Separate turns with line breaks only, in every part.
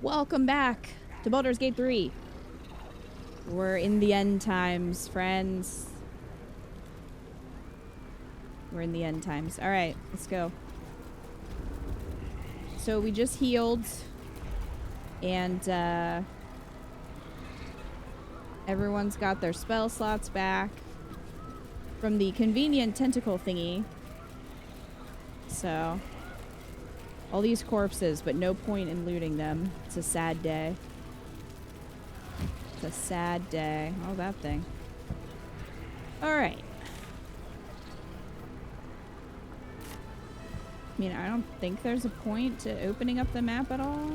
Welcome back to Baldur's Gate 3. We're in the end times, friends. We're in the end times. Alright, let's go. So we just healed. And, everyone's got their spell slots back from the convenient tentacle thingy. So, all these corpses, but no point in looting them. It's a sad day. It's a sad day. Oh, that thing. Alright. I mean, I don't think there's a point to opening up the map at all.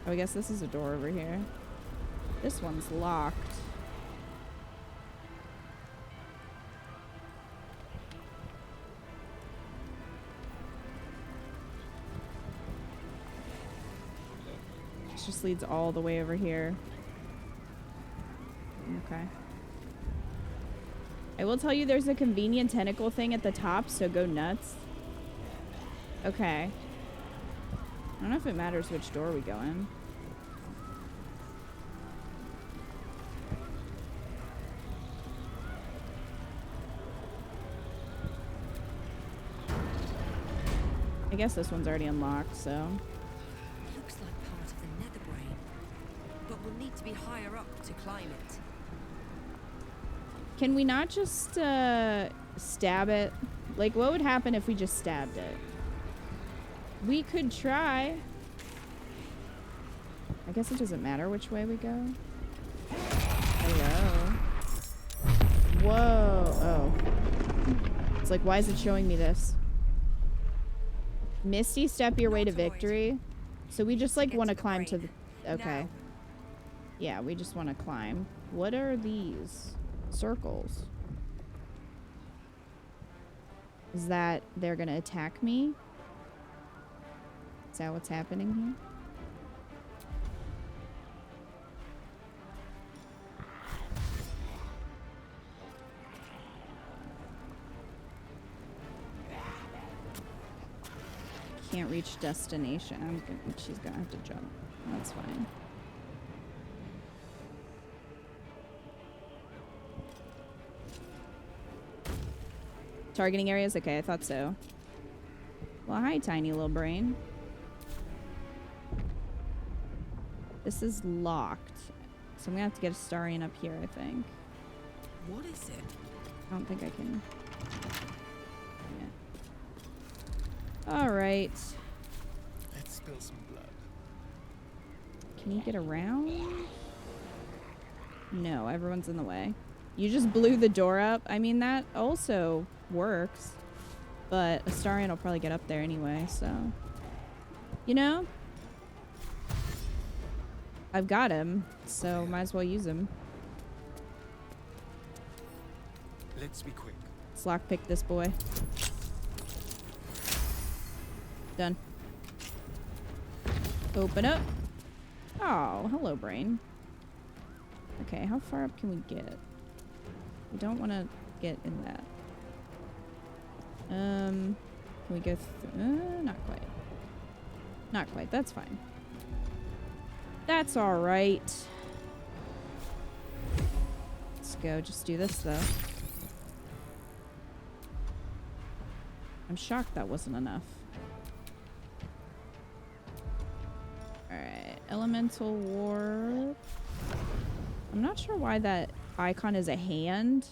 Oh, I guess this is a door over here. This one's locked. This just leads all the way over here. Okay. I will tell you there's a convenient tentacle thing at the top, so go nuts. Okay. I don't know if it matters which door we go in. I guess this one's already unlocked, so.
Looks like part of the Netherbrain, but we'll need to be higher up to climb it.
Can we not just stab it? Like, what would happen if we just stabbed it? We could try. I guess it doesn't matter which way we go. Hello. Whoa. Oh. It's like, why is it showing me this? Misty step your way to victory. So we just like want to climb to the... Okay. Yeah, we just want to climb. What are these? Circles. Is that they're gonna attack me? Is that what's happening here? Can't reach destination. She's gonna have to jump. That's fine. Targeting areas? Okay, I thought so. Well, hi, tiny little brain. This is locked. So I'm gonna have to get a Starian up here, I think.
What is it?
I don't think I can. Yeah. Alright.
Let's spill some blood.
Can you get around? No, everyone's in the way. You just blew the door up. I mean, that also works. But Astarion will probably get up there anyway, so... You know? I've got him, so might as well use him.
Let's be quick.
Let's lockpick this boy. Done. Open up. Oh, hello, brain. Okay, how far up can we get? We don't want to get in that. Can we go through? Not quite. Not quite. That's fine. That's all right. Let's go. Just do this, though. I'm shocked that wasn't enough. Alright. Elemental Warp. I'm not sure why that icon is a hand.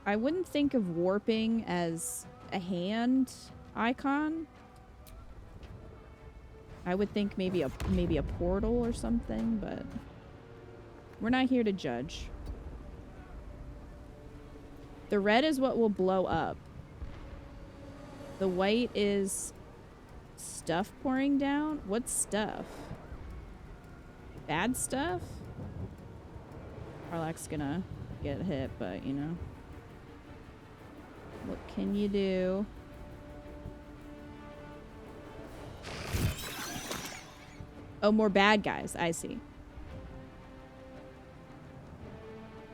I wouldn't think of warping as a hand icon. I would think maybe a portal or something, but we're not here to judge. The red is what will blow up. The white is stuff pouring down. What stuff? Bad stuff? Karlach's gonna get hit, but you know. What can you do? Oh, more bad guys. I see.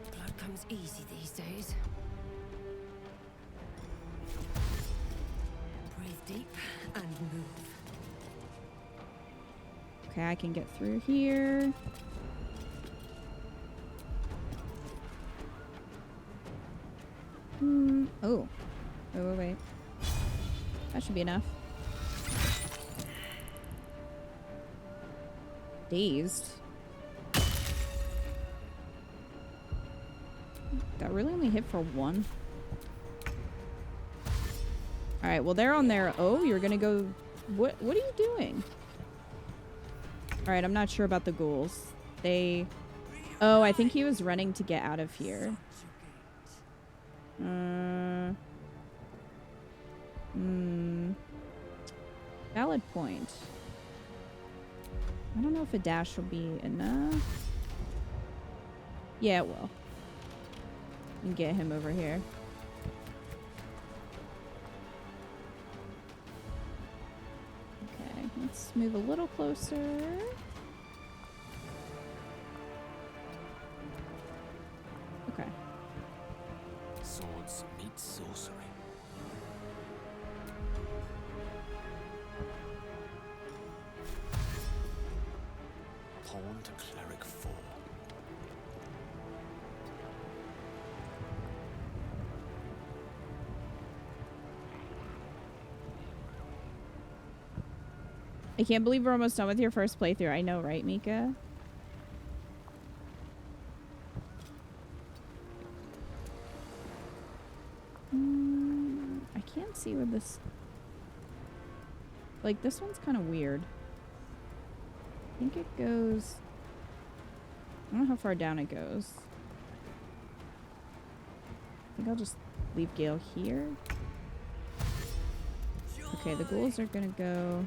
Blood comes easy these days. Breathe
Okay, I can get through here. Oh. Wait. That should be enough. Dazed. That really only hit for one. Alright, well they're on their... Oh, you're gonna go... What are you doing? Alright, I'm not sure about the ghouls. They... Oh, I think he was running to get out of here. Valid point. I don't know if a dash will be enough. Yeah, it will. And get him over here. Okay, let's move a little closer. Okay.
Swords meet sorcery. Pawn to cleric 4.
I can't believe we're almost done with your first playthrough. I know, right, Mika? I can't see where this... Like, this one's kind of weird. I think it goes... I don't know how far down it goes. I think I'll just leave Gale here. Okay, the ghouls are gonna go...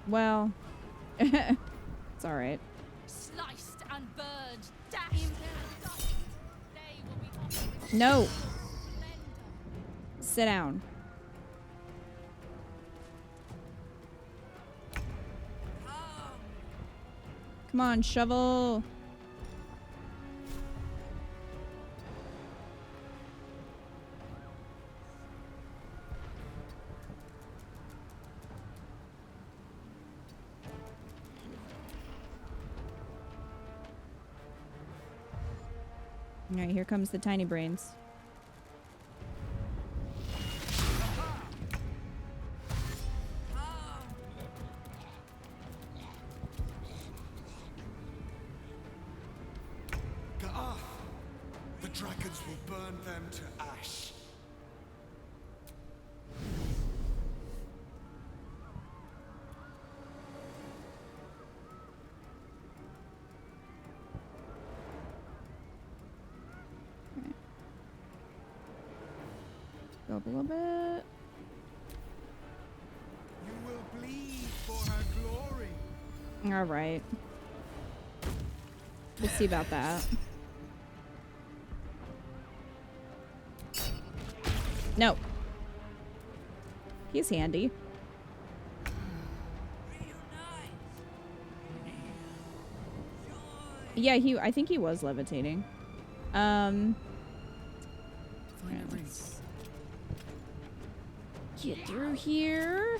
Well... it's alright.
Sliced and burned, dashed. They will be offered
No! Sit down. Come on, shovel. All right, here comes the tiny brains.
The dragons will burn them to ash.
Okay. Go up a little bit.
You will bleed for her glory.
All right. We'll see about that. No. He's handy. Yeah, I think he was levitating. Let's get through here.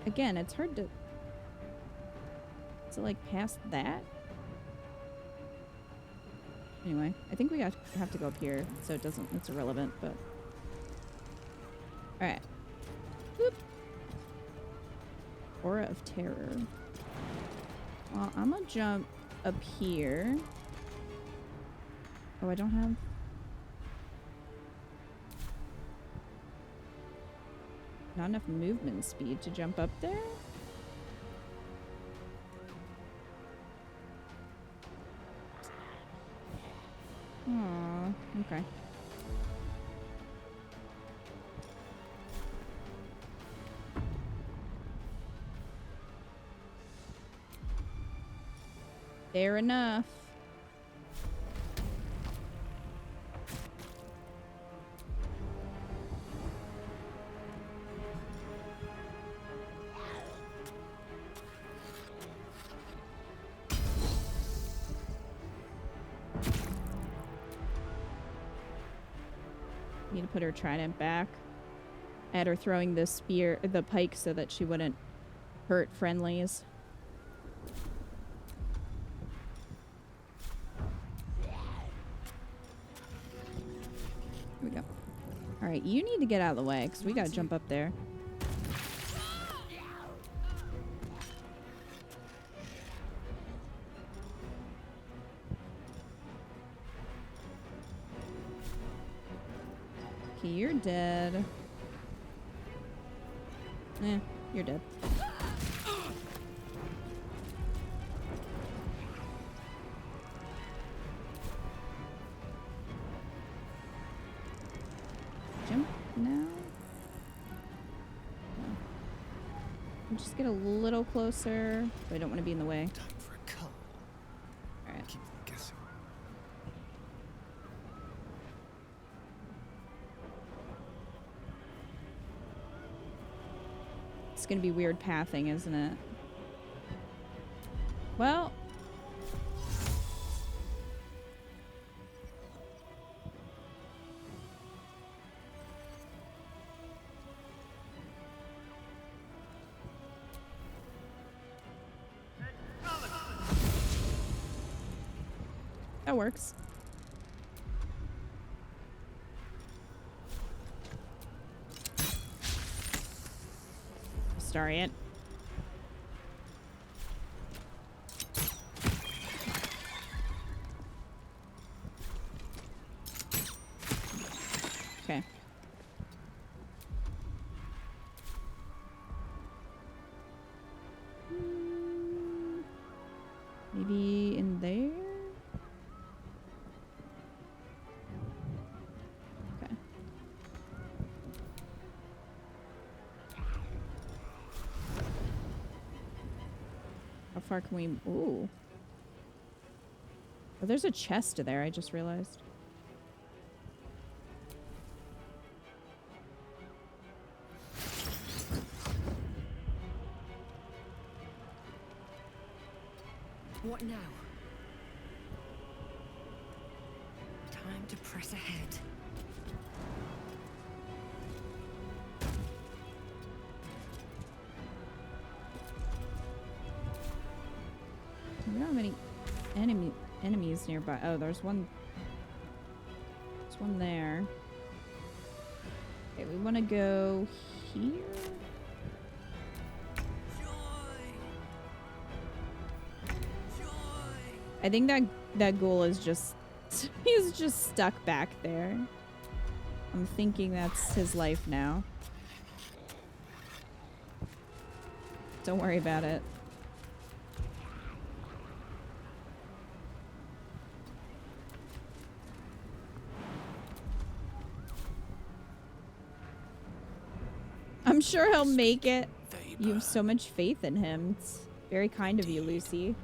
Again, it's hard to like past that. Anyway, I think we have to go up here, so it's irrelevant, but... Alright. Whoop. Aura of Terror. Well, I'm gonna jump up here. Oh, I don't have... Not enough movement speed to jump up there? Aww, okay. Fair enough. Need to put her trident back. I had her throwing the pike so that she wouldn't hurt friendlies. Here we go. Alright, you need to get out of the way, because we gotta jump up there. Okay, you're dead. Eh, you're dead. Jump now. I'll just get a little closer, but I don't want to be in the way.
Time for a cut.
Alright.
Keep them guessing.
It's gonna be weird pathing, isn't it? Well. That works. Start it. Okay. Maybe in there? Okay. How far can we... Ooh. Oh, there's a chest there, I just realized.
What now? Time to press ahead.
We don't have any enemies nearby. Oh, there's one. There's one there. Okay, we want to go here. I think that ghoul is just he's just stuck back there. I'm thinking that's his life now. Don't worry about it. I'm sure he'll make it. You have so much faith in him. It's very kind of you, Lucy.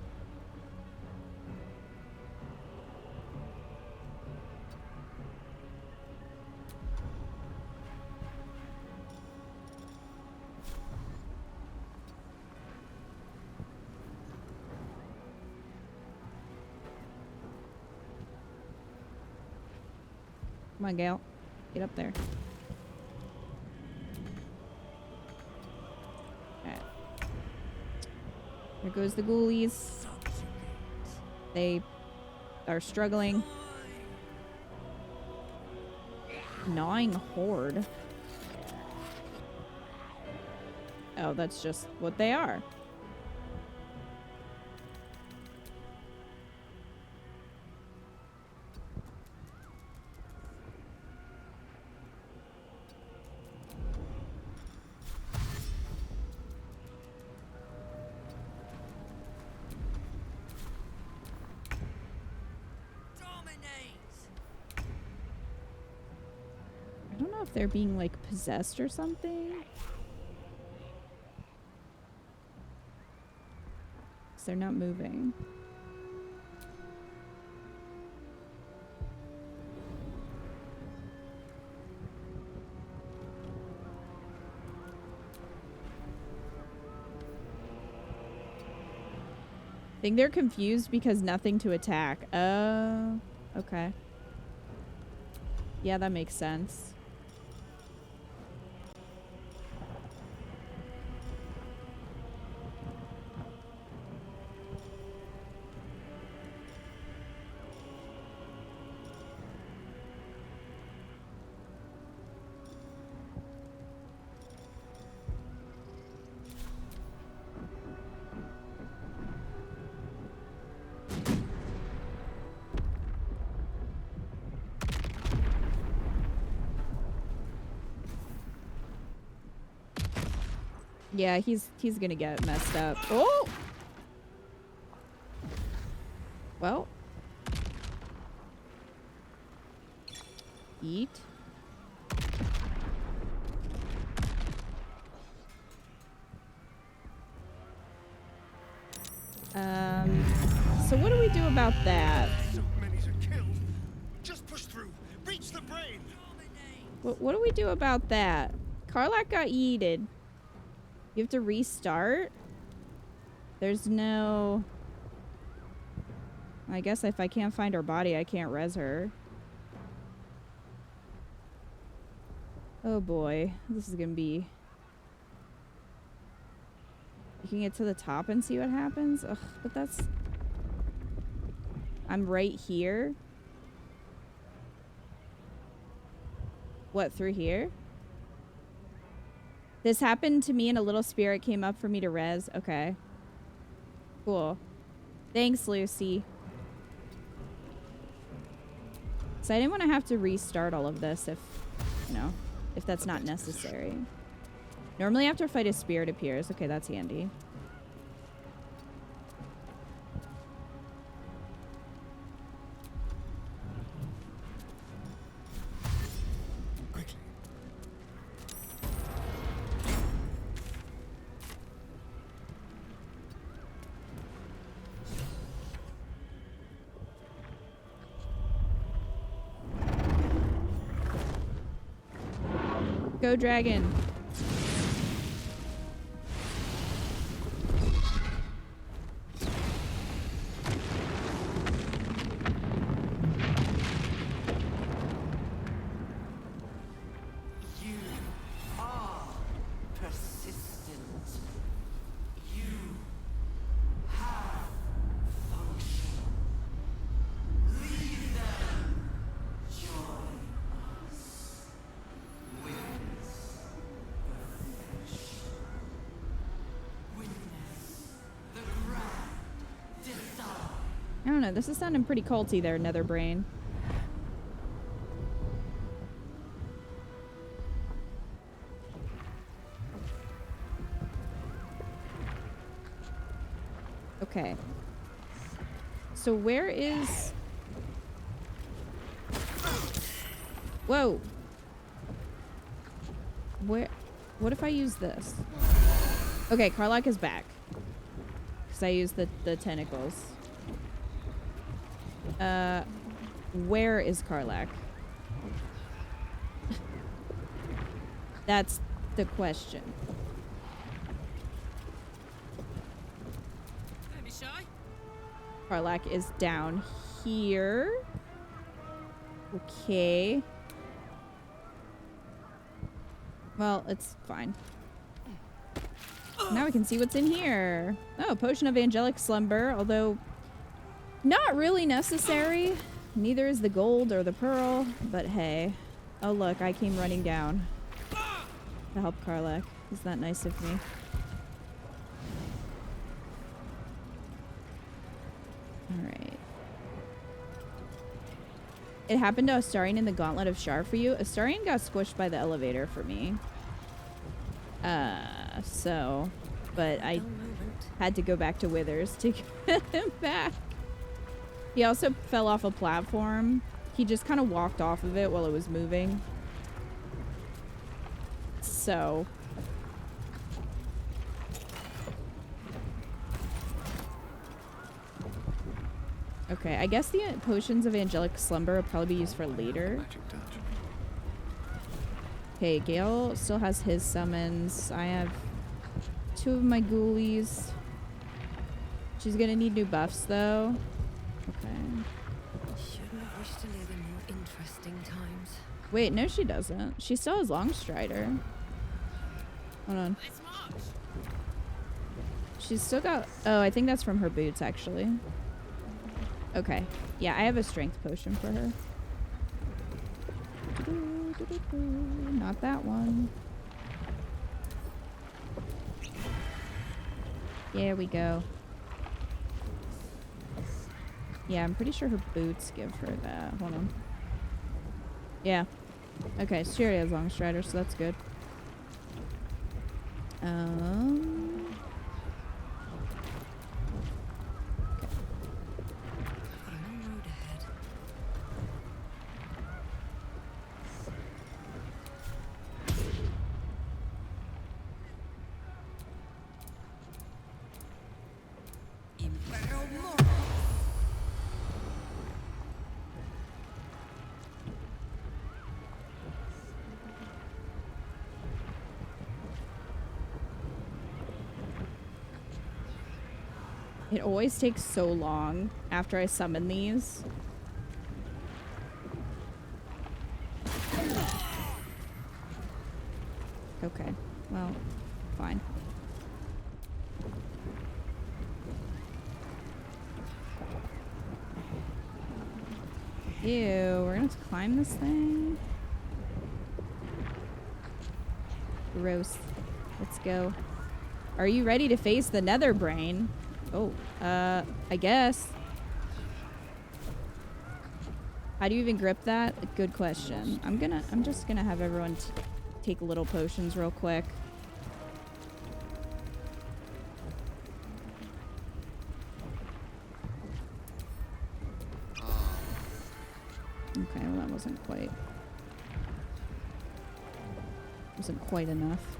Come on, Gale. Get up there. Alright. There goes the ghoulies. They are struggling. Gnawing horde. Oh, that's just what they are. I don't know if they're being like possessed or something. 'Cause they're not moving. I think they're confused because nothing to attack. Oh, okay. Yeah, that makes sense. Yeah, he's gonna get messed up. Oh! Well. Eat. So what do we do about that?
So many to kill. Just push through. Reach the brain.
What do we do about that? Karlach got yeeted. You have to restart? There's no... I guess if I can't find her body, I can't res her. Oh boy. This is gonna be... You can get to the top and see what happens? Ugh, but that's... I'm right here. What, through here? This happened to me and a little spirit came up for me to res. Okay. Cool. Thanks, Lucy. So I didn't want to have to restart all of this if, you know, if that's not necessary. Normally after a fight a spirit appears. Okay, that's handy. Go dragon.
You are persistent. You have function. Leave them. Join us. Witness the finish. Witness the grand design.
I don't know. This is sounding pretty culty there, Netherbrain. Okay. So where is... Whoa. Where... What if I use this? Okay, Karlach is back. Because I used the tentacles. Where is Karlach? That's the question.
Don't be shy.
Karlach is down here. Okay. Well, it's fine. Now we can see what's in here. Oh, potion of angelic slumber, although not really necessary. Neither is the gold or the pearl, but hey. Oh look, I came running down to help Karlach. Is that nice of me? Alright. It happened to Astarion in the Gauntlet of Shar for you. Astarion got squished by the elevator for me. So... But I had to go back to Withers to get him back. He also fell off a platform. He just kind of walked off of it while it was moving. So... Okay, I guess the potions of angelic slumber will probably be used for later. Okay, Gale still has his summons. I have 2 of my ghoulies. She's gonna need new buffs though. Okay.
Shouldn't have wished to live in more interesting times.
Wait, no she doesn't. She still has Longstrider. Hold on.
Let's march.
She's still got... Oh, I think that's from her boots actually. Okay. Yeah, I have a strength potion for her. Not that one. There we go. Yeah, I'm pretty sure her boots give her that. Hold on. Yeah. Okay, so she already has Longstrider, so that's good.
Got a long road ahead. Impero Moro.
It always takes so long after I summon these. Okay, well, fine. Ew, we're gonna have to climb this thing. Gross. Let's go. Are you ready to face the Netherbrain? Oh, I guess. How do you even grip that? Good question. I'm just gonna have everyone take little potions real quick. Okay, well that wasn't quite enough.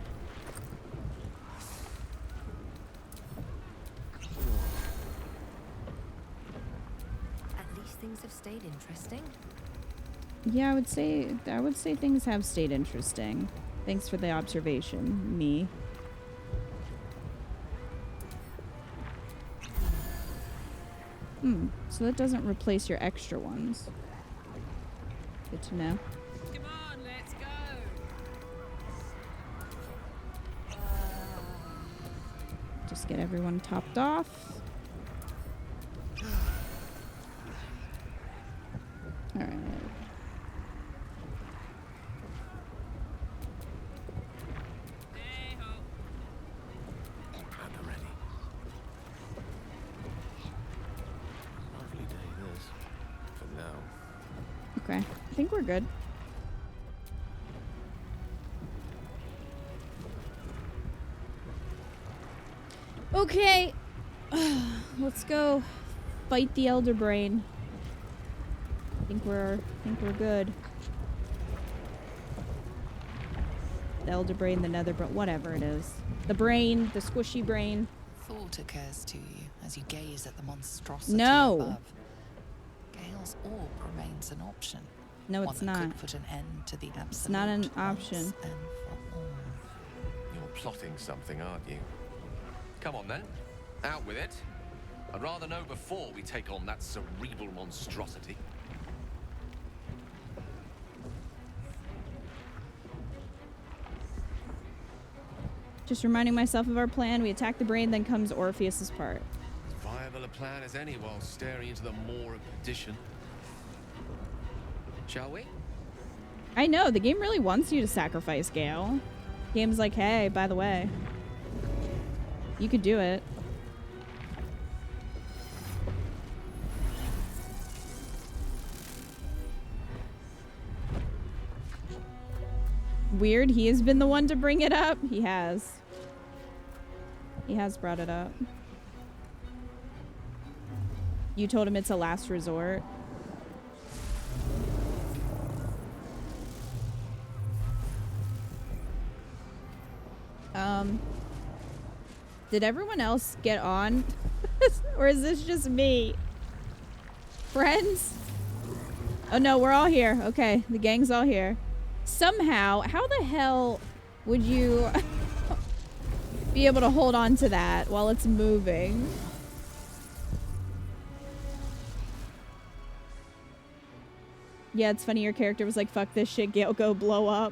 At least things have stayed interesting.
Yeah, I would say things have stayed interesting. Thanks for the observation, me. So that doesn't replace your extra ones. Good to know.
Come on, let's go.
Just get everyone topped off. Alright. Okay, I think we're good. Okay, let's go fight the Elderbrain. I think we're good. The Elderbrain, the Netherbrain, whatever it is. The brain, the squishy brain.
Thought occurs to you as you gaze at the monstrosity
No.
above. Gale's orb remains an option.
No,
One
it's
that
not.
could put an end to the absolute.
It's not an
once
option.
and for all.
You're plotting something, aren't you? Come on then, out with it. I'd rather know before we take on that cerebral monstrosity.
Just reminding myself of our plan. We attack the brain, then comes Orpheus's part.
As viable a plan as any while staring into the maw of perdition. Shall we?
I know, the game really wants you to sacrifice Gale. Game's like, hey, by the way, you could do it. Weird, he has been the one to bring it up. He has. He has brought it up. You told him it's a last resort. Did everyone else get on? Or is this just me? Friends? Oh no, we're all here. Okay, the gang's all here. Somehow, how the hell would you be able to hold on to that while it's moving? Yeah, it's funny your character was like, fuck this shit, Gale, go blow up.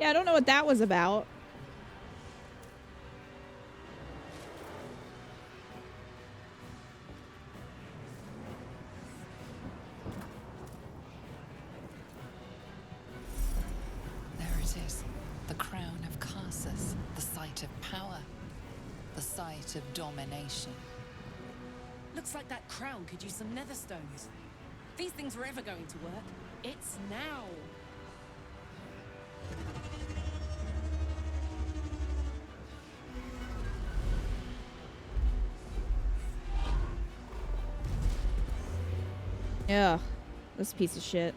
Yeah, I don't know what that was about.
There it is. The crown of Karsus. The site of power. The site of domination.
Looks like that crown could use some netherstones. If these things were ever going to work, it's now.
Ugh, this piece of shit.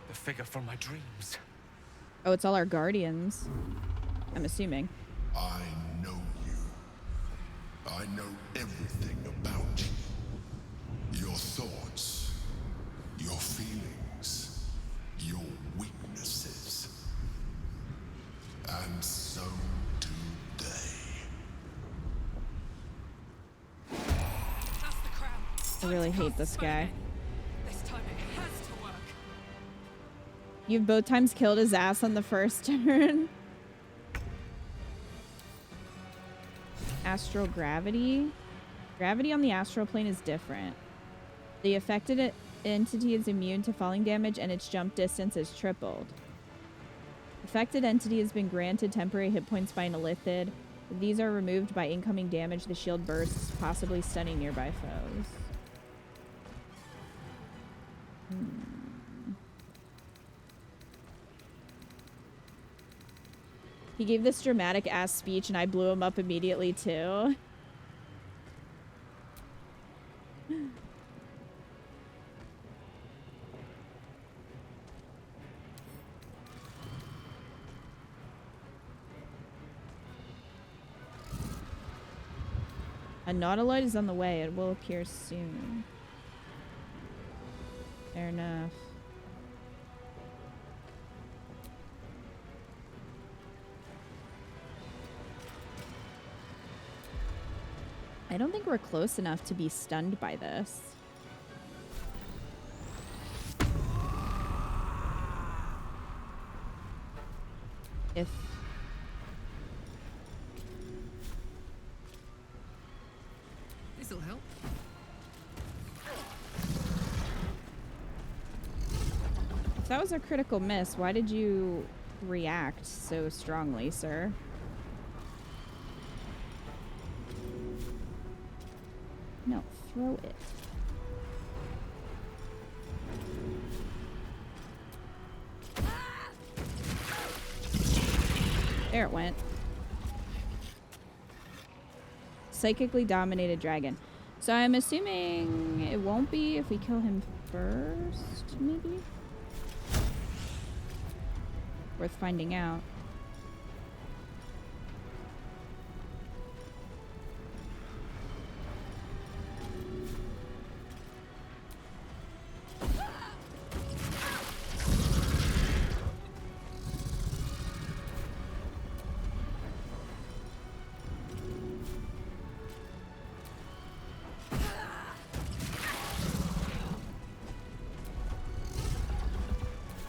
The figure from my dreams.
Oh, it's all our guardians. I'm assuming.
I know you. I know everything about you. Your thoughts, your feelings, your weaknesses. And so do they.
That's the crown.
I really hate this guy.
This time it has to work.
You've both times killed his ass on the first turn. Astral gravity. Gravity on the astral plane is different. The affected entity is immune to falling damage and its jump distance is tripled. Affected entity has been granted temporary hit points by an illithid. If these are removed by incoming damage, the shield bursts, possibly stunning nearby foes. He gave this dramatic ass speech and I blew him up immediately too. A nautiloid is on the way. It will appear soon. Fair enough. I don't think we're close enough to be stunned by this. If...
This'll help.
If that was a critical miss, why did you react so strongly, sir? No, throw it. There it went. Psychically dominated dragon. So I'm assuming it won't be if we kill him first, maybe? Worth finding out.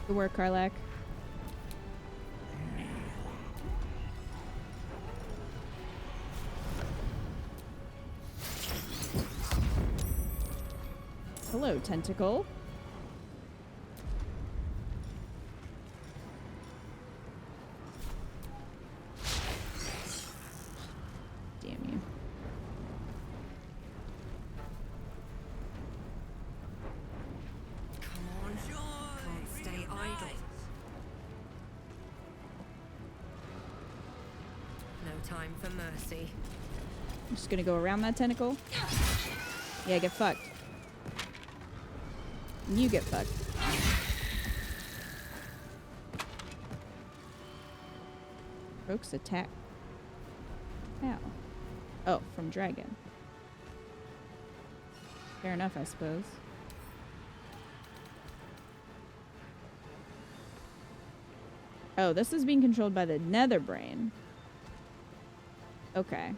Good work, Karlach. Hello, tentacle. Damn you.
Come on, can't stay idle. No time for mercy.
I'm just gonna go around that tentacle. Yeah, get fucked. You get fucked. Rogue's attack. Ow. Oh, from dragon. Fair enough, I suppose. Oh, this is being controlled by the Netherbrain. Okay.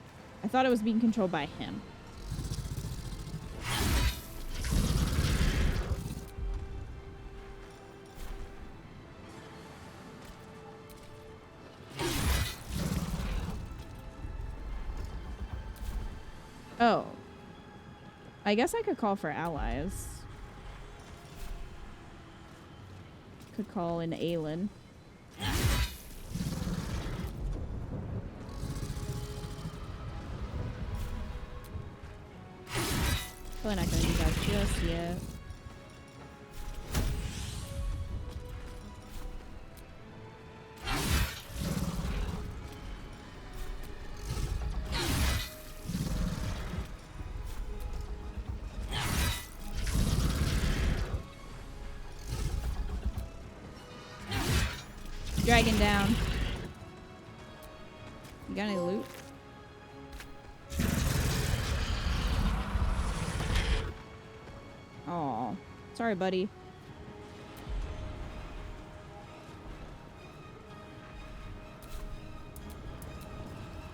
I thought it was being controlled by him. Oh. I guess I could call for allies. Could call in Aelin. Probably not gonna do that just yet. Dragon down. You got any loot? Aw. Sorry, buddy.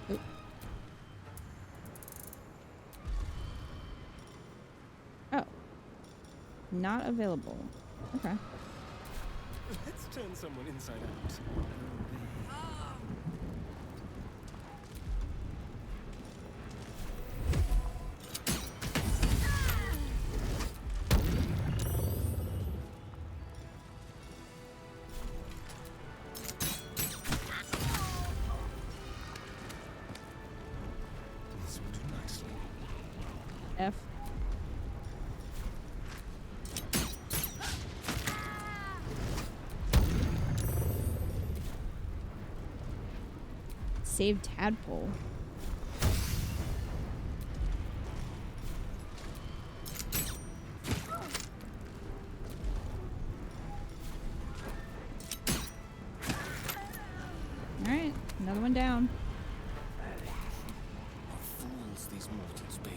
Oop. Oh. Not available. Okay.
Let's turn someone inside out.
This will do nicely.
F. Save tadpole. Alright, another one down.
What fools these mortals be.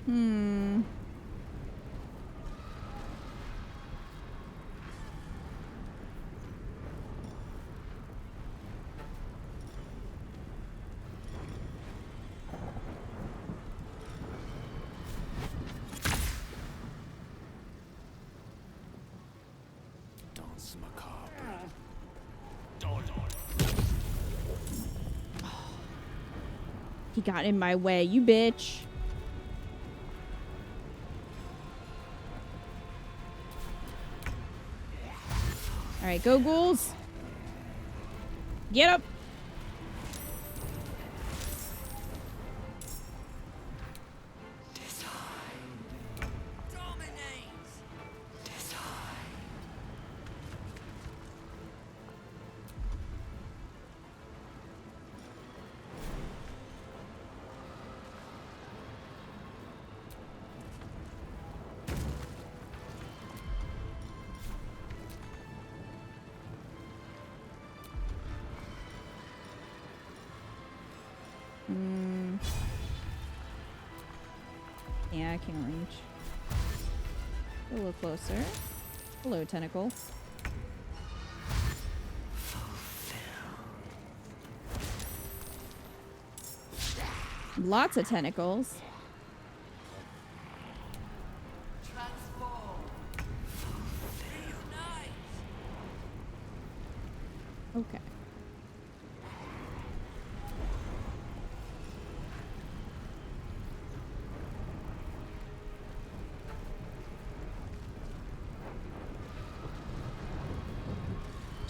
Hmm.
Dance macabre.
He got in my way, you bitch. Alright, go ghouls. Get up. Yeah, I can't reach. A little closer. Hello, tentacle. Lots of tentacles. Okay.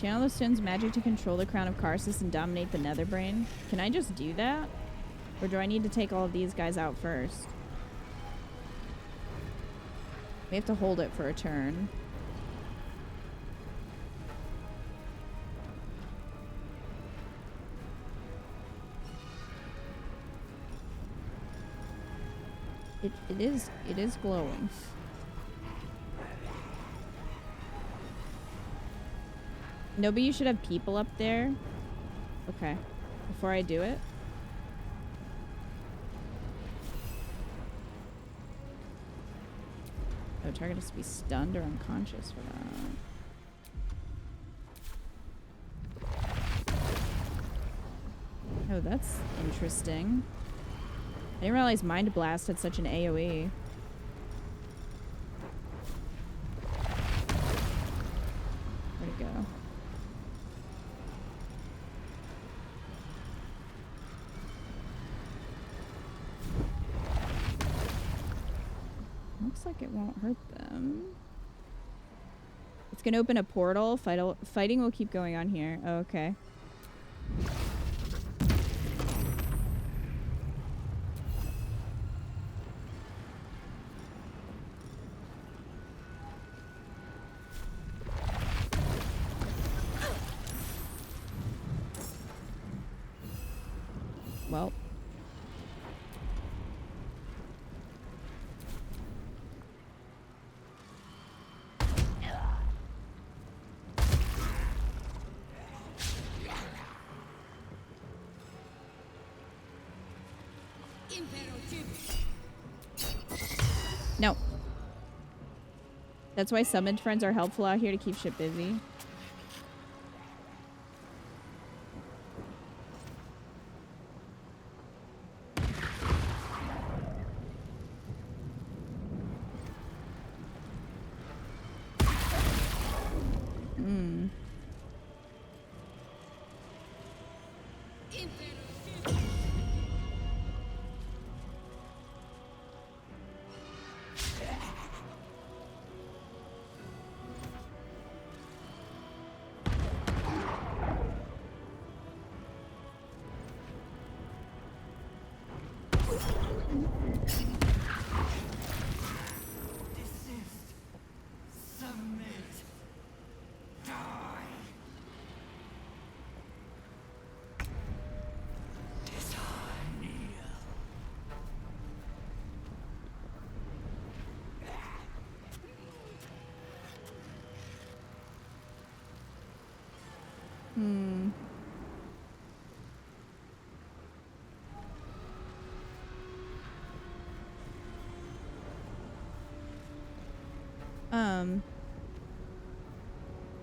Channel the stone's magic to control the crown of Karsus and dominate the Netherbrain. Can I just do that? Or do I need to take all of these guys out first? We have to hold it for a turn. It is glowing. No, but you should have people up there. Okay. Before I do it. Oh, target has to be stunned or unconscious for that. Oh, that's interesting. I didn't realize Mind Blast had such an AoE. Where'd it go? Looks like it won't hurt them. It's gonna open a portal. Fighting will keep going on here. Oh, okay. Well. No. That's why summoned friends are helpful out here to keep shit busy.
Desist. Submit. Die.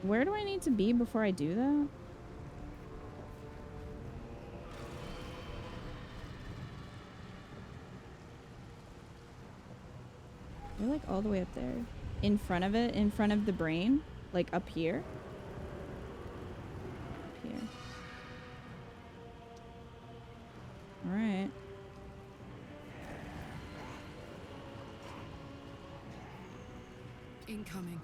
Where do I need to be before I do that? You're like all the way up there. In front of it? In front of the brain? Like up here? Up here. Alright.
Incoming.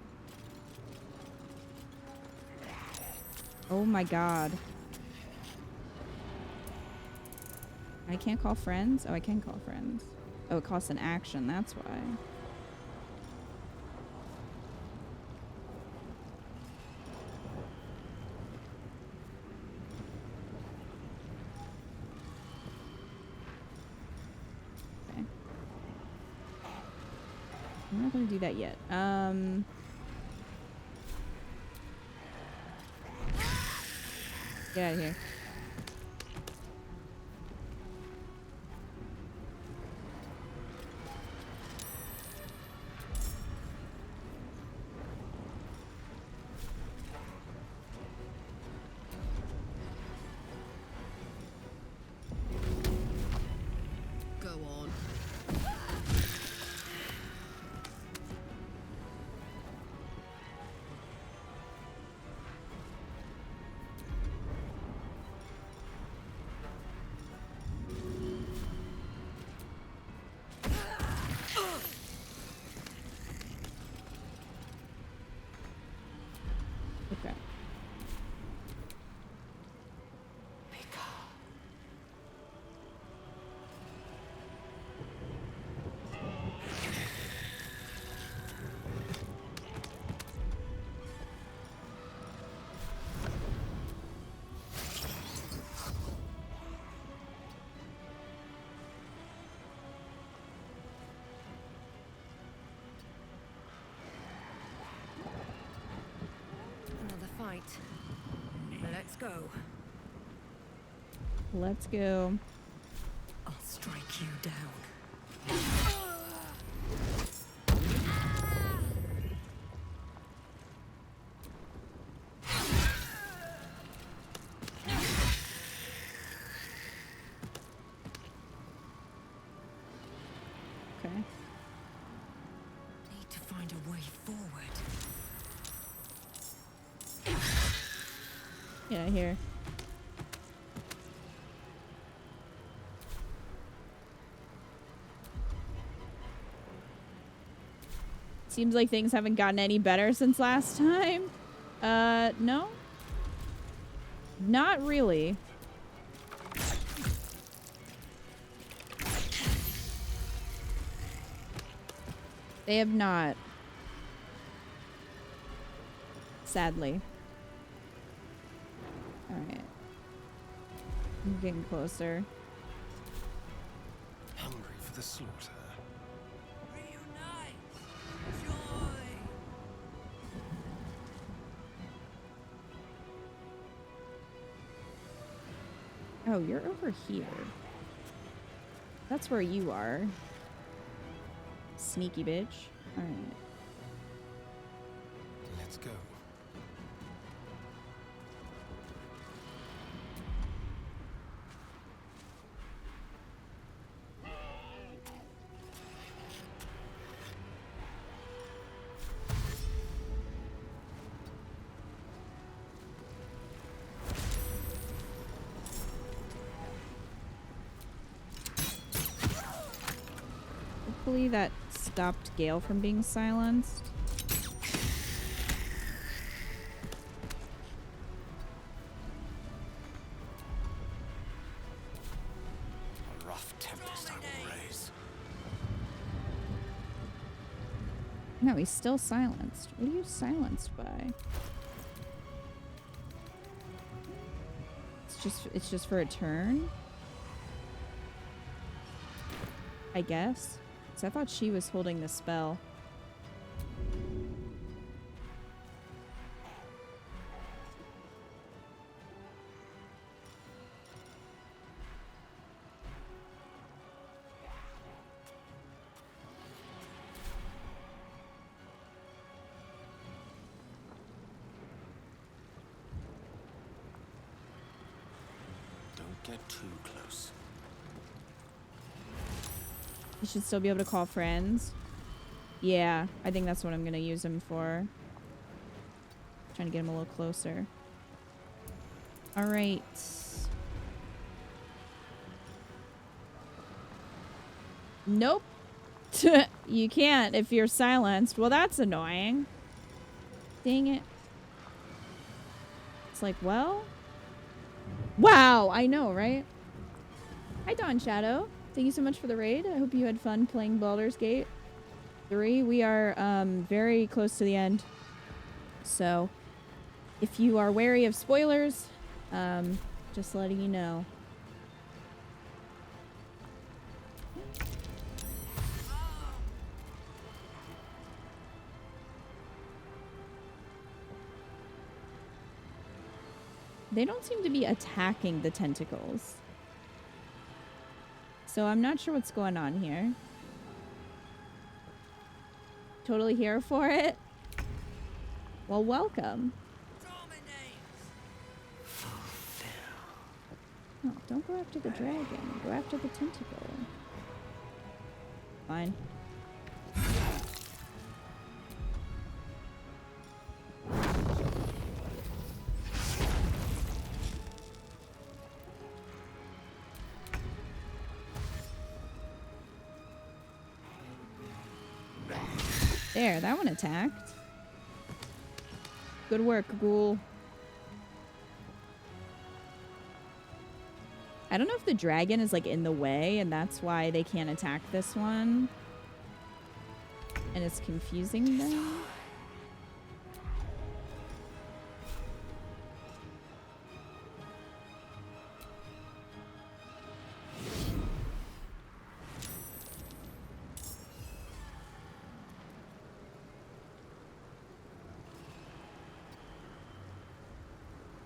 Oh my god. I can't call friends? Oh, I can call friends. Oh, it costs an action, that's why. Okay. I'm not gonna do that yet. Get out of here.
Go on.
Okay.
Another fight. Let's go.
Let's go.
I'll strike you down.
Okay.
Need to find a way forward.
Get out of here. Seems like things haven't gotten any better since last time. No. Not really. They have not. Sadly. Alright. I'm getting closer.
Hungry for the slaughter.
Reunite. Joy.
Oh, you're over here. That's where you are. Sneaky bitch. Alright.
Let's go.
Hopefully that stopped Gale from being silenced.
A rough tempest I will raise.
No, he's still silenced. What are you silenced by? It's just for a turn? I guess. Because I thought she was holding the spell.
Don't get too close.
You should still be able to call friends. Yeah, I think that's what I'm going to use him for. Trying to get him a little closer. All right. Nope. You can't if you're silenced. Well, that's annoying. Dang it. It's like, well. Wow, I know, right? Hi, Dawn Shadow. Thank you so much for the raid. I hope you had fun playing Baldur's Gate 3. We are very close to the end. So, if you are wary of spoilers, just letting you know. They don't seem to be attacking the tentacles. So I'm not sure what's going on here. Totally here for it. Well, welcome. No, don't go after the dragon. Go after the tentacle. Fine. There, that one attacked. Good work, ghoul. I don't know if the dragon is like in the way and that's why they can't attack this one. And it's confusing them.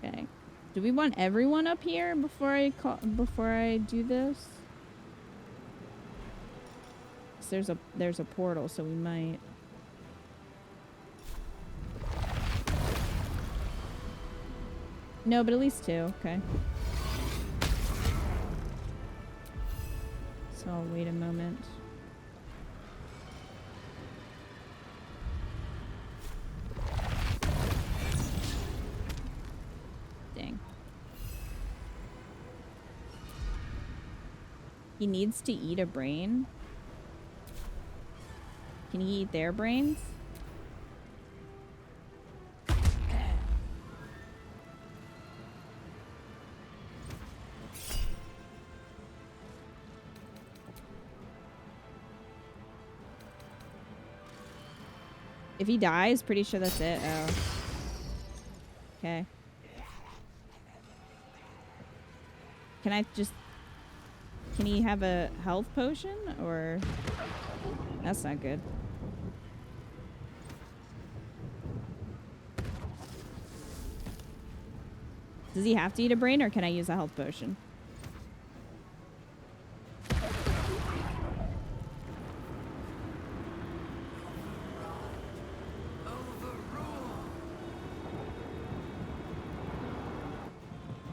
Okay. Do we want everyone up here before I do this? 'Cause there's a portal, so we might. No, but at least 2. Okay. So I'll wait a moment. Dang. He needs to eat a brain. Can he eat their brains? If he dies, pretty sure that's it. Oh. Okay. Can I just... Can he have a health potion? Or... That's not good. Does he have to eat a brain, or can I use a health potion?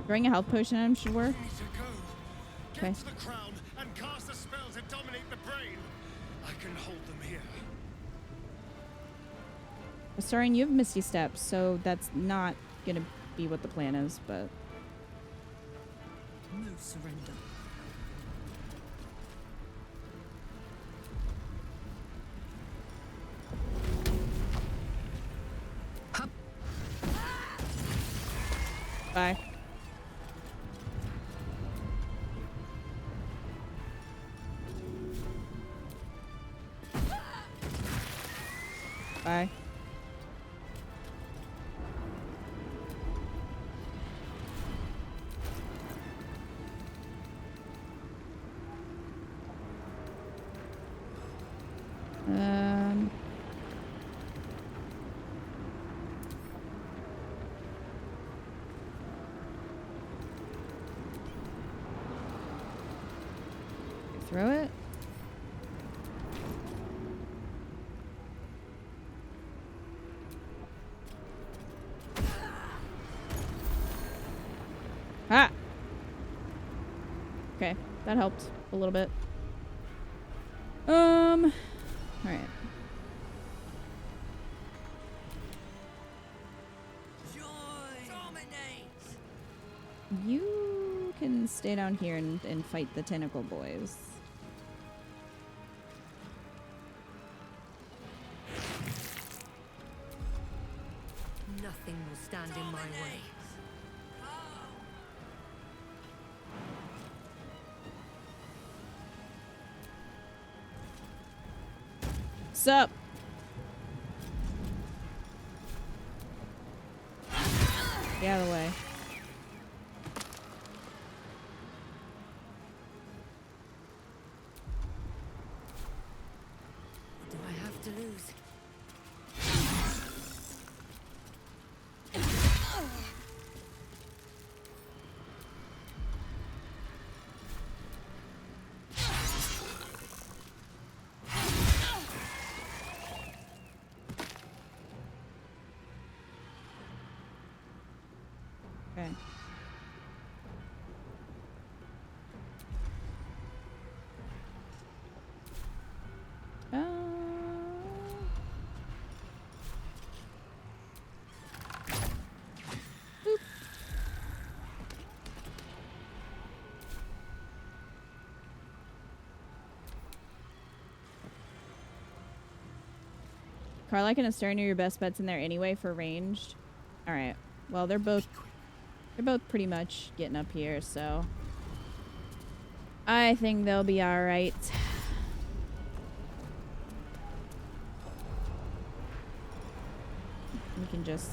Throwing a health potion at him should work.
To go. Get
Okay.
to the crown and cast a spell to dominate the brain. I can hold them here.
Astarion, you have Misty Steps, so that's not gonna be what the plan is, but...
No surrender.
Bye. Bye. Throw it. Ah! Okay, that helped a little bit. Alright.
Joy dominates.
You can stay down here and fight the tentacle boys.
Nothing will stand in my way.
Sup? Get out of the way.
What do I have to lose?
Okay. Boop. Karlach and Astarion are your best bets in there anyway for ranged. All right. Well, they're both pretty much getting up here, so I think they'll be all right. We can just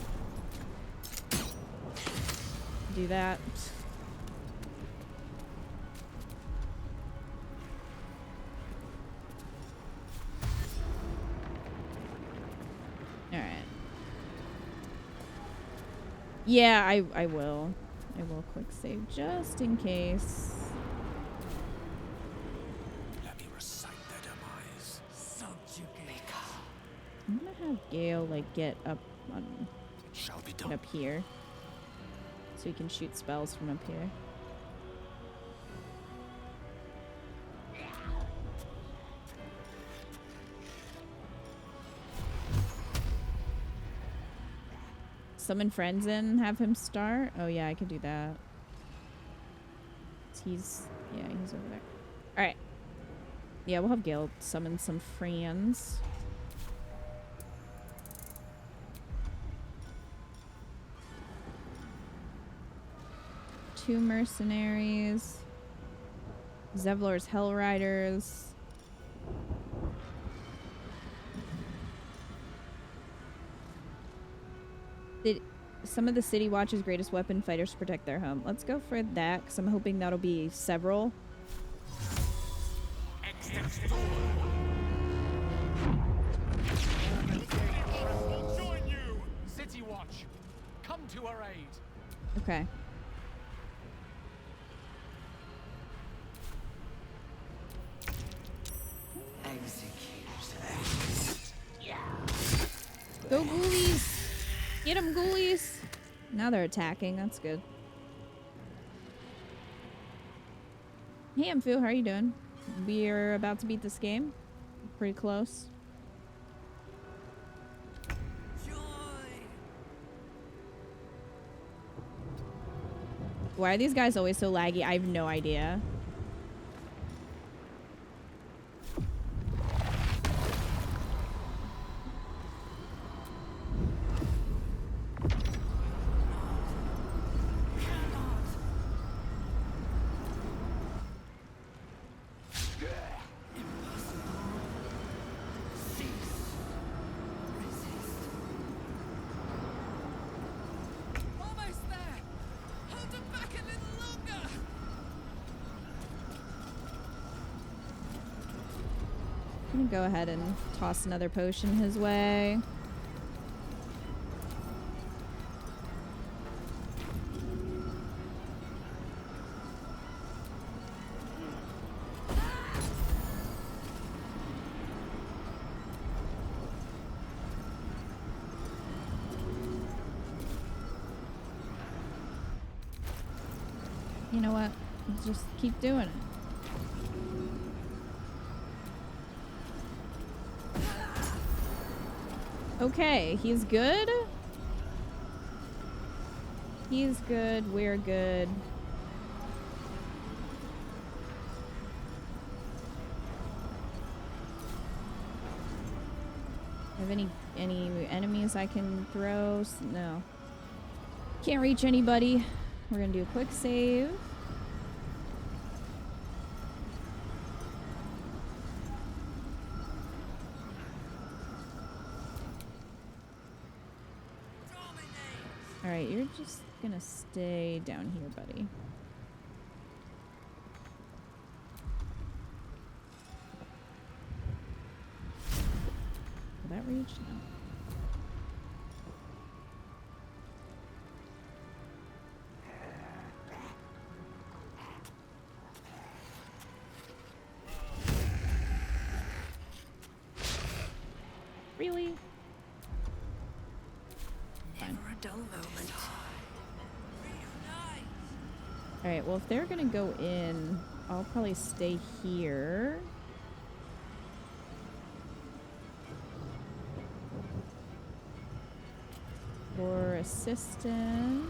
do that. All right. Yeah, I will. I will quick save just in case.
Let me recite their demise.
Subjugate.
I'm gonna have Gale like get up on
It shall be
get
done.
up here, so he can shoot spells from up here. Summon friends in, have him start. Oh yeah, I could do that. He's over there. All right. Yeah, we'll have Gale summon some friends. Two mercenaries. Zevlor's Hell Riders. Some of the City Watch's greatest weapon, fighters to protect their home. Let's go for that, because I'm hoping that'll be several.
Join you! City Watch, come to our aid.
Okay. Go ghoulies! Get them ghoulies! Now they're attacking, that's good. Hey, Amphu, how are you doing? We're about to beat this game. Pretty close. Why are these guys always so laggy? I have no idea. I'm gonna go ahead and toss another potion his way. You know what? Just keep doing it. Okay, he's good. He's good. We're good. Have any enemies I can throw? No. Can't reach anybody. We're gonna do a quick save. Alright, you're just gonna stay down here, buddy. Will that reach? No. Really?
Never a dull moment.
Alright, well if they're gonna go in, I'll probably stay here. For assistance.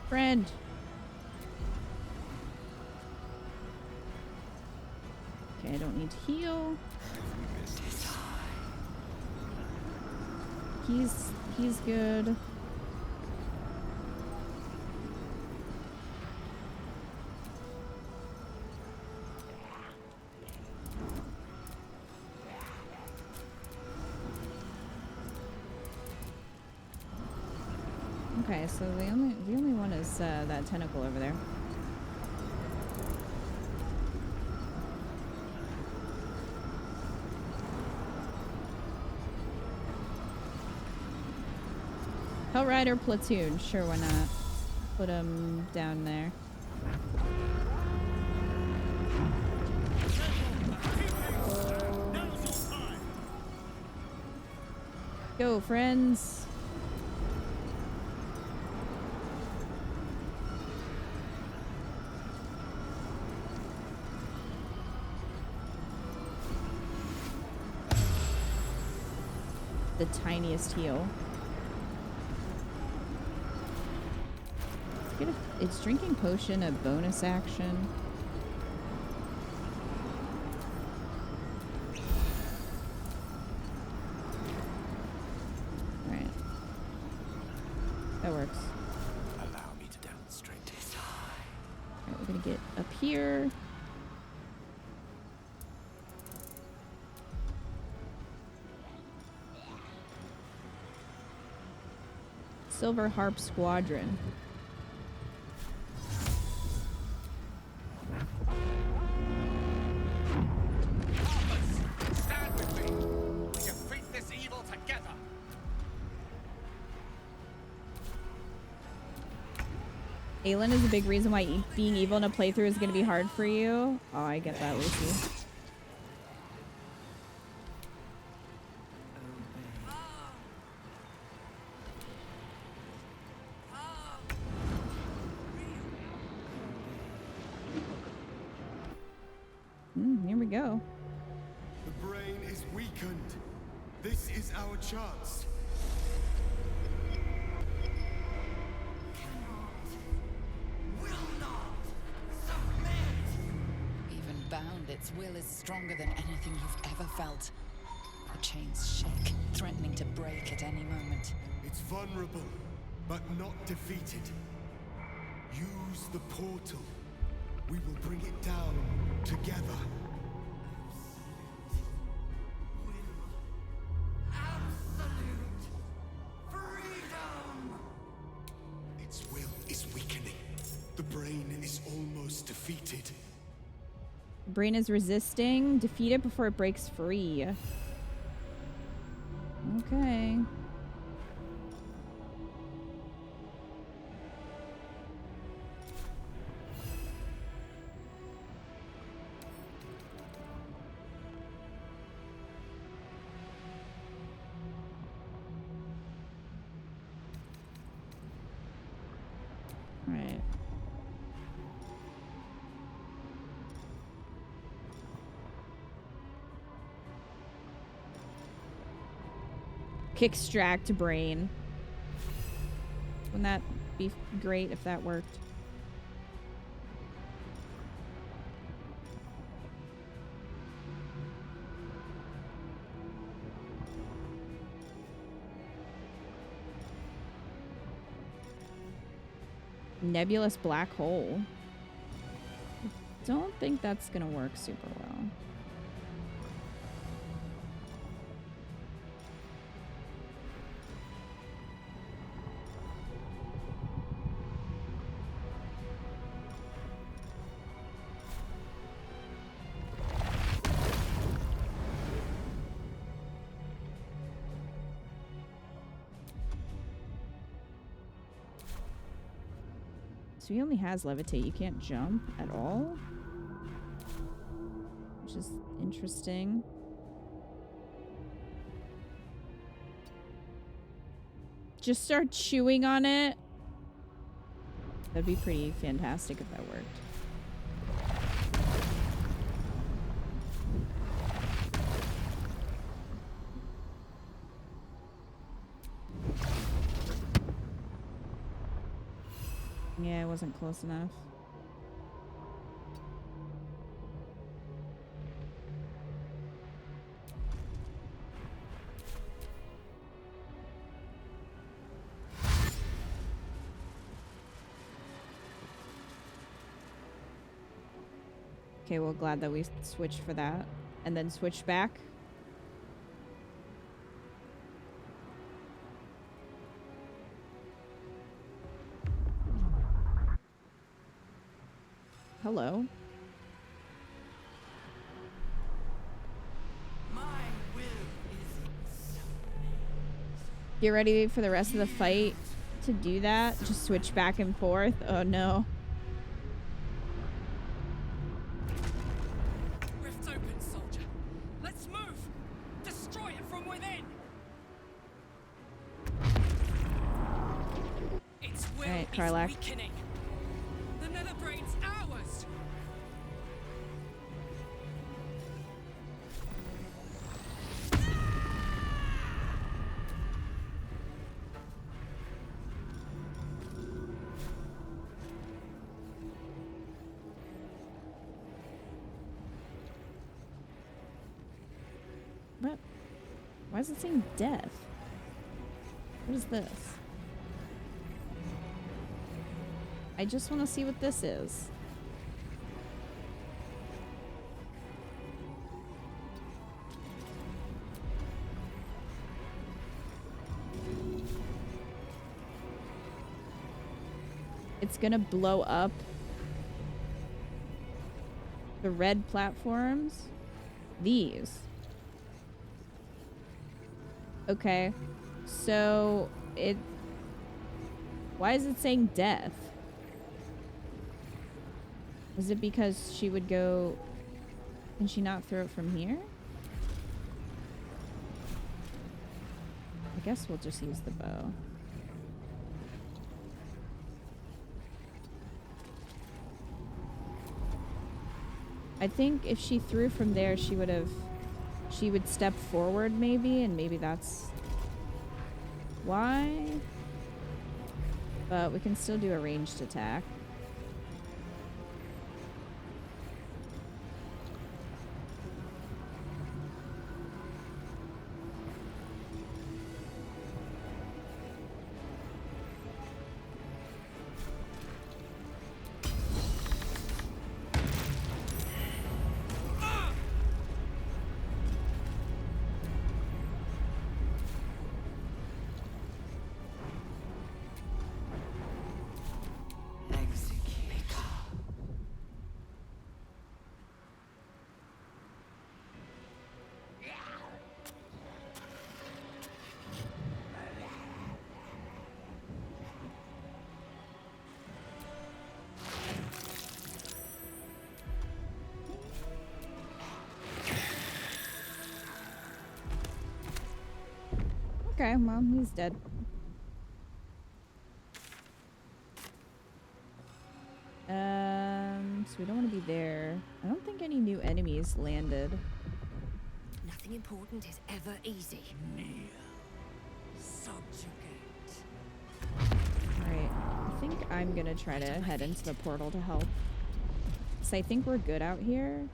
Friend. Okay, I don't need to heal. He's good. Okay, so the only one is that tentacle over there. Hellrider platoon, sure, why not? Put him down there. Go, friends. The tiniest heal. It's drinking potion a bonus action? Alright. That works.
Allow me to demonstrate this.
Alright, we're gonna get up here. Silver Harp Squadron. Aelin is a big reason why being evil in a playthrough is going to be hard for you. Oh, I get that, Lucy. Here we go.
The brain is weakened. This is our chance.
Even bound, its will is stronger than anything you've ever felt. The chains shake, threatening to break at any moment.
It's vulnerable, but not defeated. Use the portal. We will bring it down together.
Absolute freedom!
Its will is weakening. The brain is almost defeated.
Brain is resisting. Defeat it before it breaks free. Okay. Right. Kickstract brain. Wouldn't that be great if that worked? Nebulous black hole. I don't think that's gonna work super well. So he only has levitate. You can't jump at all, which is interesting. Just start chewing on it. That'd be pretty fantastic if that worked. Yeah, it wasn't close enough. Okay, well, glad that we switched for that and then switched back. Hello.
My will is
Get ready for the rest of the fight to do that. Just switch back and forth. Oh no.
rift open, soldier. Let's move. Destroy it from within. Its will
Alright,
is
Karlach.
weakening. The Netherbrain's ours.
What? Why is it saying death? What is this? I just want to see what this is. It's gonna blow up the red platforms. These. Okay. So it... Why is it saying death? Is it because she would go... Can she not throw it from here? I guess we'll just use the bow. I think if she threw from there, she would step forward maybe, and maybe that's why. But we can still do a ranged attack. Okay, well, he's dead. So we don't want to be there. I don't think any new enemies landed.
Nothing important is ever easy. Subjugate.
Alright, I think I'm gonna try to head into the portal to help. So I think we're good out here.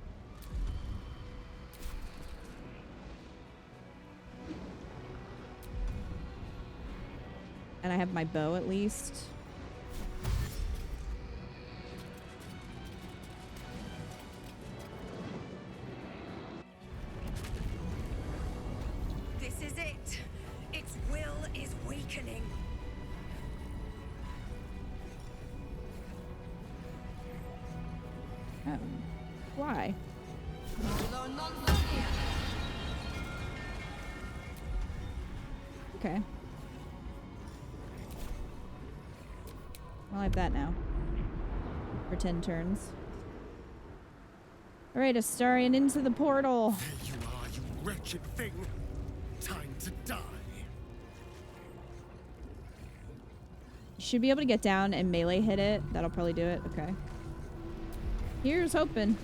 And I have my bow at least.
This is it. Its will is weakening.
Why? Okay. I like that now. For 10 turns. Alright, Astarion into the portal.
There you are, you wretched thing. Time to die.
You should be able to get down and melee hit it. That'll probably do it. Okay. Here's hoping.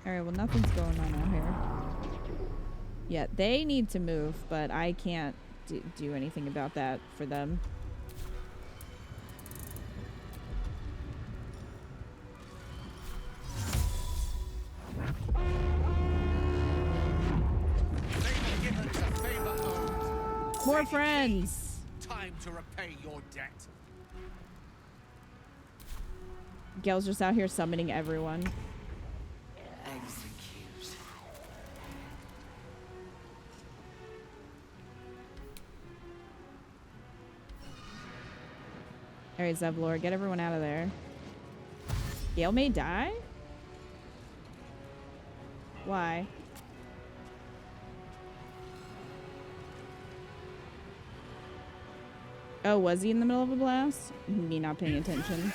Alright, well nothing's going on out here. Yeah, they need to move, but I can't do anything about that for them. More friends!
Time to repay your debt.
Gale's just out here summoning everyone.
Execute.
Alright, Zevlor, get everyone out of there. Gale may die? Why? Oh, was he in the middle of a blast? Me not paying attention.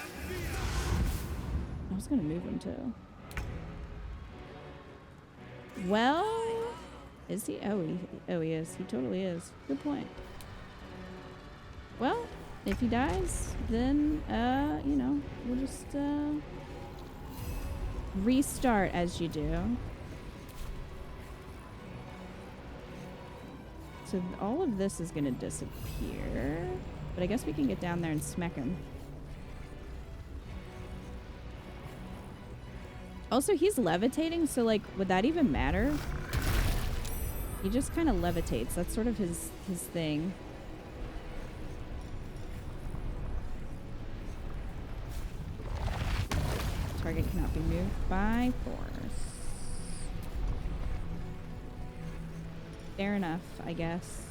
I was gonna move him too. Well, is he? Oh, he is. He totally is. Good point. Well, if he dies, then, you know, we'll just, restart as you do. So all of this is gonna disappear, but I guess we can get down there and smack him. Also, he's levitating, so, like, would that even matter? He just kind of levitates. That's sort of his thing. Target cannot be moved by force. Fair enough, I guess.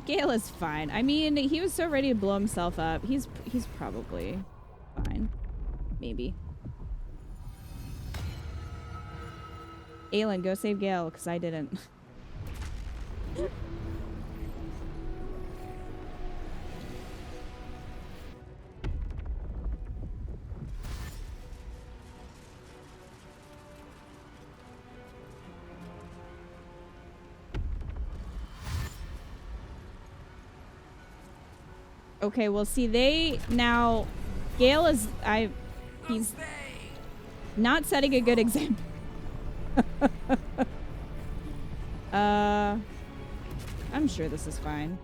Gale is fine. I mean, he was so ready to blow himself up. He's probably fine. Maybe. Aelin, go save Gale, because I didn't. Okay, well, see, now, Gale is, he's not setting a good example. I'm sure this is fine.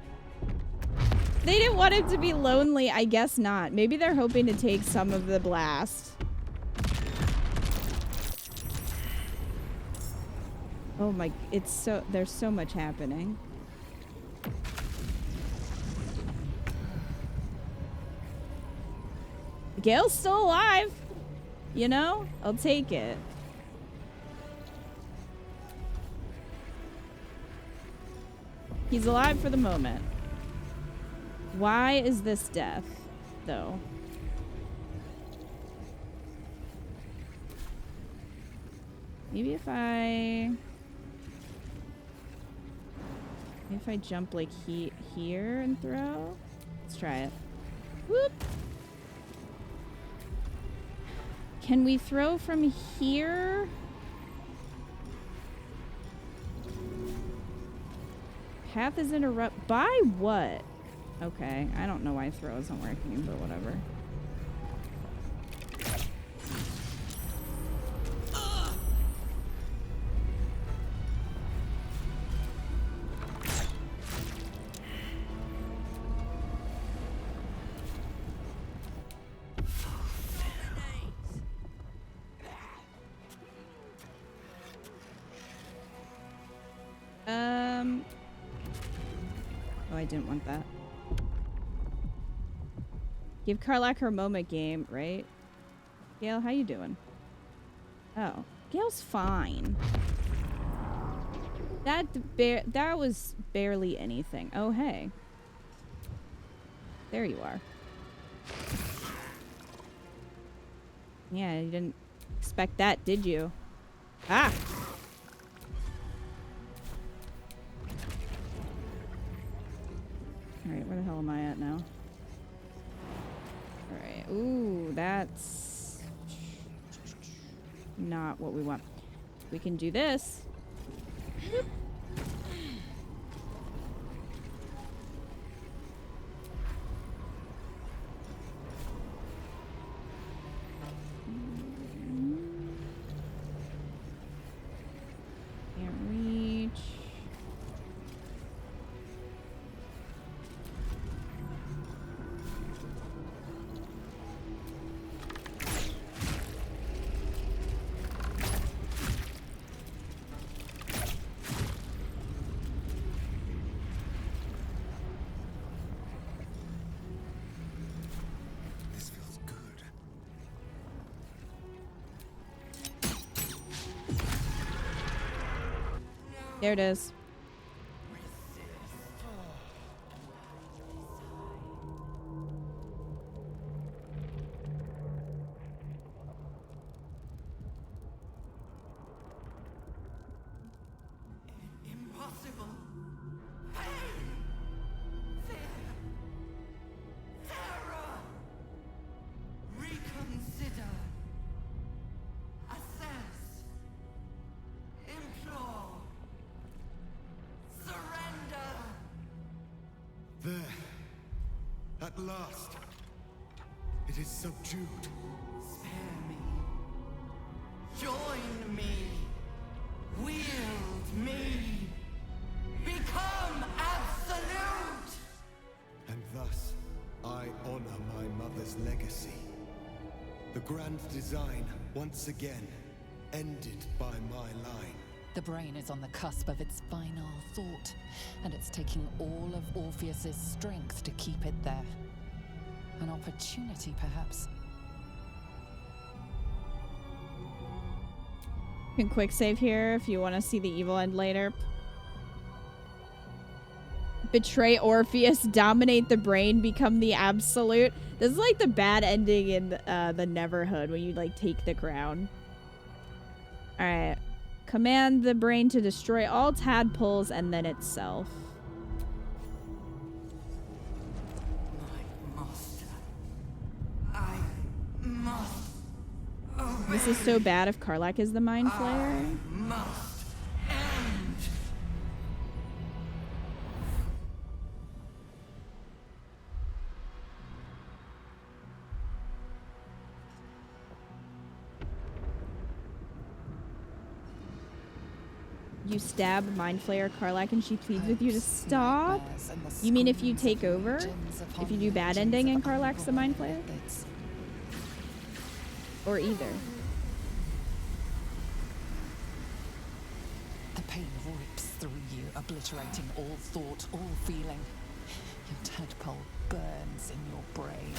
They didn't want him to be lonely. I guess not. Maybe they're hoping to take some of the blast. Oh my, there's so much happening. Gale's still alive. You know? I'll take it. He's alive for the moment. Why is this death, though? Maybe if I jump like here and throw. Let's try it. Whoop. Can we throw from here? Path is interrupt by what? Okay, I don't know why throw isn't working, but whatever. Oh, I didn't want that. Give Karlach her moment game, right? Gale, how you doing? Oh, Gale's fine. That was barely anything. Oh, hey. There you are. Yeah, you didn't expect that, did you? Ah! Alright, where the hell am I at now? Alright, ooh, that's not what we want. We can do this. Can't reach. There it is.
Impossible. Pain. Fear. Terror. Reconsider. Assess. Implore. Surrender. There. At last. It is subdued. Spare me. Join me. Wield me. Become absolute. And thus, I honor my mother's legacy. The grand design, once again, ended by my line.
The brain is on the cusp of its final thought, and it's taking all of Orpheus's strength to keep it there. An opportunity, perhaps.
You can quick save here if you want to see the evil end later. Betray Orpheus, dominate the brain, become the absolute. This is like the bad ending in the Neverhood when you like take the crown. Alright. Command the brain to destroy all tadpoles and then itself.
My master. I must obey.
This is so bad if Karlach is the mind flayer.
Must end.
You stab mind flayer Karlach and she pleads with you to stop? You mean if you take over? If you do bad ending and Karlach's the mind flayer? Or either?
The pain rips through you, obliterating all thought, all feeling. Your tadpole burns in your brain.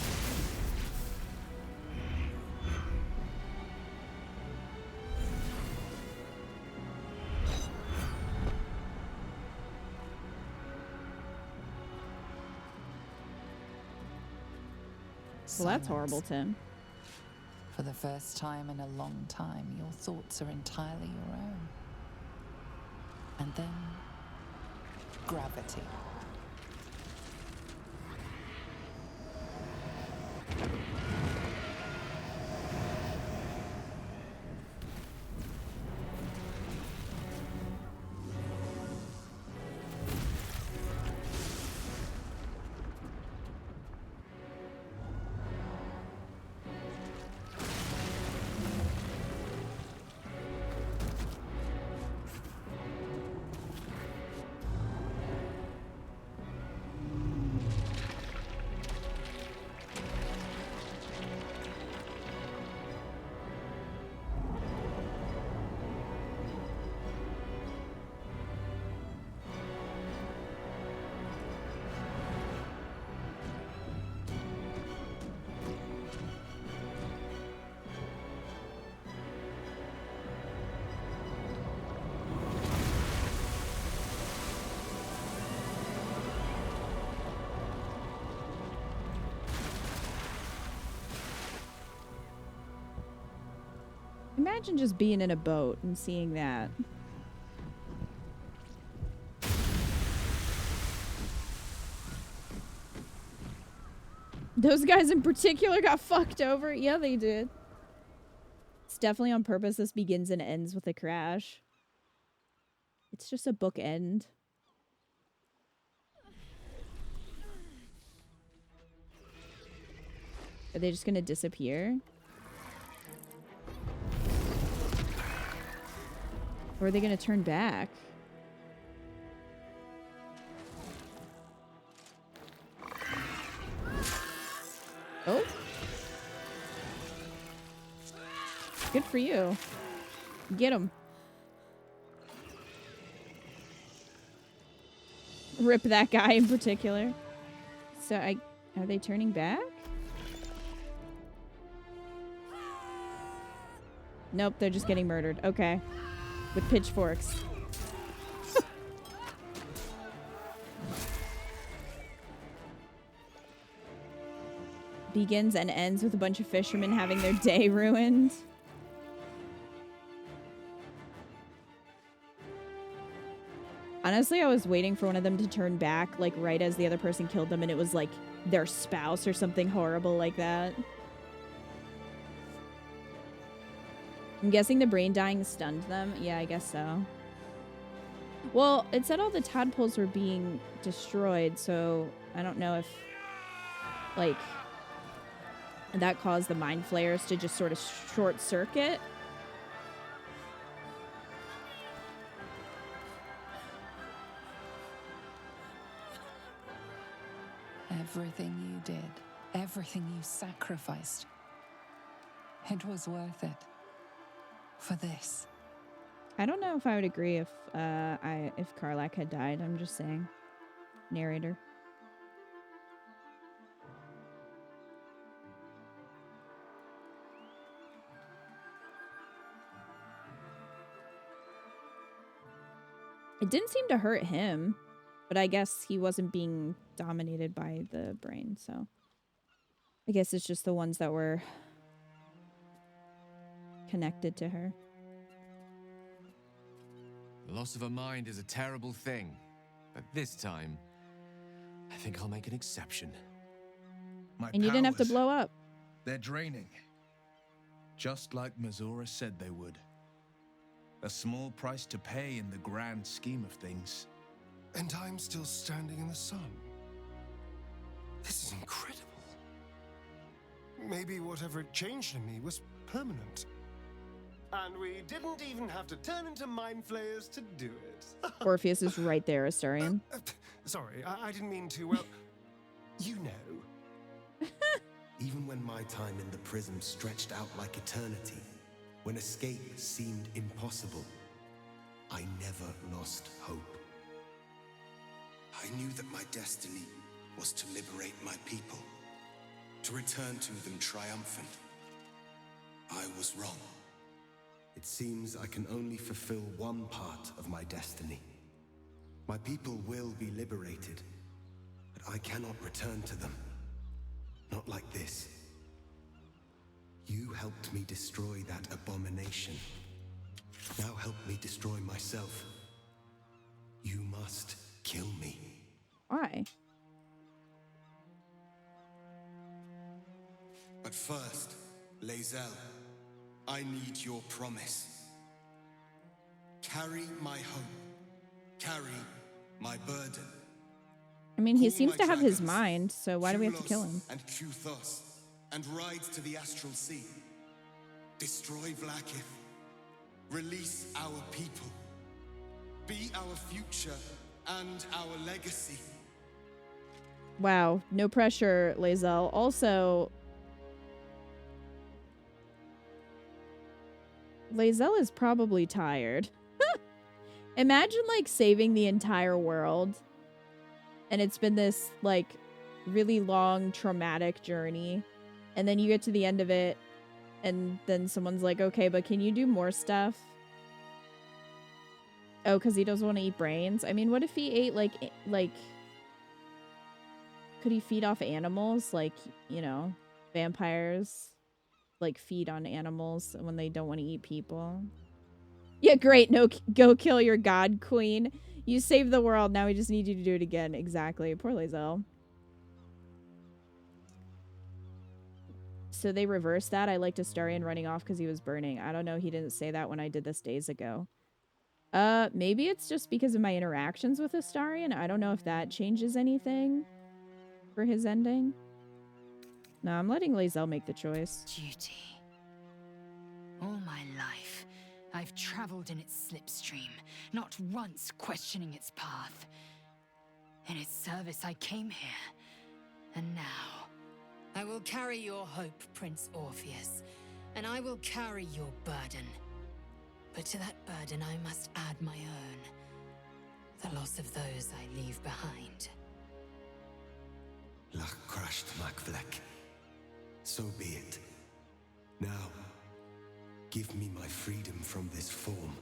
Well, that's horrible, Tim.
For the first time in a long time, your thoughts are entirely your own. And then, gravity.
Imagine just being in a boat and seeing that. Those guys in particular got fucked over. Yeah, they did. It's definitely on purpose. This begins and ends with a crash. It's just a bookend. Are they just gonna disappear? Or are they gonna turn back? Oh. Good for you. Get him. Rip that guy in particular. So are they turning back? Nope, they're just getting murdered. Okay. With pitchforks. Begins and ends with a bunch of fishermen having their day ruined. Honestly, I was waiting for one of them to turn back, like right as the other person killed them, and it was like their spouse or something horrible like that. I'm guessing the brain dying stunned them. Yeah, I guess so. Well, it said all the tadpoles were being destroyed, so I don't know if, like, that caused the mind flayers to just sort of short circuit.
Everything you did, everything you sacrificed, it was worth it. For this.
I don't know if I would agree if Karlach had died. I'm just saying. Narrator. It didn't seem to hurt him. But I guess he wasn't being dominated by the brain, so... I guess it's just the ones that were connected to her.
The loss of a mind is a terrible thing, but this time, I think I'll make an exception.
And you didn't have to blow up.
They're draining. Just like Mazora said they would. A small price to pay in the grand scheme of things.
And I'm still standing in the sun. This is incredible. Maybe whatever it changed in me was permanent. And we didn't even have to turn into mind flayers to do it.
Orpheus is right there, Astarion.
Sorry, I didn't mean to, well, you know. Even when my time in the prism stretched out like eternity, when escape seemed impossible, I never lost hope. I knew that my destiny was to liberate my people, to return to them triumphant. I was wrong. It seems I can only fulfill one part of my destiny. My people will be liberated, but I cannot return to them. Not like this. You helped me destroy that abomination. Now help me destroy myself. You must kill me.
Why?
But first, Lae'zel, I need your promise. Carry my hope. Carry my burden.
I mean, he
Call
seems
my
to have his
dragons,
mind, so why do we have to kill him?
Kulos and Kuthos, and ride to the Astral Sea. Destroy Vlaakith. Release our people. Be our future and our legacy.
Wow, no pressure, Lae'zel. Also, Lae'zel is probably tired. Imagine, like, saving the entire world. And it's been this, like, really long, traumatic journey. And then you get to the end of it, and then someone's like, okay, but can you do more stuff? Oh, because he doesn't want to eat brains? I mean, what if he ate, like... Could he feed off animals? Like, you know, vampires, like, feed on animals when they don't want to eat people. Yeah, great. No, go kill your god queen. You saved the world. Now we just need you to do it again. Exactly. Poor Lae'zel. So they reversed that. I liked Astarion running off because he was burning. I don't know. He didn't say that when I did this days ago. Maybe it's just because of my interactions with Astarion. I don't know if that changes anything for his ending. No, I'm letting Lae'zel make the choice.
Duty. All my life, I've traveled in its slipstream, not once questioning its path. In its service, I came here. And now, I will carry your hope, Prince Orpheus, and I will carry your burden. But to that burden, I must add my own. The loss of those I leave behind.
Lach crashed Makvlek. So be it. Now, give me my freedom from this form.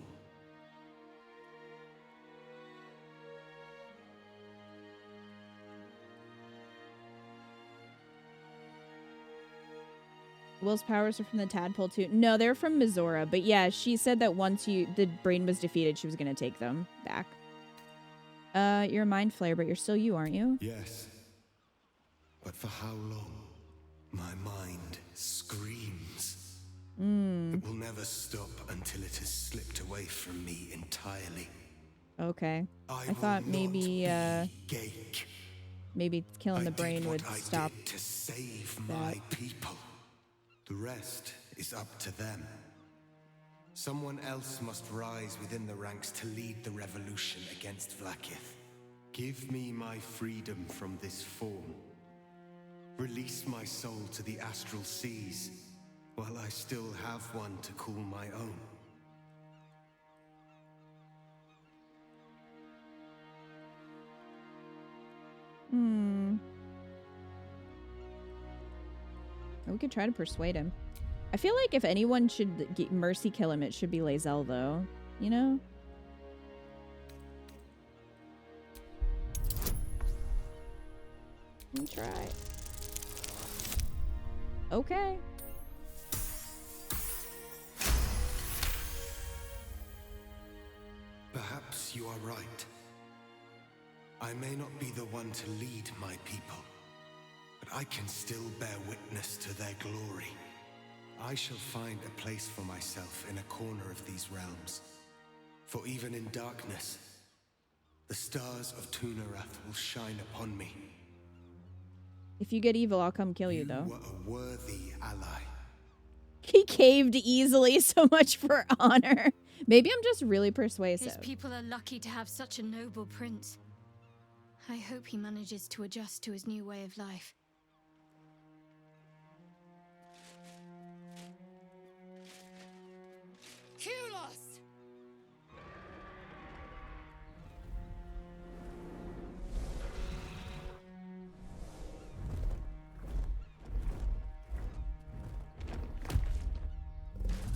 Will's powers are from the tadpole too. No, they're from Mazora. But yeah, she said that once the brain was defeated, she was going to take them back. You're a mind flayer, but you're still you, aren't you?
Yes. But for how long? My mind screams. It will never stop until it has slipped away from me entirely.
Okay. I thought maybe maybe killing the brain would stop
to save my people. The rest is up to them. Someone else must rise within the ranks to lead the revolution against Vlaakith. Give me my freedom from this form. Release my soul to the astral seas, while I still have one to call my own.
We could try to persuade him. I feel like if anyone should mercy kill him, it should be Lae'zel, though. You know? Let me try. Okay.
Perhaps you are right. I may not be the one to lead my people, but I can still bear witness to their glory. I shall find a place for myself in a corner of these realms. For even in darkness, the stars of Tunarath will shine upon me.
If you get evil, I'll come kill you, though.
You were a worthy ally.
He caved easily, so much for honor. Maybe I'm just really persuasive.
His people are lucky to have such a noble prince. I hope he manages to adjust to his new way of life.
Kulos!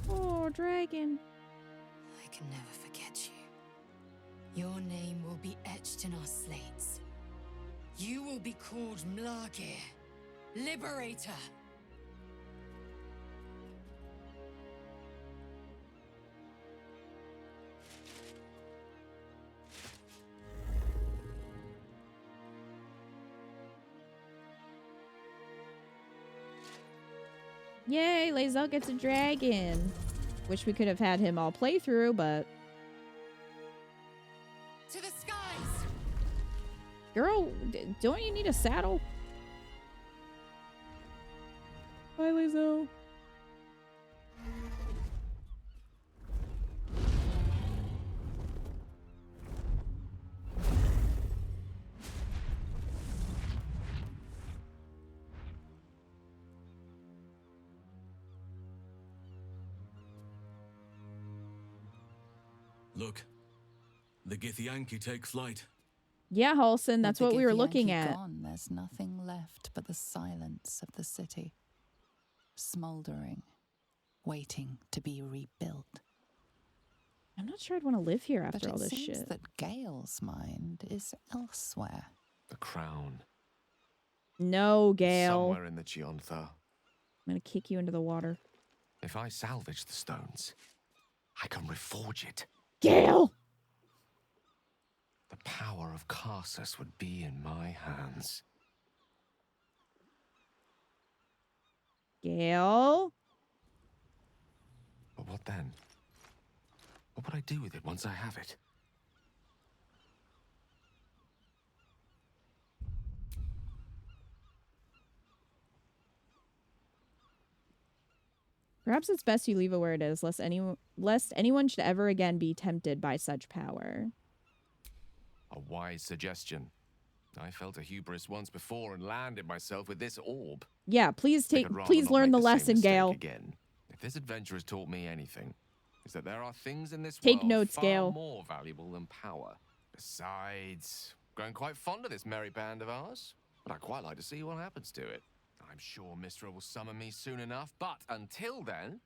Oh, dragon.
I can never forget you. Your name will be etched in our slates. You will be called Mlagir, Liberator.
Yay, Lae'zel gets a dragon. Wish we could have had him all play through, but...
To the skies!
Girl, don't you need a saddle? Bye, Lae'zel.
Look, the Githyanki take flight.
Yeah, Halson, that's
With
what
the
we were looking
Githyanki
at.
Gone, there's nothing left but the silence of the city, smoldering, waiting to be rebuilt.
I'm not sure I'd want to live here after
But
all this
it seems
shit.
that Gale's mind is elsewhere.
The crown.
No, Gale.
Somewhere in the Gionthar.
I'm gonna kick you into the water.
If I salvage the stones, I can reforge it.
Gale!
The power of Karsus would be in my hands.
Gale?
But what then? What would I do with it once I have it?
Perhaps it's best you leave it where it is, lest anyone should ever again be tempted by such power.
A wise suggestion. I felt a hubris once before and landed myself with this orb.
Yeah, please
I could rather
please
not
learn
make
the
same
lesson,
mistake
Gale.
Again. If this adventure has taught me anything, is that there are things in this
Take
world
notes,
far
Gale.
more valuable than power. Besides, grown quite fond of this merry band of ours, but I'd quite like to see what happens to it. I'm sure Mistra will summon me soon enough, but until then,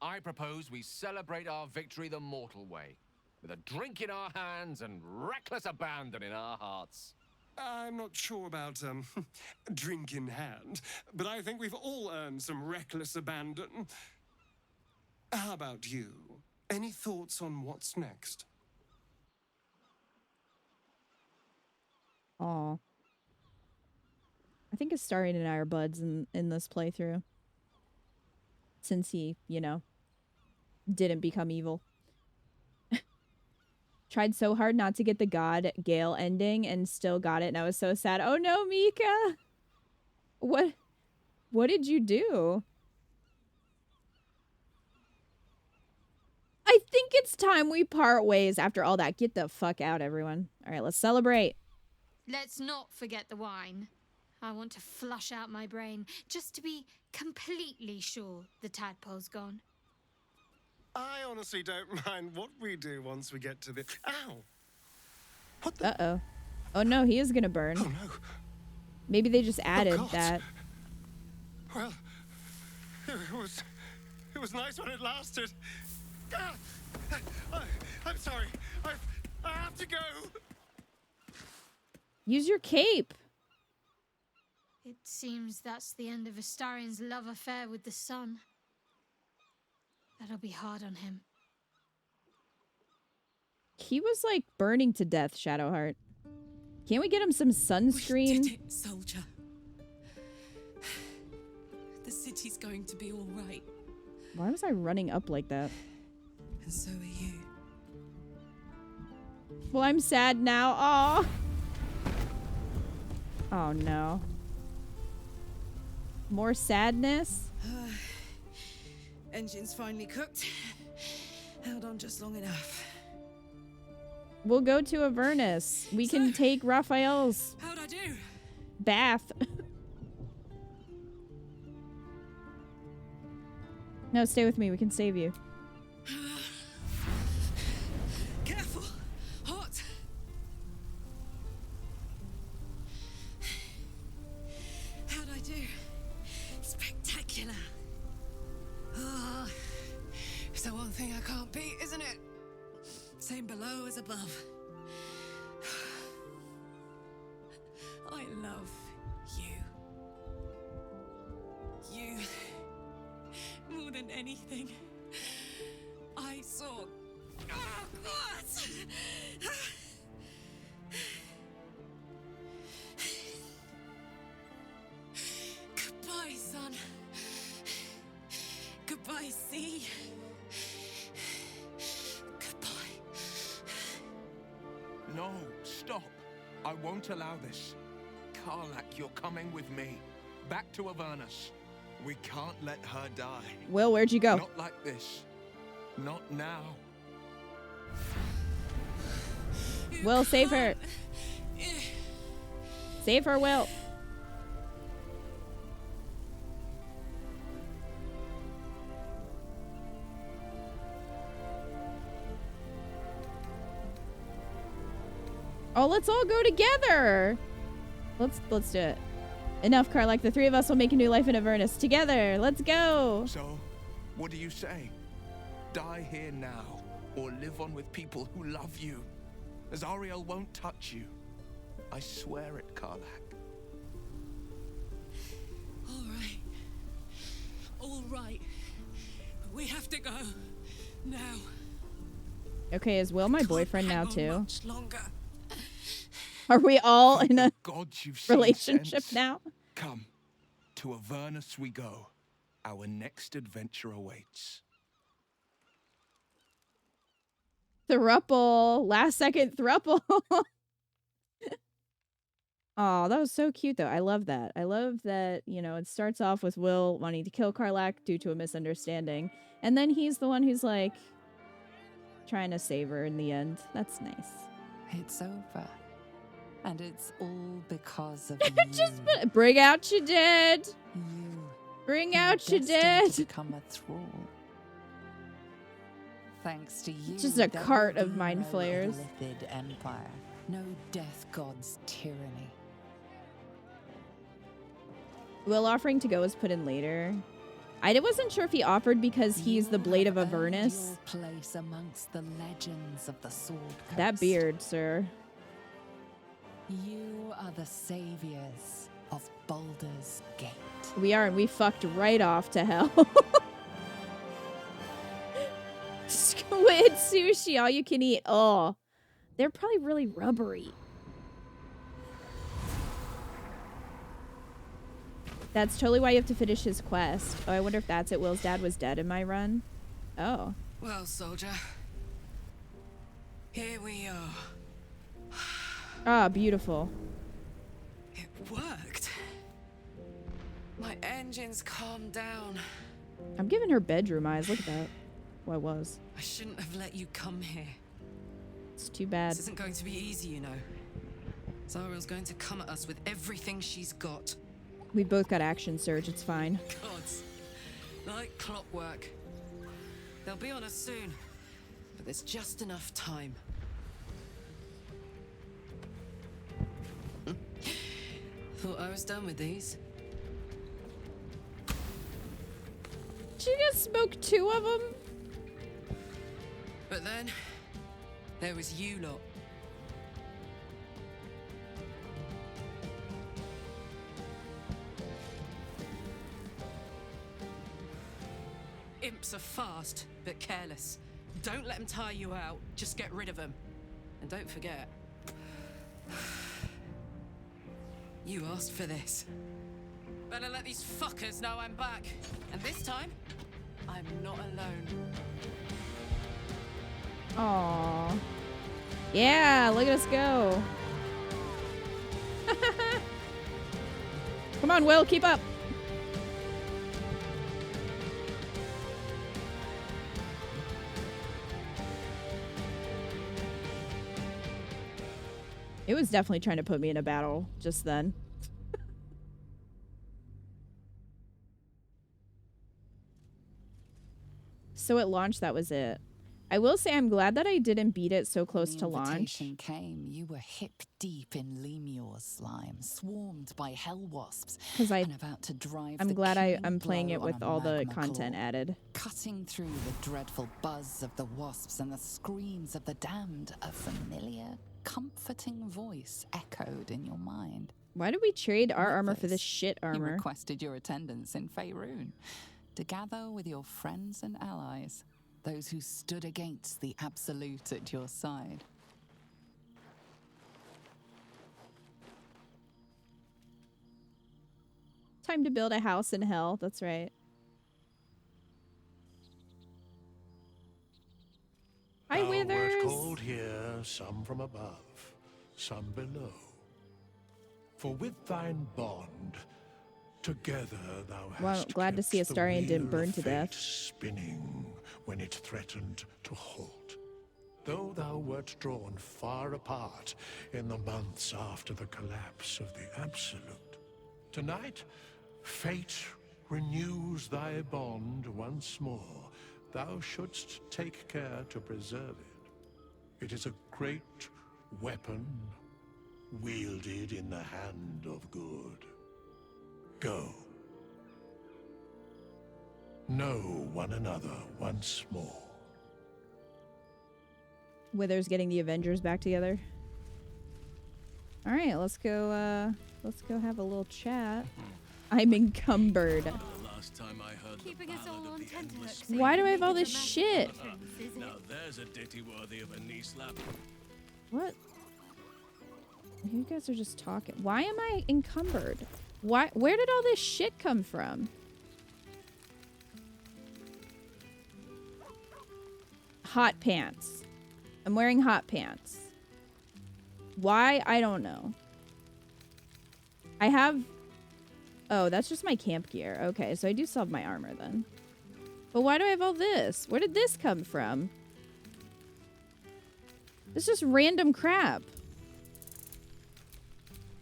I propose we celebrate our victory the mortal way, with a drink in our hands and reckless abandon in our hearts.
I'm not sure about, drink in hand, but I think we've all earned some reckless abandon. How about you? Any thoughts on what's next?
Aw. I think Astarion and I are buds in this playthrough. Since he, you know, didn't become evil. Tried so hard not to get the God Gale ending and still got it, and I was so sad. Oh no, Mika! What did you do? I think it's time we part ways after all that. Get the fuck out, everyone. Alright, let's celebrate.
Let's not forget the wine. I want to flush out my brain just to be completely sure the tadpole's gone.
I honestly don't mind what we do once we get to the... Ow! What the...
Uh-oh. Oh no, he is gonna burn.
Oh no.
Maybe they just added
God.
that.
Well, it was nice when it lasted. Ah! I'm sorry. I have to go.
Use your cape.
It seems that's the end of Astarion's love affair with the sun. That'll be hard on him.
He was like burning to death, Shadowheart. Can't we get him some sunscreen?
We did it, soldier. The city's going to be all right.
Why was I running up like that?
And so are you.
Well, I'm sad now. Aw. Oh no. More sadness?
Engine's finally cooked. Held on just long enough.
We'll go to Avernus. We can take Raphael's
How'd I do?
bath. No, stay with me. We can save you.
Careful. Hot. How'd I do? Spectacular. Ah, it's the one thing I can't beat, isn't it? Same below as above. I love you. You more than anything. I saw. Oh, God! Goodbye, son. Goodbye, sea.
No, stop. I won't allow this. Karlach, you're coming with me. Back to Avernus. We can't let her die.
Will, where'd you go?
Not like this. Not now.
Will, save her. Save her, Will. Oh, let's all go together. Let's do it. Enough, Karlach. The three of us will make a new life in Avernus together. Let's go.
So, what do you say? Die here now, or live on with people who love you. Azariel won't touch you. I swear it, Karlach.
All right. All right. We have to go. Now.
Okay, is Will my boyfriend now too?
Much longer.
Are we all in a
Gods, you've seen
relationship
sense.
now?
Come, to Avernus we go. Our next adventure awaits.
Thruple. Last second thruple. Oh, that was so cute though. I love that. I love that, you know, it starts off with Will wanting to kill Karlach due to a misunderstanding. And then he's the one who's like trying to save her in the end. That's nice.
It's over. And it's all because of
Just
you.
bring out your dead.
You.
Bring
You're
out your
destined
dead.
to become a thrall. Thanks to you.
Just a
there
cart
will
of
be
mind
no
flayers.
Illithid empire. No death god's tyranny.
Will offering to go was put in later. I wasn't sure if he offered because he's the Blade of Avernus.
Your place amongst the legends of the Sword Coast.
That beard, sir.
You are the saviors of Baldur's Gate.
We are, and we fucked right off to hell. Squid sushi, all you can eat. Oh, they're probably really rubbery. That's totally why you have to finish his quest. Oh, I wonder if that's it. Will's dad was dead in my run. Oh.
Well, soldier. Here we are.
Ah, beautiful.
It worked. My engines calmed down.
I'm giving her bedroom eyes. Look at that. Well, I was.
I shouldn't have let you come here.
It's too bad.
This isn't going to be easy, you know. Zariel's going to come at us with everything she's got.
We both got action surge. It's fine.
Gods. Like clockwork. They'll be on us soon. But there's just enough time. Thought I was done with these.
Did you just smoke 2 of them?
But then, there was you lot. Wasps are fast, but careless. Don't let them tire you out. Just get rid of them. And don't forget, you asked for this. Better let these fuckers know I'm back. And this time, I'm not alone.
Aww. Yeah, look at us go. Come on, Will, keep up. It was definitely trying to put me in a battle just then. So at launch, that was it. I will say I'm glad that I didn't beat it so close to launch.
When the invitation came, you were hip deep in Lemur slime, swarmed by hell wasps, and about to drive.
I'm
the
glad
keen
I'm playing
blow
it with
on a
all the
magma
content
claw.
added.
Cutting through the dreadful buzz of the wasps and the screams of the damned, a familiar, comforting voice echoed in your mind.
Why did we trade our armor for this shit
You
armor?
requested your attendance in Faerun to gather with your friends and allies, those who stood against the Absolute at your side.
Time to build a house in hell. That's right. Hi,
Thou
Withers.
wert called here, some from above, some below. For with thine bond, together thou hast
Well, glad to see
kept the
Astarion didn't
wheel
burn
of
to
fate
death.
spinning when it threatened to halt. Though thou wert drawn far apart in the months after the collapse of the Absolute, tonight fate renews thy bond once more. Thou shouldst take care to preserve it. It is a great weapon wielded in the hand of good. Go. Know one another once more.
Withers getting the Avengers back together. All right, let's go have a little chat. I'm encumbered.
The last time I heard the ballad of the endless
Why do I have all this shit?
Now there's a ditty worthy of a knee slap.
What? You guys are just talking. Why am I encumbered? Why? Where did all this shit come from? Hot pants. I'm wearing hot pants. Why? I don't know. I have... Oh, that's just my camp gear. Okay, so I do still have my armor then. But why do I have all this? Where did this come from? It's just random crap.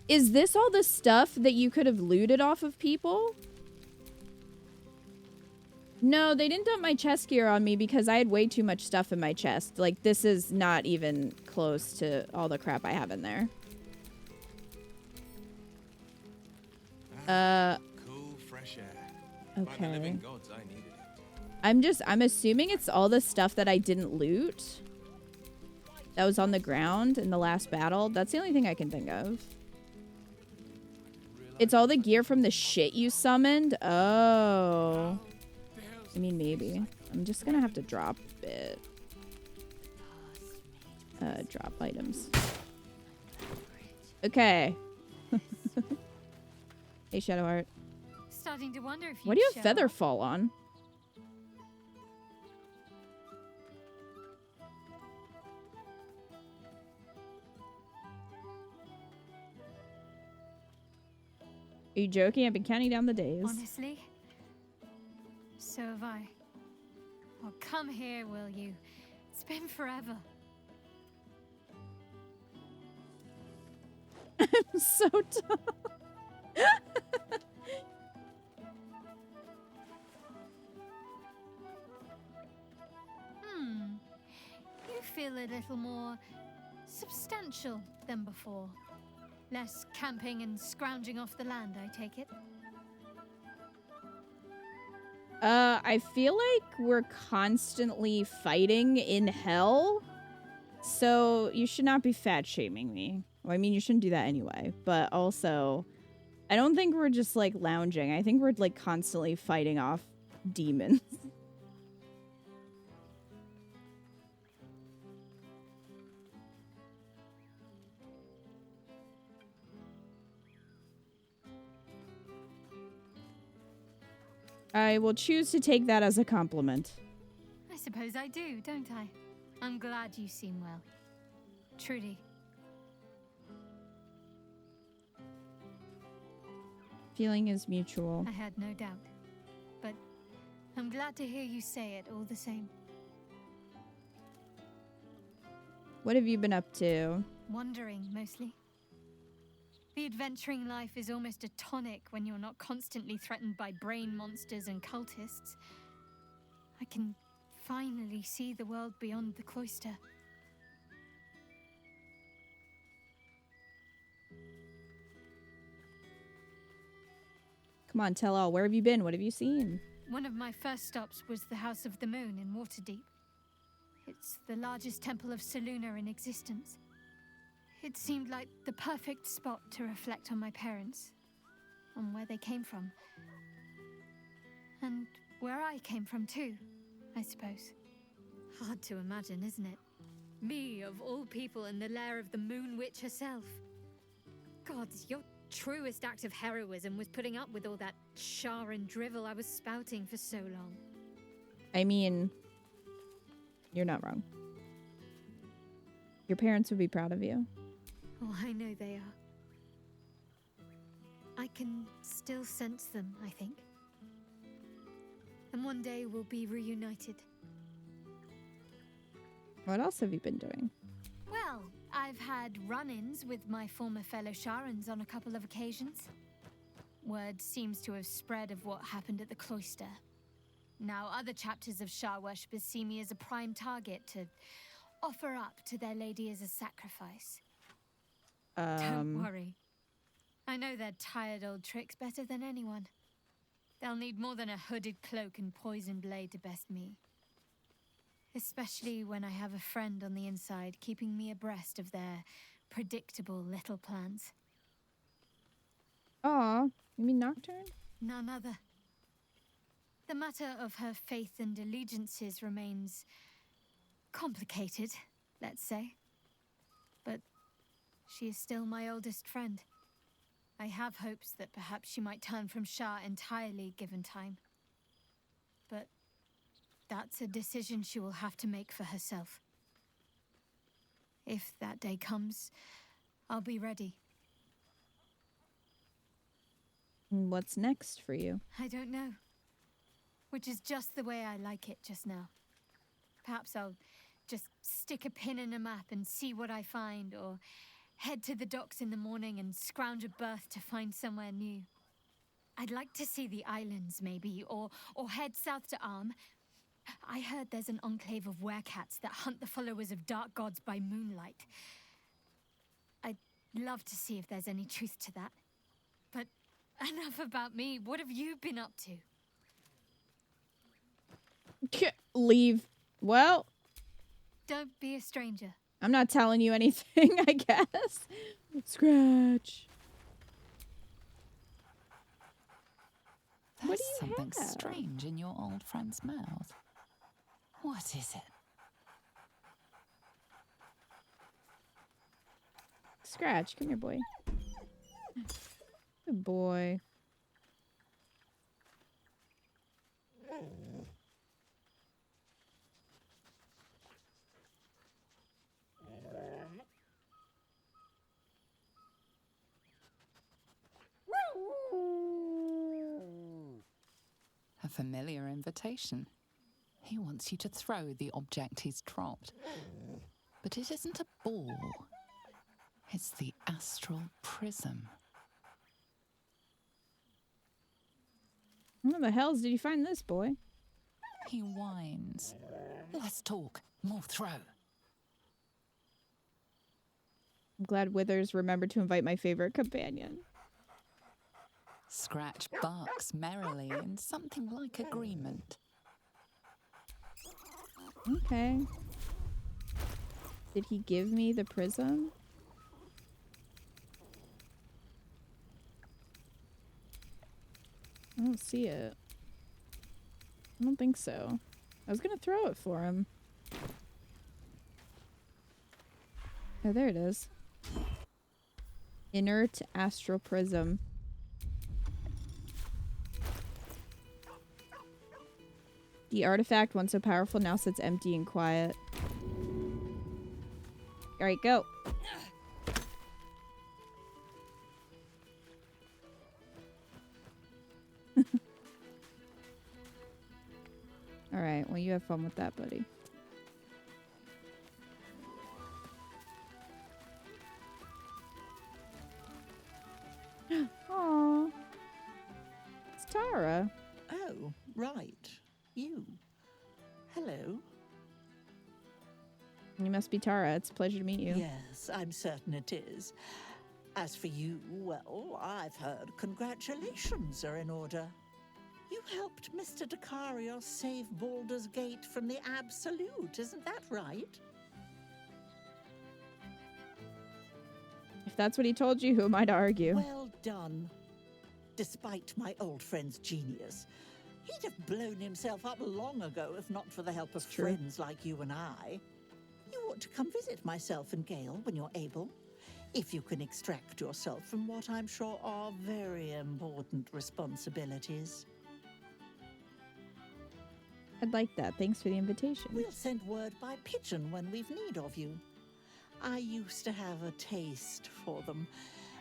Is this all the stuff that you could have looted off of people? No, they didn't dump my chest gear on me because I had way too much stuff in my chest. Like, this is not even close to all the crap I have in there.
Cool, fresh air.
Okay.
By the living gods, I needed it.
I'm assuming it's all the stuff that I didn't loot that was on the ground in the last battle. That's the only thing I can think of. It's all the gear from the shit you summoned? Oh. I mean, maybe. I'm just gonna have to drop it. Drop items. Okay. Hey, Shadowheart.
Starting to wonder if
What do you have
show
Feather
up.
Fall on? Are you joking? I've been counting down the days.
Honestly, so have I. Oh, come here, will you? It's been forever.
I'm so tall.
You feel a little more substantial than before. Less camping and scrounging off the land, I take it.
I feel like we're constantly fighting in hell. So you should not be fat shaming me. Well, I mean, you shouldn't do that anyway. But also, I don't think we're just like lounging. I think we're like constantly fighting off demons. I will choose to take that as a compliment.
I suppose I do, don't I? I'm glad you seem well. Truly.
Feeling is mutual.
I had no doubt. But I'm glad to hear you say it all the same.
What have you been up to?
Wandering, mostly. The adventuring life is almost a tonic when you're not constantly threatened by brain monsters and cultists. I can finally see the world beyond the cloister.
Come on, tell all. Where have you been? What have you seen?
One of my first stops was the House of the Moon in Waterdeep. It's the largest temple of Selûne in existence. It seemed like the perfect spot to reflect on my parents, on where they came from. And where I came from too, I suppose. Hard to imagine, isn't it? Me, of all people, in the lair of the Moon Witch herself. Gods, your truest act of heroism was putting up with all that char and drivel I was spouting for so long.
I mean, you're not wrong. Your parents would be proud of you.
Oh, I know they are. I can still sense them, I think. And one day we'll be reunited.
What else have you been doing?
Well, I've had run-ins with my former fellow Sharans on a couple of occasions. Word seems to have spread of what happened at the cloister. Now other chapters of Shar worshippers see me as a prime target to offer up to their lady as a sacrifice. Don't worry. I know their tired old tricks better than anyone. They'll need more than a hooded cloak and poisoned blade to best me. Especially when I have a friend on the inside keeping me abreast of their predictable little plans.
Aw, you mean Nocturne?
None other. The matter of her faith and allegiances remains complicated, let's say. But she is still my oldest friend. I have hopes that perhaps she might turn from Shar entirely given time. But that's a decision she will have to make for herself. If that day comes, I'll be ready.
What's next for you?
I don't know. Which is just the way I like it just now. Perhaps I'll just stick a pin in a map and see what I find, or head to the docks in the morning and scrounge a berth to find somewhere new. I'd like to see the islands, maybe, or head south to Arm. I heard there's an enclave of werecats that hunt the followers of dark gods by moonlight. I'd love to see if there's any truth to that. But enough about me. What have you been up to?
Leave. Well,
don't be a stranger.
I'm not telling you anything, I guess. Scratch.
There's
What do you
something
have?
strange in your old friend's mouth. What is it?
Scratch, come here, boy. Good boy.
A familiar invitation. He wants you to throw the object he's dropped. But it isn't a ball. It's the astral prism.
Where the hells did you find this, boy?
He whines. Less talk, more throw.
I'm glad Withers remembered to invite my favorite companion.
Scratch barks merrily in something like agreement.
Okay. Did he give me the prism? I don't see it. I don't think so. I was gonna throw it for him. Oh, there it is. Inert astral prism. The artifact, once so powerful, now sits empty and quiet. Alright, go. Alright, well you have fun with that, buddy. Aww. It's Tara.
Oh, right. You. Hello.
You must be Tara. It's a pleasure to meet you.
Yes, I'm certain it is. As for you, well, I've heard congratulations are in order. You helped Mr. Dicarios save Baldur's Gate from the Absolute, isn't that right?
If that's what he told you, who am I to argue?
Well done. Despite my old friend's genius, he'd have blown himself up long ago if not for the help of friends like you and I. You ought to come visit myself and Gale when you're able, if you can extract yourself from what I'm sure are very important responsibilities.
I'd like that. Thanks for the invitation.
We'll send word by pigeon when we've need of you. I used to have a taste for them,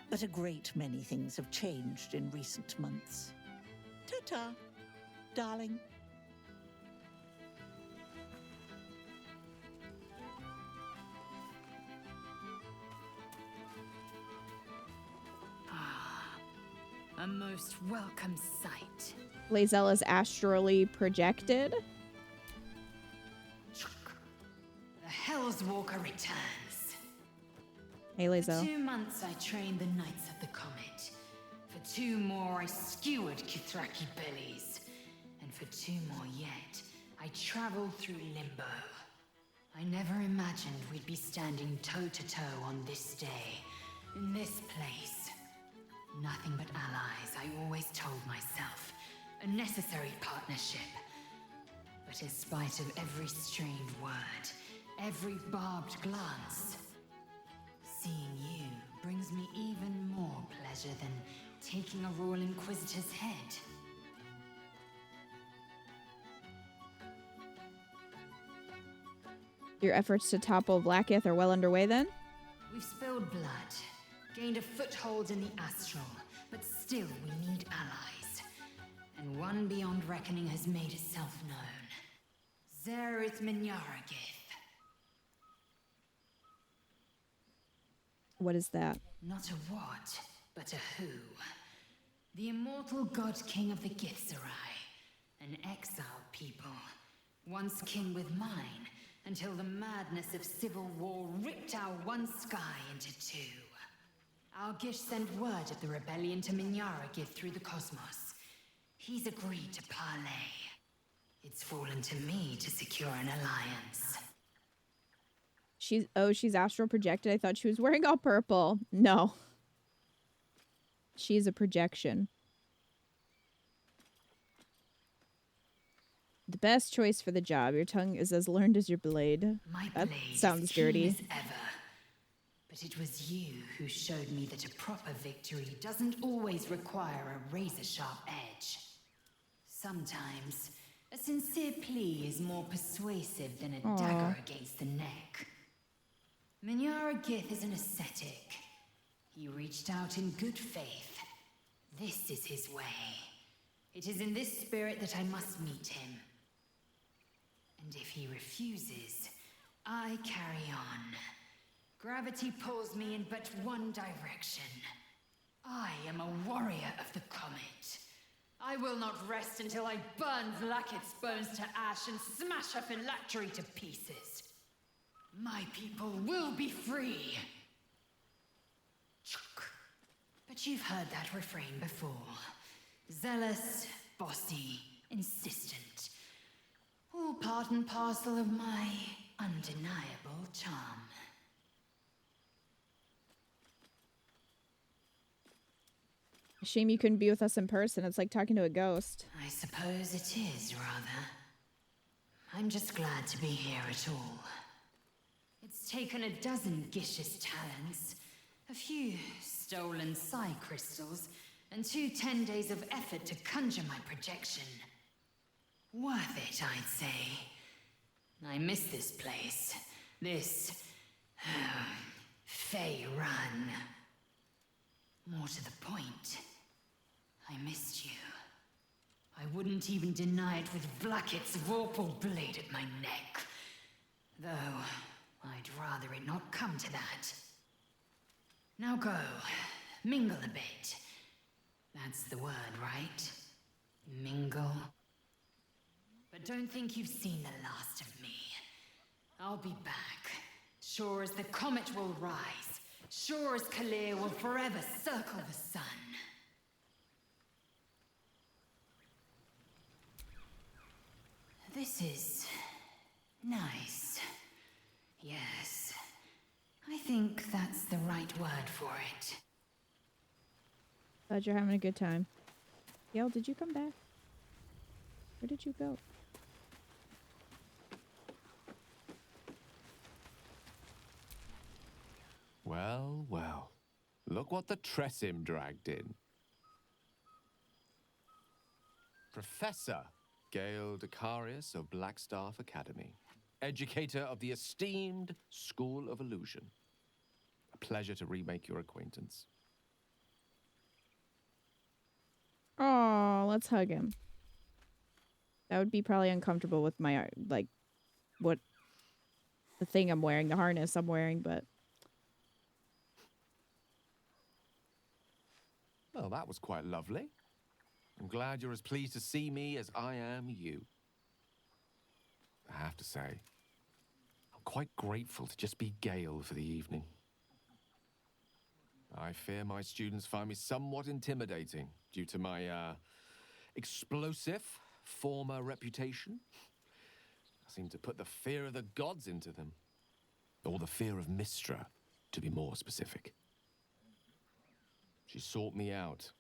but a great many things have changed in recent months. Ta-ta, darling.
A most welcome sight.
Lazelle is astrally projected.
The Hell's Walker returns.
Hey,
For
Lazelle.
2 months I trained the Knights of the Comet. For 2 more I skewered Kithraki bellies. And for 2 more yet, I traveled through Limbo. I never imagined we'd be standing toe-to-toe on this day, in this place. Nothing but allies, I always told myself. A necessary partnership. But in spite of every strained word, every barbed glance, seeing you brings me even more pleasure than taking a Royal Inquisitor's head.
Your efforts to topple Blackith are well underway then?
We've spilled blood, gained a foothold in the astral, but still we need allies. And one beyond reckoning has made itself known. Zerith Minyaragith.
What is that?
Not a what, but a who. The immortal god king of the Githzerai. An exiled people. Once kin with mine, until the madness of civil war ripped our one sky into 2. Algish sent word of the rebellion to Minyaragith through the cosmos. He's agreed to parley. It's fallen to me to secure an alliance.
She's astral projected. I thought she was wearing all purple. No. She's a projection. The best choice for the job. Your tongue is as learned as your blade.
My
That
blade
sounds
is keen
dirty.
as ever. But it was you who showed me that a proper victory doesn't always require a razor-sharp edge. Sometimes, a sincere plea is more persuasive than a dagger against the neck. Minyaragith is an ascetic. He reached out in good faith. This is his way. It is in this spirit that I must meet him. And if he refuses, I carry on. Gravity pulls me in but one direction. I am a warrior of the comet. I will not rest until I burn Vlaakith's bones to ash and smash her phylactery to pieces. My people will be free. But you've heard that refrain before. Zealous, bossy, insistent. All part and parcel of my undeniable charm.
Shame you couldn't be with us in person. It's like talking to a ghost.
I suppose it is, rather. I'm just glad to be here at all. It's taken a dozen Gish's talents, a few stolen psi crystals, and 2 10 days of effort to conjure my projection. Worth it, I'd say. I miss this place. This... Fey Run. More to the point, I missed you. I wouldn't even deny it with Blackett's vorpal blade at my neck. Though, I'd rather it not come to that. Now go, mingle a bit. That's the word, right? Mingle. But don't think you've seen the last of me. I'll be back. Sure as the comet will rise. Sure as Kalir will forever circle the sun. This is... nice. Yes. I think that's the right word for it.
Glad you're having a good time. Yale, did you come back? Where did you go?
Well, well. Look what the Tressim dragged in. Professor Gale Decarius of Blackstaff Academy. Educator of the esteemed School of Illusion. A pleasure to remake your acquaintance.
Oh, let's hug him. That would be probably uncomfortable with my, like, what the thing I'm wearing, the harness I'm wearing, but...
Well, that was quite lovely. I'm glad you're as pleased to see me as I am you. I have to say, I'm quite grateful to just be Gale for the evening. I fear my students find me somewhat intimidating due to my, explosive former reputation. I seem to put the fear of the gods into them. Or the fear of Mystra, to be more specific. She sought me out.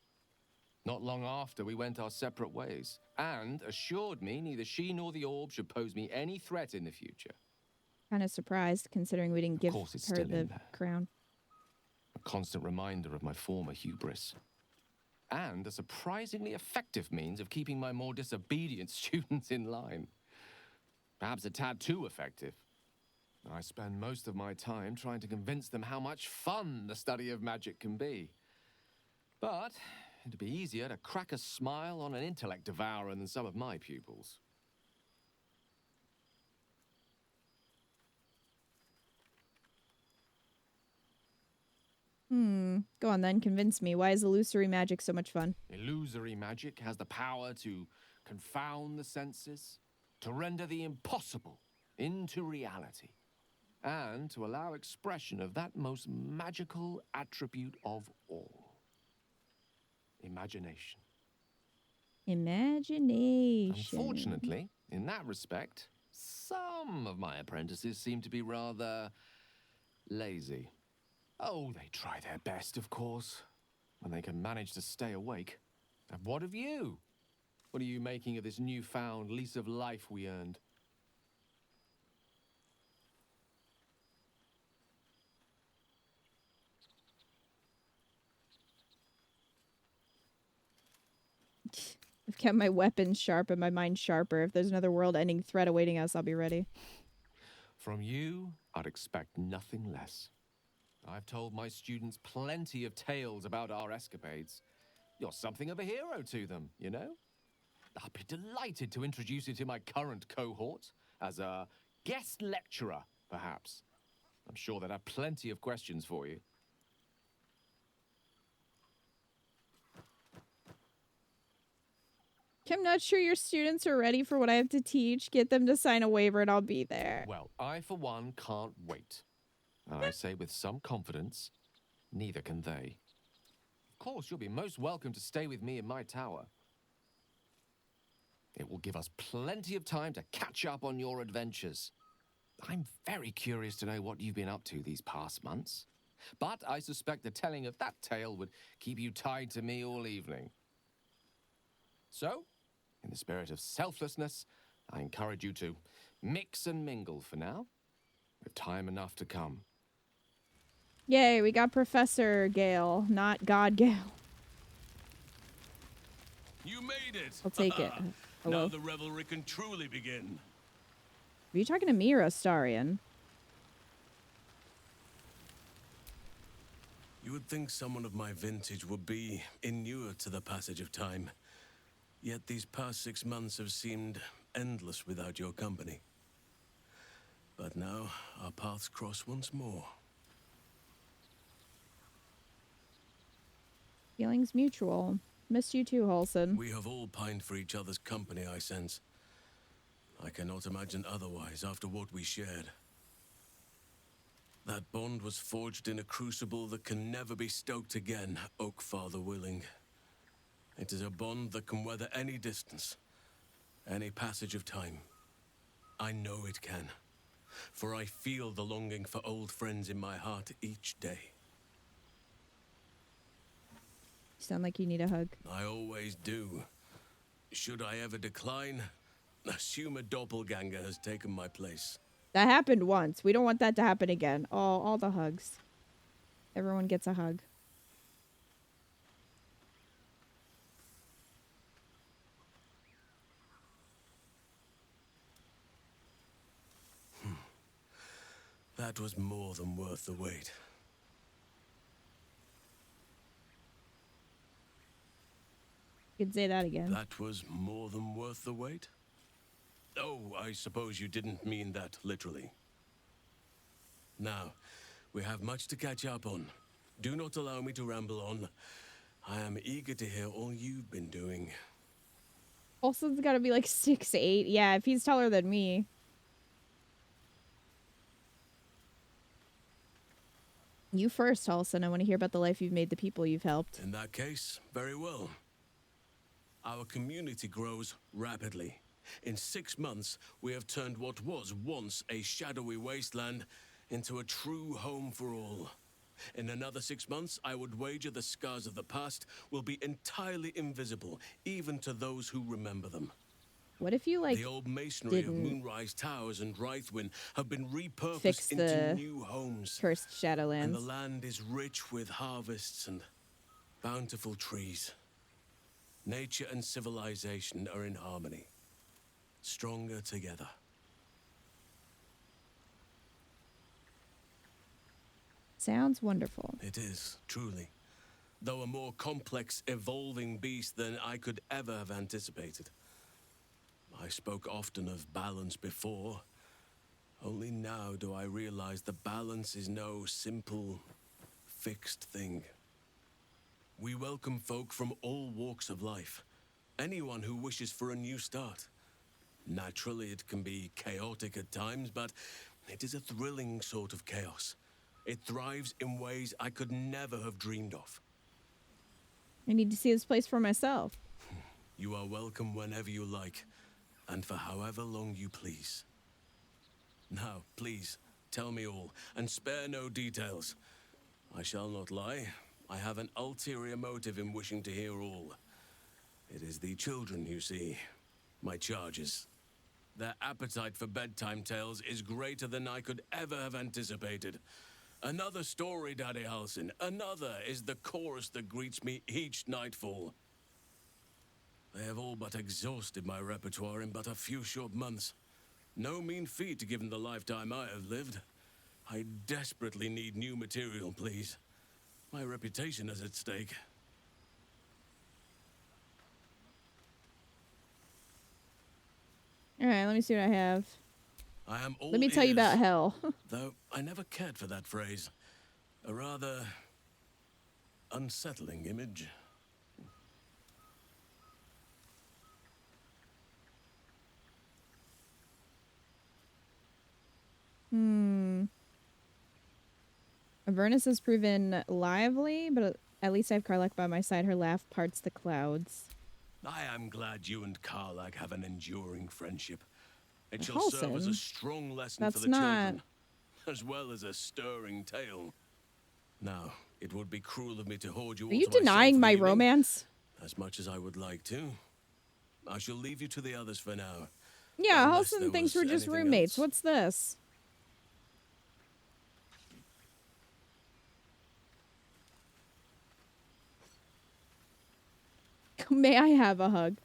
Not long after, we went our separate ways, and assured me neither she nor the orb should pose me any threat in the future.
Kind of surprised, considering we didn't give her the crown.
A constant reminder of my former hubris. And a surprisingly effective means of keeping my more disobedient students in line. Perhaps a tad too effective. I spend most of my time trying to convince them how much fun the study of magic can be. But it'd be easier to crack a smile on an intellect devourer than some of my pupils.
Go on then, convince me. Why is illusory magic so much fun?
Illusory magic has the power to confound the senses, to render the impossible into reality, and to allow expression of that most magical attribute of all. Imagination.
Imagination.
Unfortunately, in that respect, some of my apprentices seem to be rather lazy. Oh, they try their best, of course, when they can manage to stay awake. And what of you? What are you making of this newfound lease of life we earned?
I've kept my weapons sharp and my mind sharper. If there's another world-ending threat awaiting us, I'll be ready.
From you, I'd expect nothing less. I've told my students plenty of tales about our escapades. You're something of a hero to them, you know? I'd be delighted to introduce you to my current cohort as a guest lecturer, perhaps. I'm sure they'd have plenty of questions for you.
I'm not sure your students are ready for what I have to teach. Get them to sign a waiver and I'll be there.
Well, I, for one, can't wait. And I say with some confidence, neither can they. Of course, you'll be most welcome to stay with me in my tower. It will give us plenty of time to catch up on your adventures. I'm very curious to know what you've been up to these past months. But I suspect the telling of that tale would keep you tied to me all evening. So, in the spirit of selflessness, I encourage you to mix and mingle for now, with time enough to come.
Yay, we got Professor Gale, not God Gale.
You made it.
I'll take it. Hello.
Now the revelry can truly begin.
Are you talking to me or Astarion?
You would think someone of my vintage would be inured to the passage of time. Yet these past 6 months have seemed endless without your company. But now our paths cross once more.
Feelings mutual. Missed you too, Halson.
We have all pined for each other's company, I sense. I cannot imagine otherwise after what we shared. That bond was forged in a crucible that can never be stoked again, Oak Father willing. It is a bond that can weather any distance, any passage of time. I know it can, for I feel the longing for old friends in my heart each day.
You sound like you need a hug.
I always do. Should I ever decline, assume a doppelganger has taken my place.
That happened once. We don't want that to happen again. Oh, all the hugs. Everyone gets a hug.
That was more than worth the wait.
You could say that again.
That was more than worth the wait? Oh, I suppose you didn't mean that literally. Now, we have much to catch up on. Do not allow me to ramble on. I am eager to hear all you've been doing.
Halson's gotta be like 6'8". Yeah, if he's taller than me. You first, Halson. I want to hear about the life you've made, the people you've helped.
In that case, very well. Our community grows rapidly. In 6 months, we have turned what was once a shadowy wasteland into a true home for all. In another 6 months, I would wager the scars of the past will be entirely invisible, even to those who remember them.
What if you, like,
the old masonry of Moonrise Towers and Wraithwind have been repurposed
fix
into
the
new homes.
cursed Shadowlands?
And the land is rich with harvests and bountiful trees. Nature and civilization are in harmony, stronger together.
Sounds wonderful.
It is, truly. Though a more complex, evolving beast than I could ever have anticipated. I spoke often of balance before. Only now do I realize the balance is no simple, fixed thing. We welcome folk from all walks of life. Anyone who wishes for a new start. Naturally, it can be chaotic at times, but it is a thrilling sort of chaos. It thrives in ways I could never have dreamed of.
I need to see this place for myself.
You are welcome whenever you like, and for however long you please. Now, please, tell me all, and spare no details. I shall not lie. I have an ulterior motive in wishing to hear all. It is the children, you see, my charges. Their appetite for bedtime tales is greater than I could ever have anticipated. Another story, Daddy Halsin. Another is the chorus that greets me each nightfall. They have all but exhausted my repertoire in but a few short months. No mean feat given the lifetime I have lived. I desperately need new material, please. My reputation is at stake.
Alright, let me see what I have.
I am all
Let me tell you about hell.
Though I never cared for that phrase. A rather unsettling image.
Avernus has proven lively, but at least I have Karlach by my side. Her laugh parts the clouds.
I am glad you and Karlach have an enduring friendship. It shall
Halsin,
serve as a strong lesson
that's
for the
not...
children, as well as a stirring tale. Now, it would be cruel of me to hoard you all
Are you
to myself
denying
for
my
the evening,
romance?
as much as I would like to. I shall leave you to the others for now.
Yeah,
Unless
Halsin
there
thinks
was
we're just
anything
roommates.
else.
What's this? May I have a hug?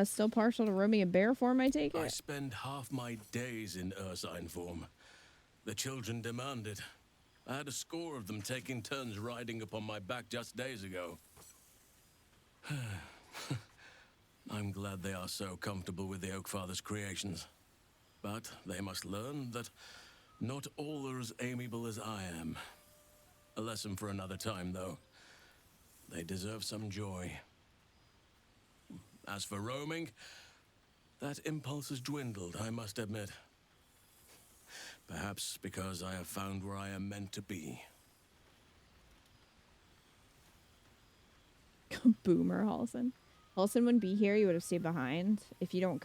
Still partial to roaming in bear form, I take it?
I spend half my days in ursine form. The children demand it. I had a score of them taking turns riding upon my back just days ago. I'm glad they are so comfortable with the Oakfather's creations. But they must learn that not all are as amiable as I am. A lesson for another time, though. They deserve some joy. As for roaming, that impulse has dwindled, I must admit. Perhaps because I have found where I am meant to be.
Boomer Halson. Halson wouldn't be here. You would have stayed behind if you don't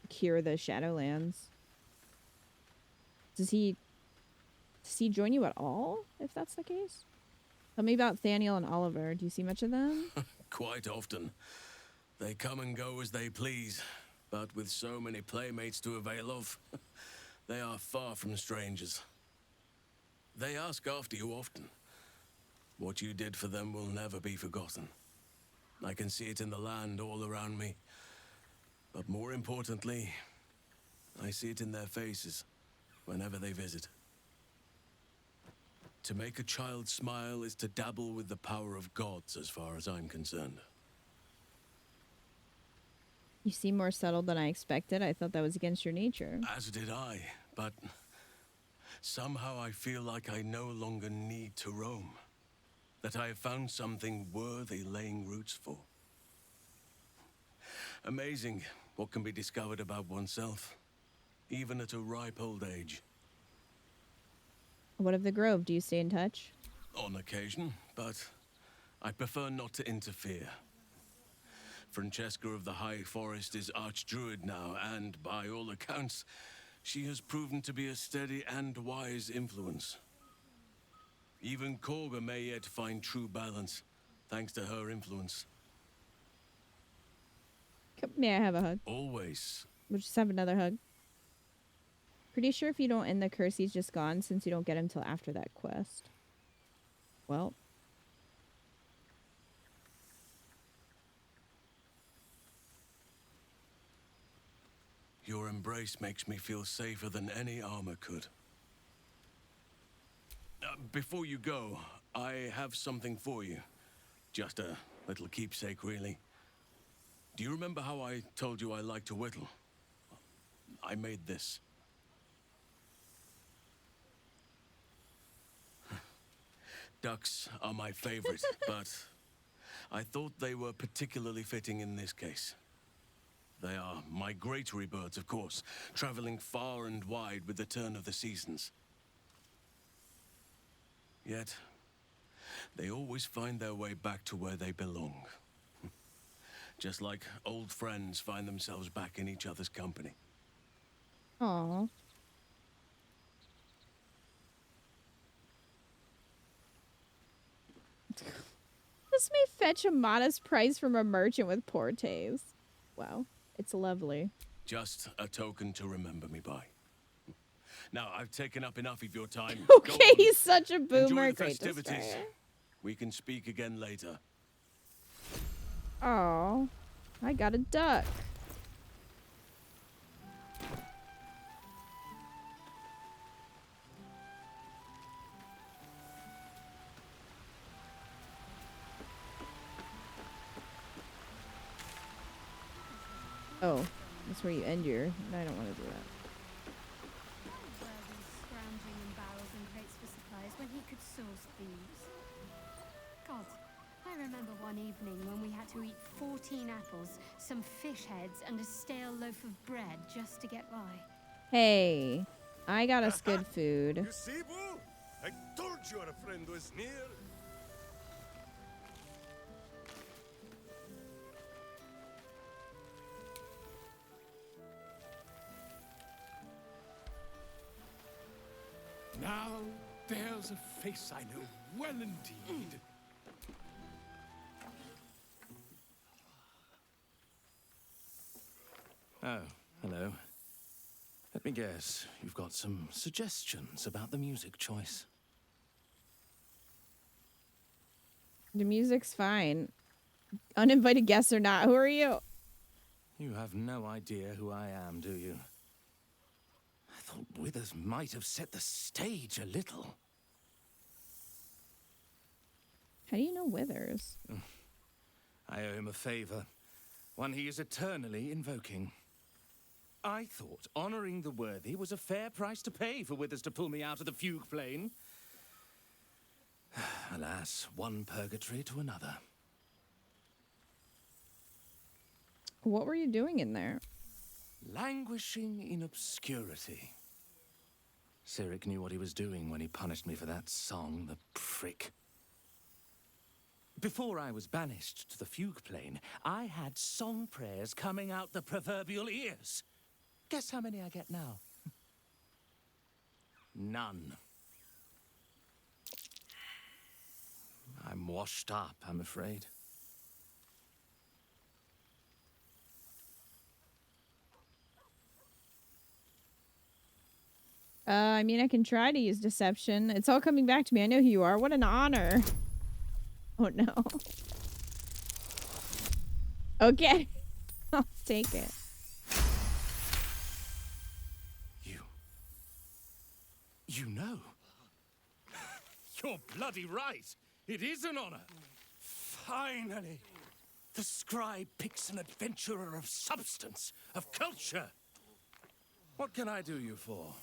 cure the Shadowlands. Does he join you at all? If that's the case, tell me about Thaniel and Oliver. Do you see much of them?
Quite often. They come and go as they please, but with so many playmates to avail of, they are far from strangers. They ask after you often. What you did for them will never be forgotten. I can see it in the land all around me. But more importantly, I see it in their faces whenever they visit. To make a child smile is to dabble with the power of gods, as far as I'm concerned.
You seem more settled than I expected. I thought that was against your nature.
As did I, but somehow I feel like I no longer need to roam. That I have found something worthy laying roots for. Amazing what can be discovered about oneself, even at a ripe old age.
What of the Grove? Do you stay in touch?
On occasion, but I prefer not to interfere. Francesca of the High Forest is Archdruid now, and by all accounts, she has proven to be a steady and wise influence. Even Korga may yet find true balance, thanks to her influence.
May I have a hug?
Always.
We'll just have another hug. Pretty sure if you don't end the curse, he's just gone, since you don't get him till after that quest. Well.
Your embrace makes me feel safer than any armor could. Before you go, I have something for you. Just a little keepsake, really. Do you remember how I told you I like to whittle? I made this. Ducks are my favorite, but I thought they were particularly fitting in this case. They are migratory birds, of course, traveling far and wide with the turn of the seasons. Yet, they always find their way back to where they belong. Just like old friends find themselves back in each other's company.
Aww. This may fetch a modest price from a merchant with poor taste. Wow, it's lovely.
Just a token to remember me by. Now, I've taken up enough of your time.
Okay, he's such a boomer.
Enjoy the
Great
festivities.
destroyer.
We can speak again later.
Oh, I got a duck. Oh, that's where you end your... I don't want to do that.
Scrounging in barrels and crates for supplies when he could source thieves. God, I remember one evening when we had to eat 14 apples, some fish heads, and a stale loaf of bread just to get by.
Hey, I got us good food.
You see, Boo? I told you our friend was near.
Now, there's a face I know well indeed.
Oh, hello. Let me guess, you've got some suggestions about the music choice.
The music's fine. Uninvited guests or not, who are you?
You have no idea who I am, do you? I thought Withers might have set the stage a little.
How do you know Withers?
I owe him a favor, one he is eternally invoking. I thought honoring the worthy was a fair price to pay for Withers to pull me out of the fugue plane. Alas, one purgatory to another.
What were you doing in there?
Languishing in obscurity. Cyric knew what he was doing when he punished me for that song, the prick. Before I was banished to the fugue plane, I had song prayers coming out the proverbial ears. Guess how many I get now? None. I'm washed up, I'm afraid.
I mean, I can try to use deception. It's all coming back to me. I know who you are. What an honor. Oh, no. Okay. I'll take it.
You know. You're bloody right. It is an honor. Finally. The scribe picks an adventurer of substance, of culture. What can I do you for?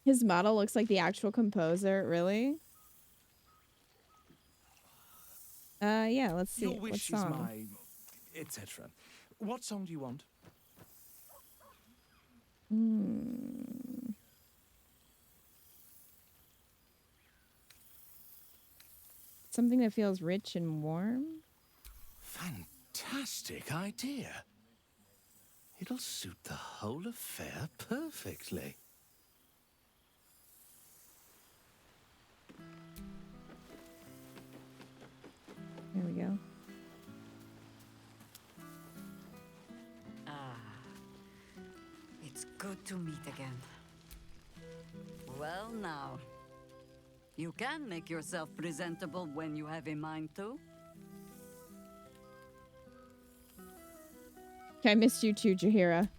His model looks like the actual composer. Really? Yeah, let's see.
Your wish
what
is
song?
my... etc. What song do you want?
Something that feels rich and warm?
Fantastic idea. It'll suit the whole affair perfectly.
There we go.
It's good to meet again. Well now, you can make yourself presentable when you have a mind to.
I missed you too, Jaheira.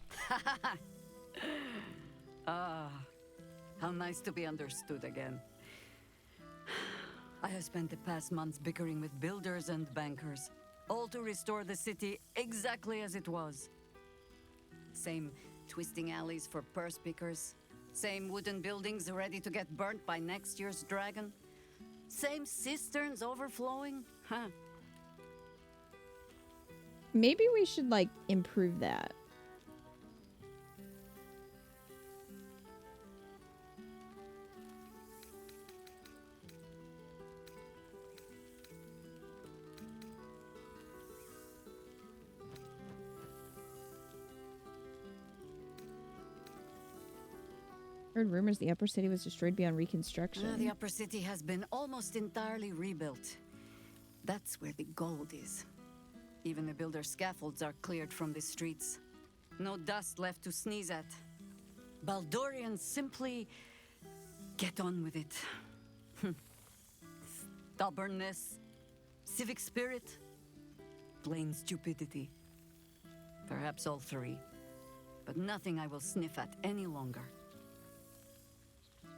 How nice to be understood again. I have spent the past months bickering with builders and bankers, all to restore the city exactly as it was. Same twisting alleys for purse pickers, same wooden buildings ready to get burnt by next year's dragon, same cisterns overflowing, huh?
Maybe we should, like, improve that. Heard rumors the upper city was destroyed beyond reconstruction.
The upper city has been almost entirely rebuilt. That's where the gold is. Even the builder's scaffolds are cleared from the streets. No dust left to sneeze at. Baldurians simply get on with it. Stubbornness, civic spirit, plain stupidity. Perhaps all three, but nothing I will sniff at any longer.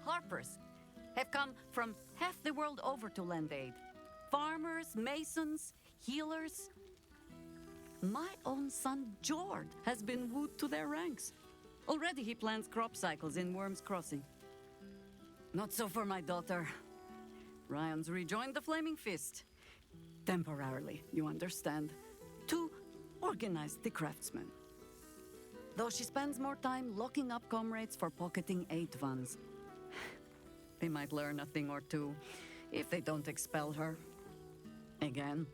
Harpers have come from half the world over to lend aid. Farmers, masons, healers. My own son, Jord, has been wooed to their ranks. Already he plans crop cycles in Worm's Crossing. Not so for my daughter. Ryan's rejoined the Flaming Fist. Temporarily, you understand. To organize the craftsmen. Though she spends more time locking up comrades for pocketing aid funds. They might learn a thing or two if they don't expel her. Again.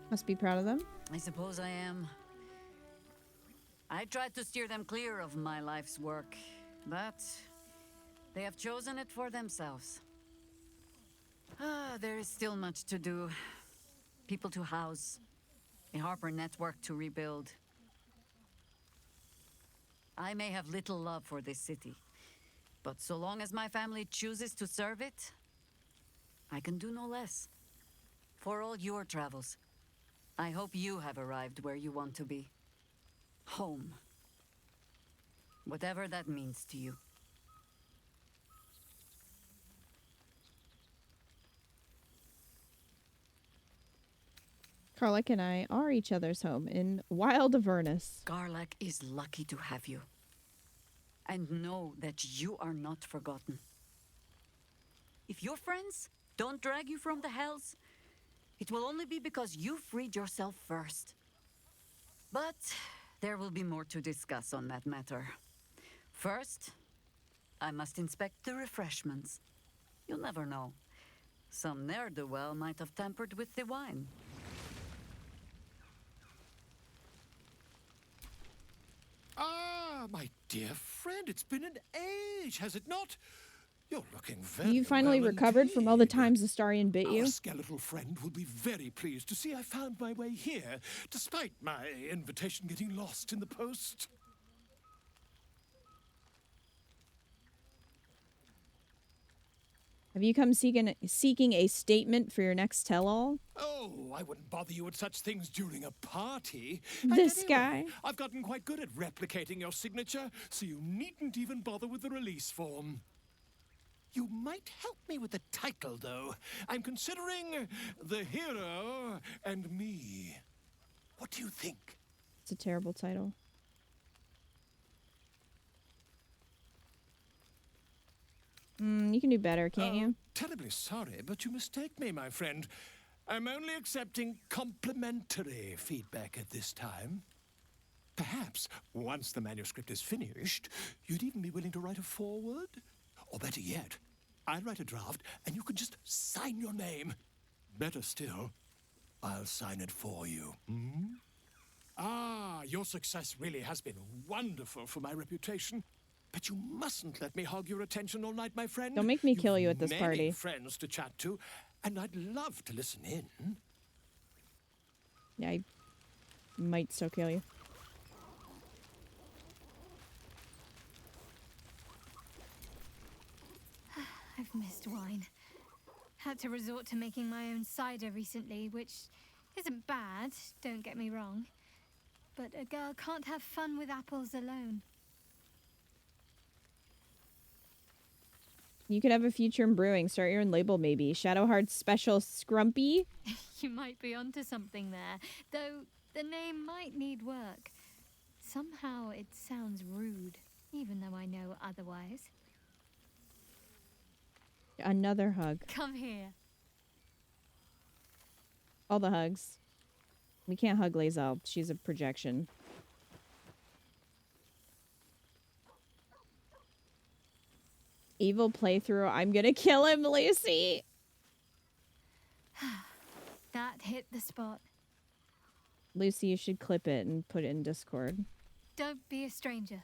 Must be proud of them.
I suppose I am. I tried to steer them clear of my life's work, but they have chosen it for themselves. There is still much to do. People to house. A Harper network to rebuild. I may have little love for this city, but so long as my family chooses to serve it, I can do no less. for all your travels. I hope you have arrived where you want to be. Home. Whatever that means to you.
Karlach and I are each other's home in Wild Avernus.
Karlach is lucky to have you. And know that you are not forgotten. If your friends don't drag you from the hells, it will only be because you freed yourself first. But there will be more to discuss on that matter. First, I must inspect the refreshments. You'll never know. Some ne'er-do-well might have tampered with the wine.
Ah, my dear friend, it's been an age, has it not? You're looking very
You finally
well
recovered from all the times Astarion bit you?
Our skeletal friend will be very pleased to see I found my way here, despite my invitation getting lost in the post.
Have you come seeking a statement for your next tell-all?
Oh, I wouldn't bother you with such things during a party.
This
And
guy.
anyway, I've gotten quite good at replicating your signature, so you needn't even bother with the release form. You might help me with the title, though. I'm considering The Hero and Me. What do you think?
It's a terrible title. You can do better, can't you?
Terribly sorry, but you mistake me, my friend. I'm only accepting complimentary feedback at this time. Perhaps, once the manuscript is finished, you'd even be willing to write a foreword? Or better yet, I'll write a draft and you can just sign your name. Better still, I'll sign it for you. Hmm? Ah, your success really has been wonderful for my reputation. But you mustn't let me hog your attention all night, my friend.
Don't make me kill you at this
Many
party.
friends to chat to, and I'd love to listen in.
Yeah, I might still kill you.
I've missed wine. Had to resort to making my own cider recently, which isn't bad, don't get me wrong. But a girl can't have fun with apples alone.
You could have a future in brewing. Start your own label, maybe. Shadowheart's Special Scrumpy?
You might be onto something there, though the name might need work. Somehow it sounds rude, even though I know otherwise.
Another hug.
Come here.
All the hugs. We can't hug Lae'zel. She's a projection. Evil playthrough. I'm gonna kill him, Lacey.
That hit the spot.
Lucy, you should clip it and put it in Discord.
Don't be a stranger.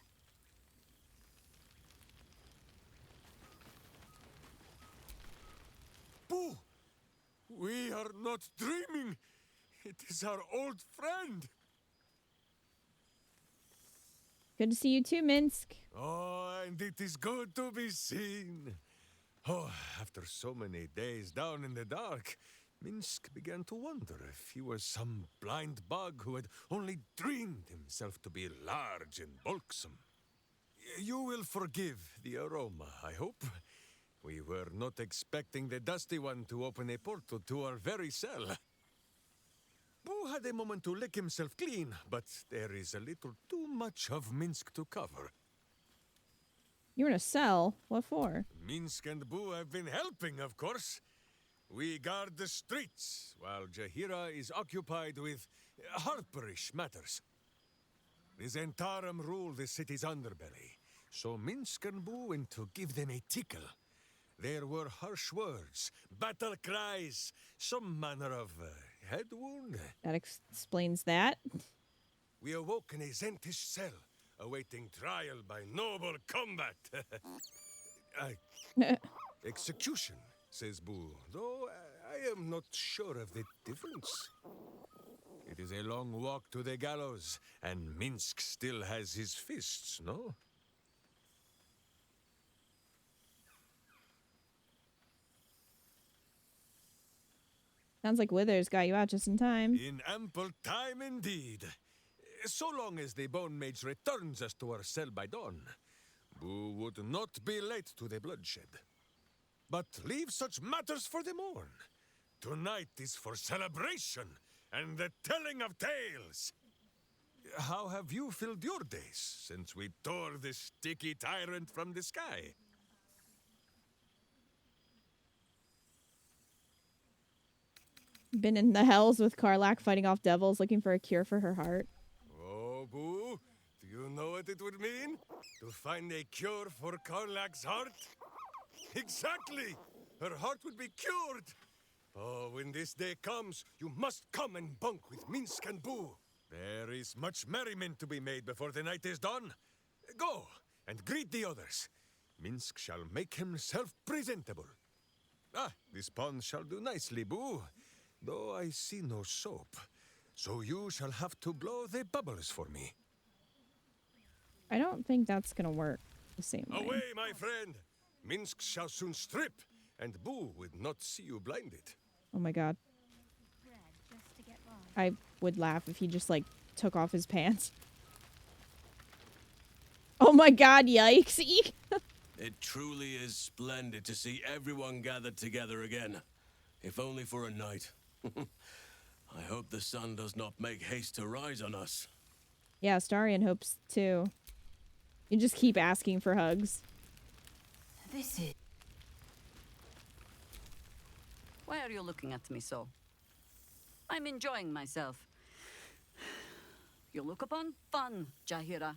Boo! We are not dreaming. It is our old friend.
Good to see you too, Minsk.
Oh, and it is good to be seen. Oh, after so many days down in the dark, Minsk began to wonder if he was some blind bug who had only dreamed himself to be large and bulksome. You will forgive the aroma, I hope. We were not expecting the Dusty One to open a portal to our very cell. Boo had a moment to lick himself clean, but there is a little too much of Minsk to cover.
You're in a cell? What for?
Minsk and Boo have been helping, of course. We guard the streets, while Jaheira is occupied with harperish matters. The Zentarum rule the city's underbelly, so Minsk and Boo went to give them a tickle. There were harsh words, battle cries, some manner of head wound.
That explains that.
We awoke in a Zentish cell, awaiting trial by noble combat. Execution, says Boo, though I am not sure of the difference. It is a long walk to the gallows, and Minsk still has his fists, no?
Sounds like Withers got you out just in time.
In ample time indeed. So long as the Bone Mage returns us to our cell by dawn, Boo would not be late to the bloodshed. But leave such matters for the morn. Tonight is for celebration and the telling of tales. How have you filled your days since we tore this sticky tyrant from the sky?
Been in the hells with Karlach fighting off devils looking for a cure for her heart.
Oh, Boo, do you know what it would mean? To find a cure for Karlach's heart? Exactly! Her heart would be cured! Oh, when this day comes, you must come and bunk with Minsk and Boo. There is much merriment to be made before the night is done. Go, and greet the others. Minsk shall make himself presentable. Ah, this pond shall do nicely, Boo. Though I see no soap. So you shall have to blow the bubbles for me.
I don't think that's gonna work the same way.
Away, my friend! Minsk shall soon strip, and Boo would not see you blinded.
Oh my god. I would laugh if he just, like, took off his pants. Oh my god, yikes. Eek.
It truly is splendid to see everyone gathered together again. If only for a night. I hope the sun does not make haste to rise on us.
Yeah, Starion hopes too. You just keep asking for hugs.
This is... Why are you looking at me so? I'm enjoying myself. You look upon fun, Jahira.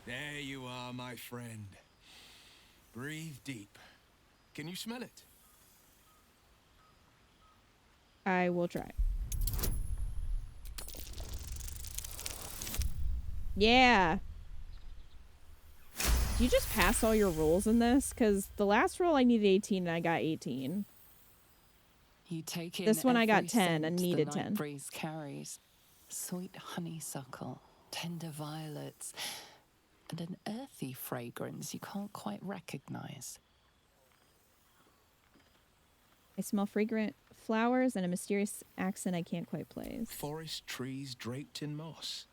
There you are, my friend. Breathe deep. Can you smell it?
I will try. Yeah. Do you just pass all your rolls in this? Because the last roll I needed 18 and I got 18.
You take in
this one I got
every
10 and
scent
needed
the night
10.
breeze carries. Sweet honeysuckle, tender violets, and an earthy fragrance you can't quite recognize.
I smell fragrant flowers and a mysterious accent I can't quite place.
Forest trees draped in moss.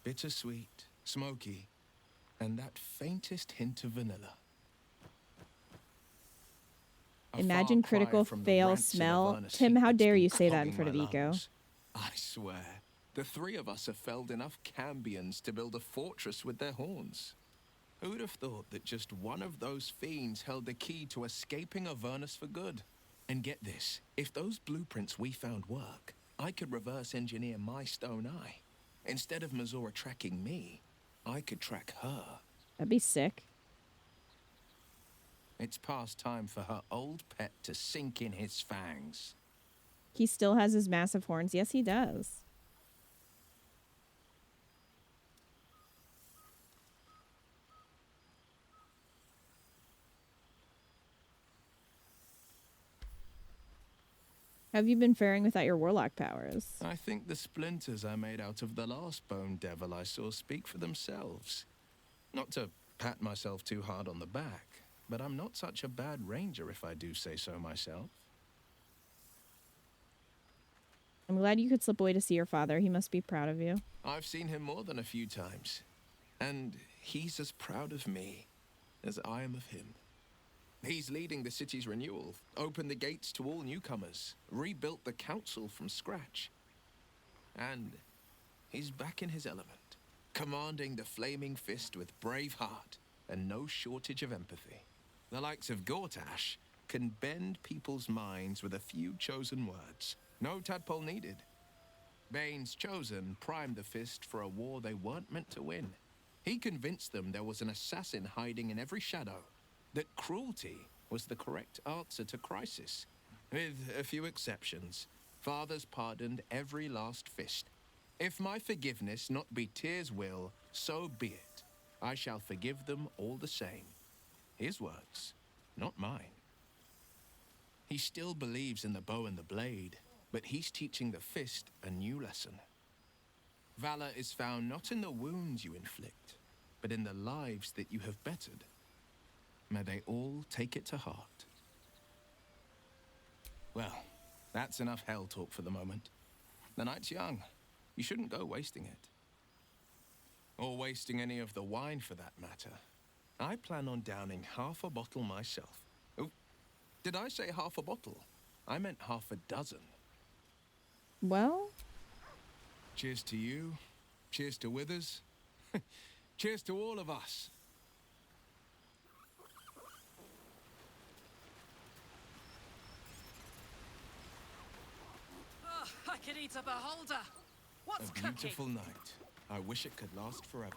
Bittersweet, smoky, and that faintest hint of vanilla.
Imagine critical fail smell. Tim, how dare you say that in front of Eco?
I swear, the three of us have felled enough cambions to build a fortress with their horns. Who'd have thought that just one of those fiends held the key to escaping Avernus for good? And get this, if those blueprints we found work, I could reverse engineer my stone eye. Instead of Mazora tracking me, I could track her.
That'd be sick.
It's past time for her old pet to sink in his fangs.
He still has his massive horns. Yes, he does. How have you been faring without your warlock powers?
I think the splinters I made out of the last bone devil I saw speak for themselves. Not to pat myself too hard on the back, but I'm not such a bad ranger if I do say so myself.
I'm glad you could slip away to see your father. He must be proud of you.
I've seen him more than a few times, and he's as proud of me as I am of him. He's leading the city's renewal, opened the gates to all newcomers, rebuilt the council from scratch. And he's back in his element, commanding the Flaming Fist with brave heart and no shortage of empathy. The likes of Gortash can bend people's minds with a few chosen words. No tadpole needed. Bane's Chosen primed the Fist for a war they weren't meant to win. He convinced them there was an assassin hiding in every shadow, that cruelty was the correct answer to crisis. With a few exceptions, fathers pardoned every last fist. If my forgiveness not be Tyr's will, so be it. I shall forgive them all the same. His words, not mine. He still believes in the bow and the blade, but he's teaching the fist a new lesson. Valor is found not in the wounds you inflict, but in the lives that you have bettered. May they all take it to heart. Well, that's enough hell talk for the moment. The night's young. You shouldn't go wasting it. Or wasting any of the wine for that matter. I plan on downing half a bottle myself. Oh, did I say half a bottle? I meant half a dozen.
Well?
Cheers to you. Cheers to Withers. Cheers to all of us.
Oh, I could eat a beholder. What's
A
cooking?
beautiful night. I wish it could last forever.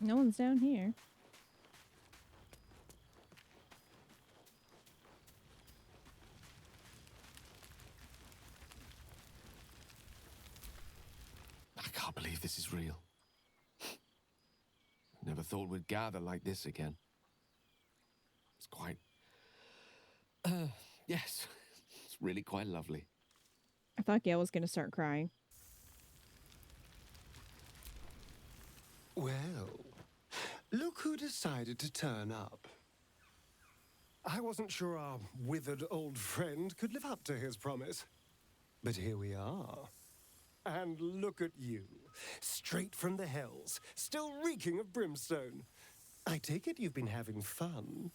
No one's down here.
I can't believe this is real. Never thought we'd gather like this again. It's quite... yes. It's really quite lovely.
I thought Gail was going to start crying.
Well, look who decided to turn up. I wasn't sure our withered old friend could live up to his promise. But here we are. And look at you, straight from the hells, still reeking of brimstone. I take it you've been having fun.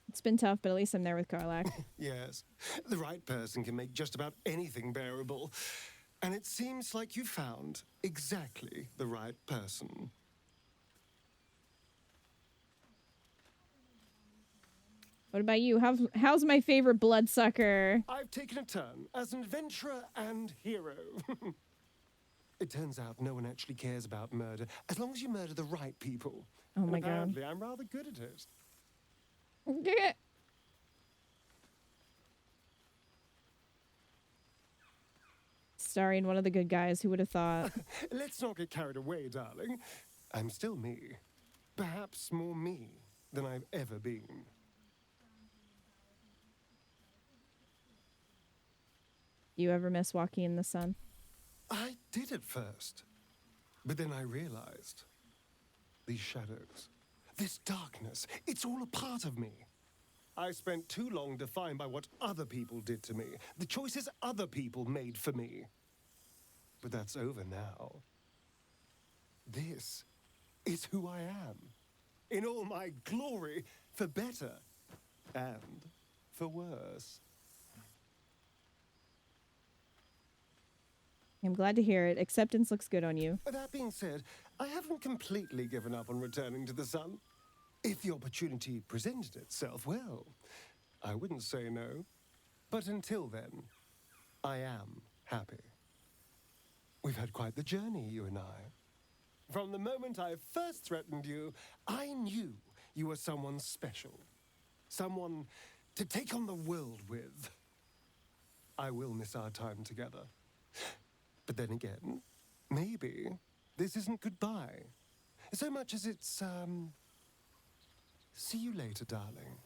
It's been tough, but at least I'm there with Karlach.
Yes, the right person can make just about anything bearable. And it seems like you found exactly the right person.
What about you? How's my favorite bloodsucker?
I've taken a turn as an adventurer and hero. It turns out no one actually cares about murder, as long as you murder the right people.
Oh my
and
god.
apparently I'm rather good at it.
Starring one of the good guys, who would have thought?
Let's not get carried away, darling. I'm still me. Perhaps more me than I've ever been.
You ever miss walking in the sun?
I did at first. But then I realized these shadows, this darkness, it's all a part of me. I spent too long defined by what other people did to me, the choices other people made for me. But that's over now. This is who I am, in all my glory, for better and for worse.
I'm glad to hear it. Acceptance looks good on you.
That being said, I haven't completely given up on returning to the sun. If the opportunity presented itself, well, I wouldn't say no. But until then, I am happy. We've had quite the journey, you and I. From the moment I first threatened you, I knew you were someone special. Someone to take on the world with. I will miss our time together. But then again, maybe this isn't goodbye. So much as it's, see you later, darling.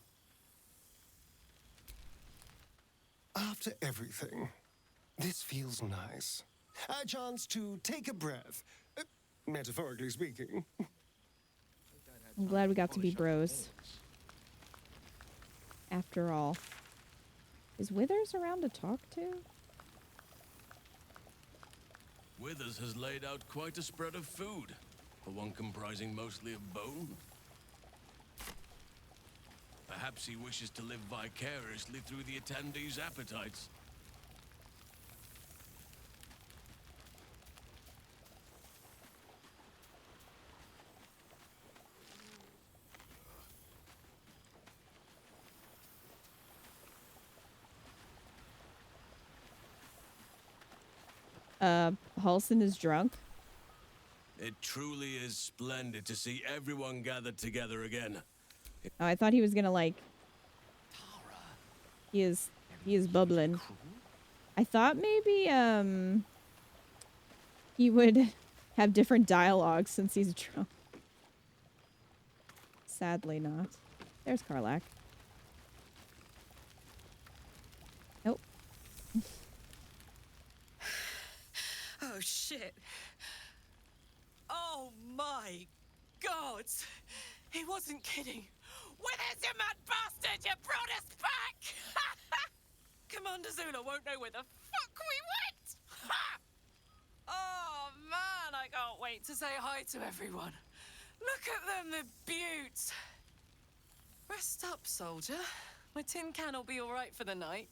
After everything, this feels nice. A chance to take a breath, metaphorically speaking.
I'm glad we got to be bros. After all. Is Withers around to talk to?
Withers has laid out quite a spread of food, for one comprising mostly of bone. Perhaps he wishes to live vicariously through the attendees' appetites.
Halsin is drunk.
It truly is splendid to see everyone gathered together again.
Oh, I thought he was gonna like... He is bubbling. I thought maybe, he would have different dialogue since he's drunk. Sadly not. There's Karlach. Nope.
Oh, shit. Oh, my God. He wasn't kidding. Where's your mad bastard? You brought us back! Commander Zula won't know where the fuck we went! Oh, man, I can't wait to say hi to everyone. Look at them, the beauts. Rest up, soldier. My tin can will be all right for the night.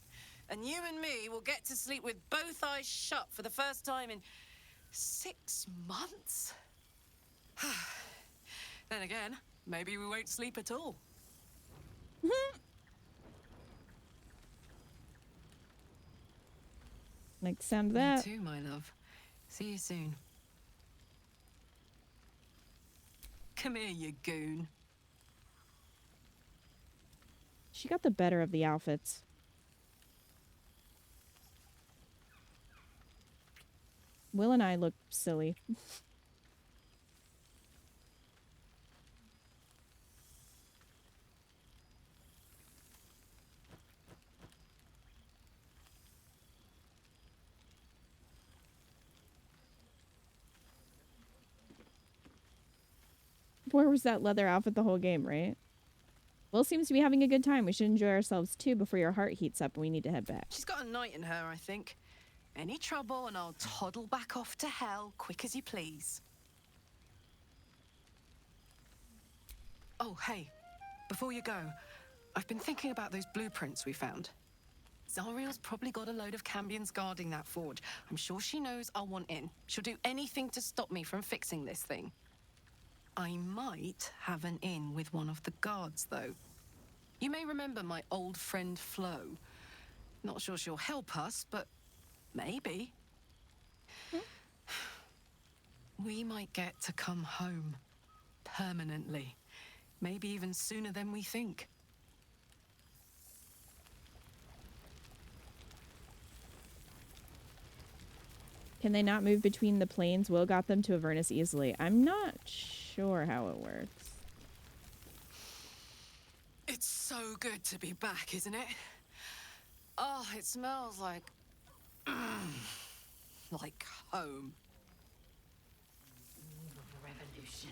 And you and me will get to sleep with both eyes shut for the first time in 6 months? Then again, maybe we won't sleep at all.
Like the sound of that.
You too, my love. See you soon. Come here, you goon.
She got the better of the outfits. Will and I look silly. Where was that leather outfit the whole game, right? Will seems to be having a good time. We should enjoy ourselves too before your heart heats up and we need to head back.
She's got a night in her, I think. Any trouble and I'll toddle back off to hell quick as you please. Oh, hey. Before you go, I've been thinking about those blueprints we found. Zariel's probably got a load of Cambions guarding that forge. I'm sure she knows I'll want in. She'll do anything to stop me from fixing this thing. I might have an in with one of the guards, though. You may remember my old friend Flo. Not sure she'll help us, but maybe. We might get to come home. Permanently. Maybe even sooner than we think.
Can they not move between the planes? Will got them to Avernus easily. I'm not sure how it works.
It's so good to be back, isn't it? Oh, it smells like home.
Revolution.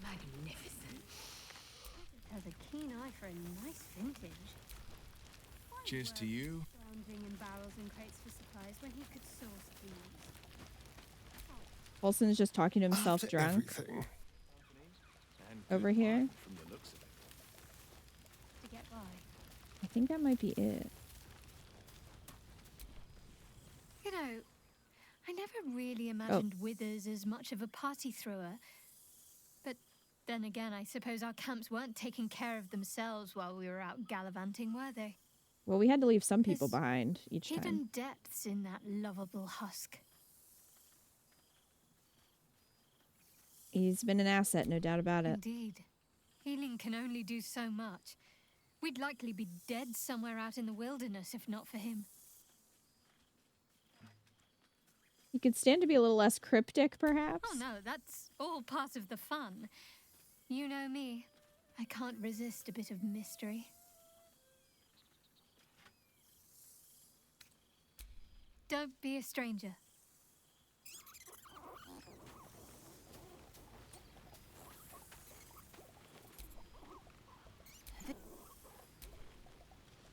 Magnificent.
Has a keen eye for a nice vintage.
Cheers to you.
Scrounging in barrels and crates for supplies when he could source these.
Olsen's just talking to himself drunk. Over here.
To get by.
I think that might be it.
You know, I never really imagined Withers as much of a party thrower. But then again, I suppose our camps weren't taking care of themselves while we were out gallivanting, were they?
Well, we had to leave some people behind each
Hidden
time.
depths in that lovable husk.
He's been an asset, no doubt about it.
Indeed. Healing can only do so much. We'd likely be dead somewhere out in the wilderness if not for him.
He could stand to be a little less cryptic, perhaps.
Oh no, that's all part of the fun. You know me. I can't resist a bit of mystery. Don't be a stranger.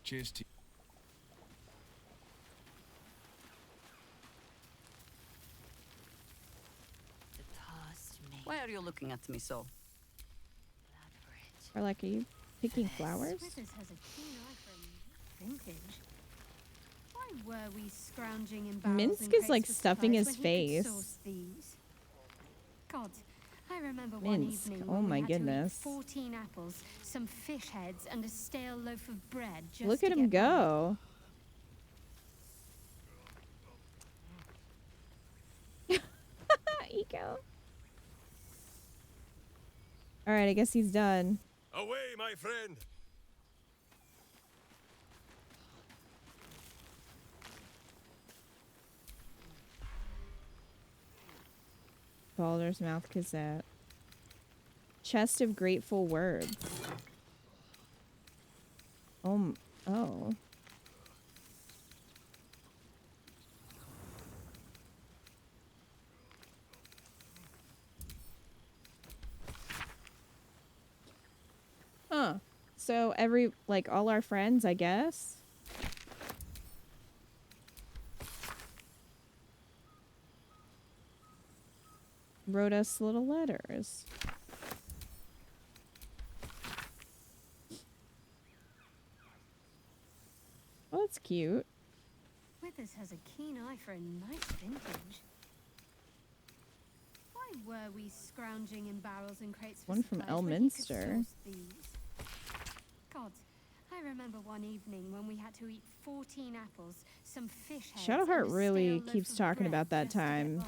Cheers to
Why are you looking at me so?
Or like, are you picking flowers?
Withers has a keen eye for vintage. Why were we scrounging in barrels
Minsk
and
is
crates
like
for
stuffing
supplies
his
when he could
face.
source these? God, I remember one
Minsk.
evening
Oh
when
my
we had to eat
goodness.
14 apples, some fish heads, and a stale loaf of bread just
Look
to
at him
get by.
go. Eco. All right, I guess he's done.
Away, my friend!
Baldur's Mouth Gazette. chest of grateful words. Oh. Huh. So all our friends, I guess. Wrote us little letters. Oh, that's cute.
Withers has a keen eye for a nice vintage. Why were we scrounging in barrels and crates for
One from
supplies when he could
Elminster.
source these? God, I remember one evening when we had to eat 14 apples, some fish heads, and
Shadowheart
a
really
stale loaf
keeps
of
talking
bread
about that
just to get
time.
by.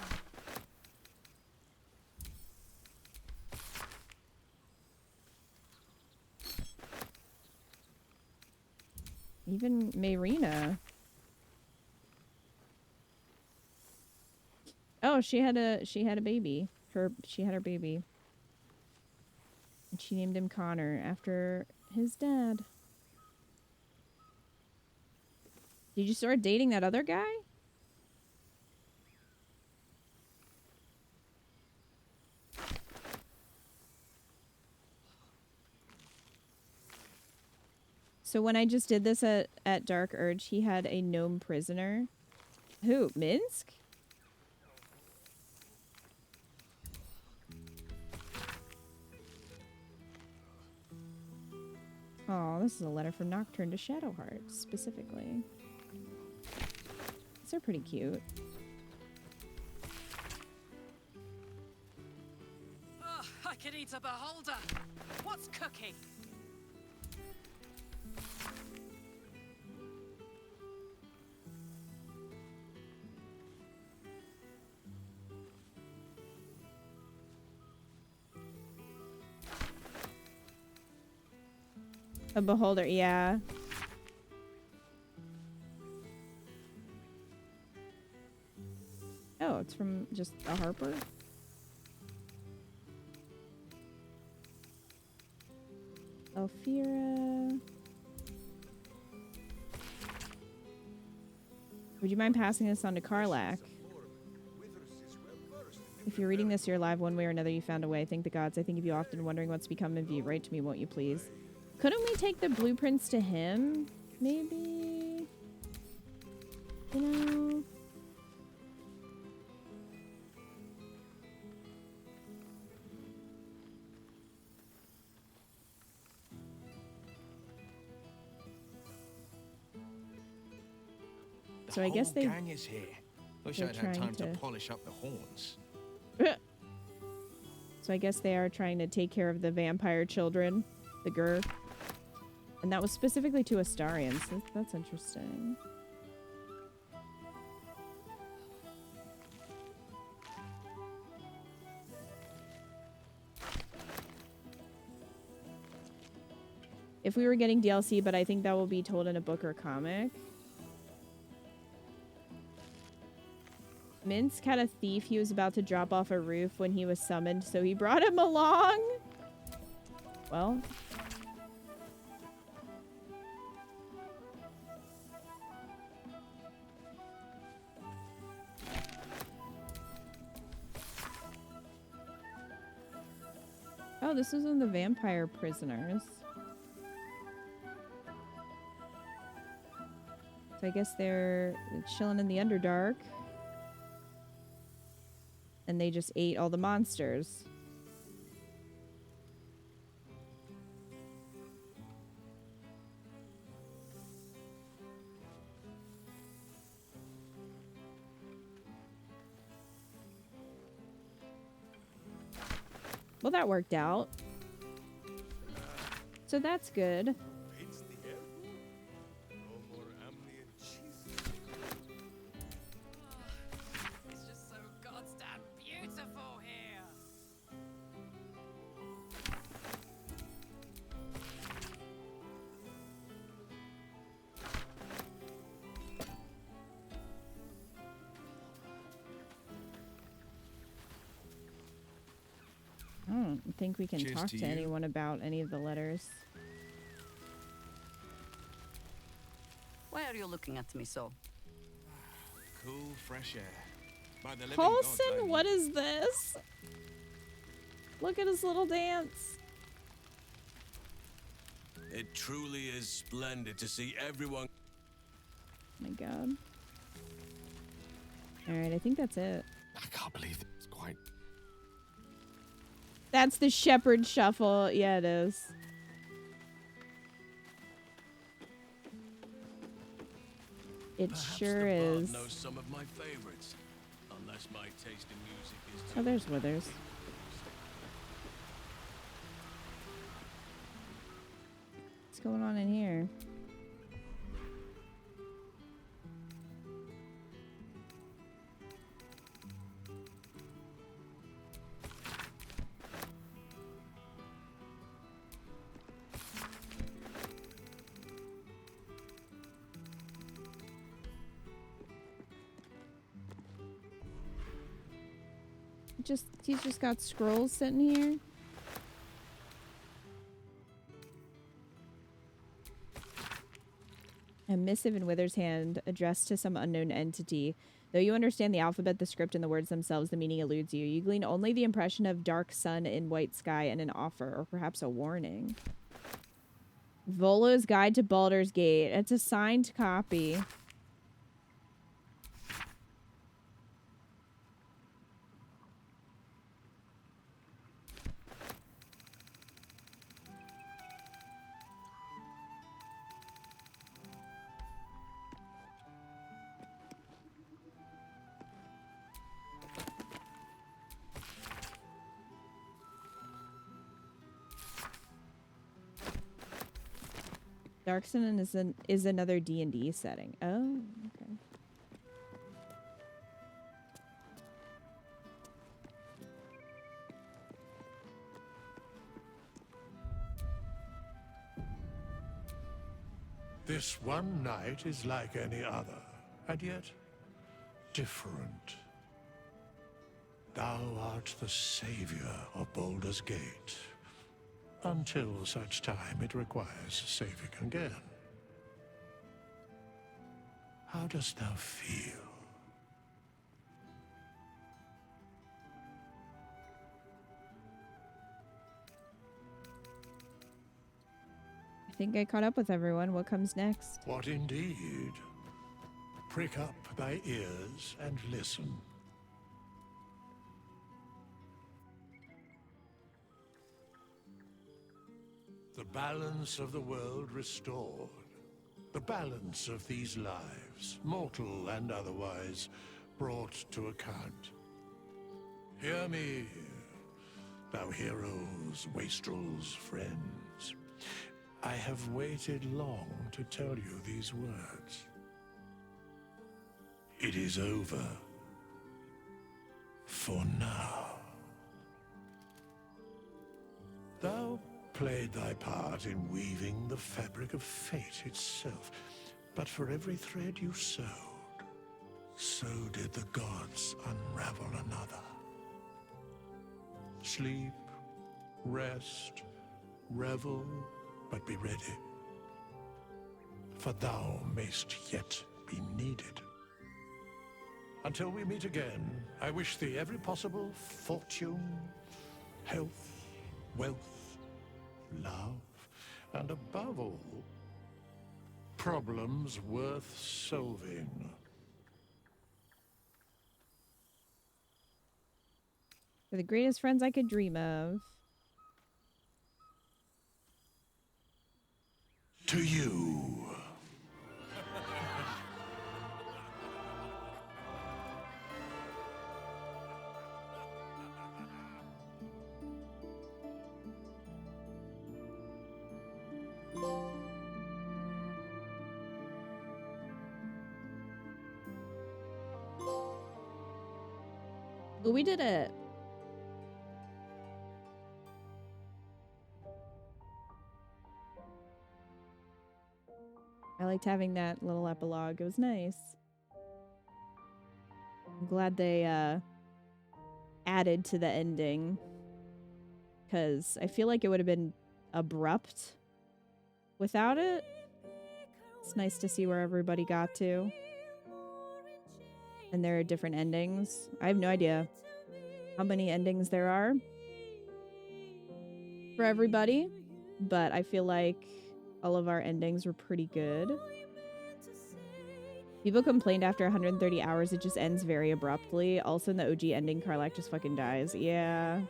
Even Mayrina. Oh, she had a baby. She had her baby. And she named him Connor after his dad. Did you start dating that other guy? So when I just did this at Dark Urge, he had a gnome prisoner. Who? Minsk? Oh, this is a letter from Nocturne to Shadowheart, specifically. These are pretty cute.
Oh, I could eat a beholder. What's cooking?
A beholder, yeah. Oh, it's from just a harper? Elfira. Would you mind passing this on to Karlach? If you're reading this, you're alive one way or another, you found a way. Thank the gods. I think of you often, wondering what's become of you. Write to me, won't you please? Couldn't we take the blueprints to him? Maybe? You know? So I guess
The whole gang is here. Wish
they're
I'd had time
trying
to
to-
polish up the horns.
So I guess they are trying to take care of the vampire children, the Gur. And that was specifically to Astarians. So that's interesting. If we were getting DLC, but I think that will be told in a book or comic. Minsk had a thief he was about to drop off a roof when he was summoned, so he brought him along. Well. Oh, this is in the vampire prisoners. So I guess they're chilling in the Underdark. And they just ate all the monsters. Well, that worked out. So that's good.
It's just so goddamn beautiful here.
Oh, I'm don't think we can
Cheers
talk
to
to
you.
anyone about any of the letters.
Why are you looking at me so?
Cool, fresh air. By the living
Coulson,
gods, I
what
mean.
is this? Look at his little dance.
It truly is splendid to see everyone.
My God. All right, I think that's it.
I can't believe it's quite.
That's the shepherd shuffle. Yeah, it is. It
Perhaps
sure
the bard
is.
knows some of my favorites, unless my taste in music is
Oh, there's Withers. What's going on in here? He's just got scrolls sitting here. A missive in Wither's hand addressed to some unknown entity. Though you understand the alphabet, the script, and the words themselves, the meaning eludes you. You glean only the impression of dark sun in white sky and an offer, or perhaps a warning. Volo's Guide to Baldur's Gate. It's a signed copy. Darkson is another D&D setting. Oh, okay.
This one night is like any other, and yet different. Thou art the savior of Baldur's Gate, until such time it requires saving again. How dost thou feel?
I think I caught up with everyone. What comes next?
What indeed? Prick up thy ears and listen. The balance of the world restored. The balance of these lives, mortal and otherwise, brought to account. Hear me, thou heroes, wastrels, friends. I have waited long to tell you these words. It is over. For now. Thou played thy part in weaving the fabric of fate itself, but for every thread you sewed, so did the gods unravel another. Sleep, rest, revel, but be ready, for thou mayst yet be needed. Until we meet again, I wish thee every possible fortune, health, wealth, love, and above all, problems worth solving.
For the greatest friends I could dream of.
To you.
Ooh, we did it. I liked having that little epilogue. It was nice. I'm glad they added to the ending. because I feel like it would have been abrupt without it. It's nice to see where everybody got to. And there are different endings. I have no idea how many endings there are for everybody, but I feel like all of our endings were pretty good. People complained after 130 hours it just ends very abruptly. Also in the OG ending, Karlach just fucking dies. Yeah.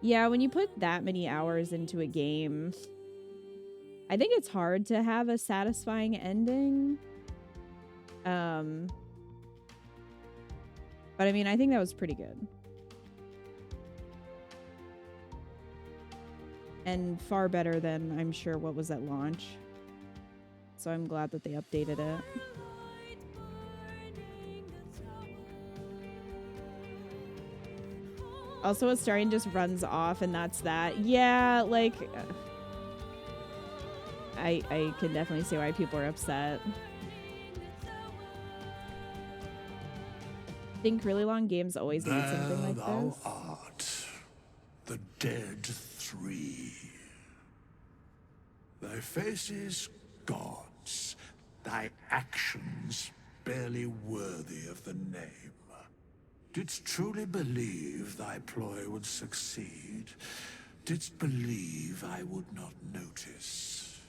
Yeah, when you put that many hours into a game, I think it's hard to have a satisfying ending. But I mean, I think that was pretty good. And far better than, I'm sure, what was at launch. So I'm glad that they updated it. Also, a starting just runs off and that's that. Yeah, like... I can definitely see why people are upset. I think really long games always need something like
thou
this.
art, the dead three. Thy faces gods, thy actions barely worthy of the name. Didst truly believe thy ploy would succeed? Didst believe I would not notice?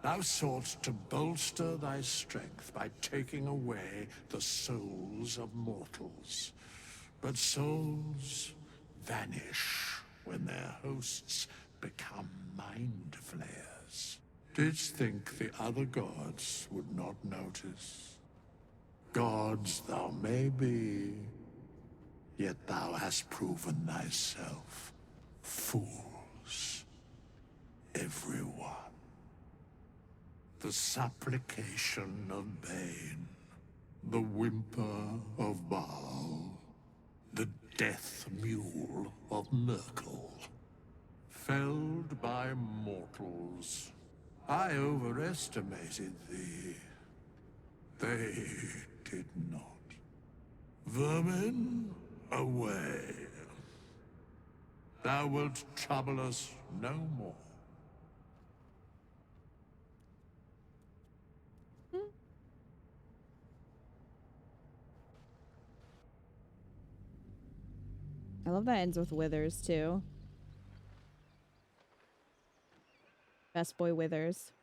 Thou soughtst to bolster thy strength by taking away the souls of mortals. But souls vanish when their hosts become mind flayers. Didst think the other gods would not notice? Gods thou may be, yet thou hast proven thyself fools, everyone. The supplication of Bane, the whimper of Baal, the death mule of Merkel. Felled by mortals, I overestimated thee. They did not. Vermin, away. Thou wilt trouble us no more.
I love that ends with Withers, too. Best boy Withers.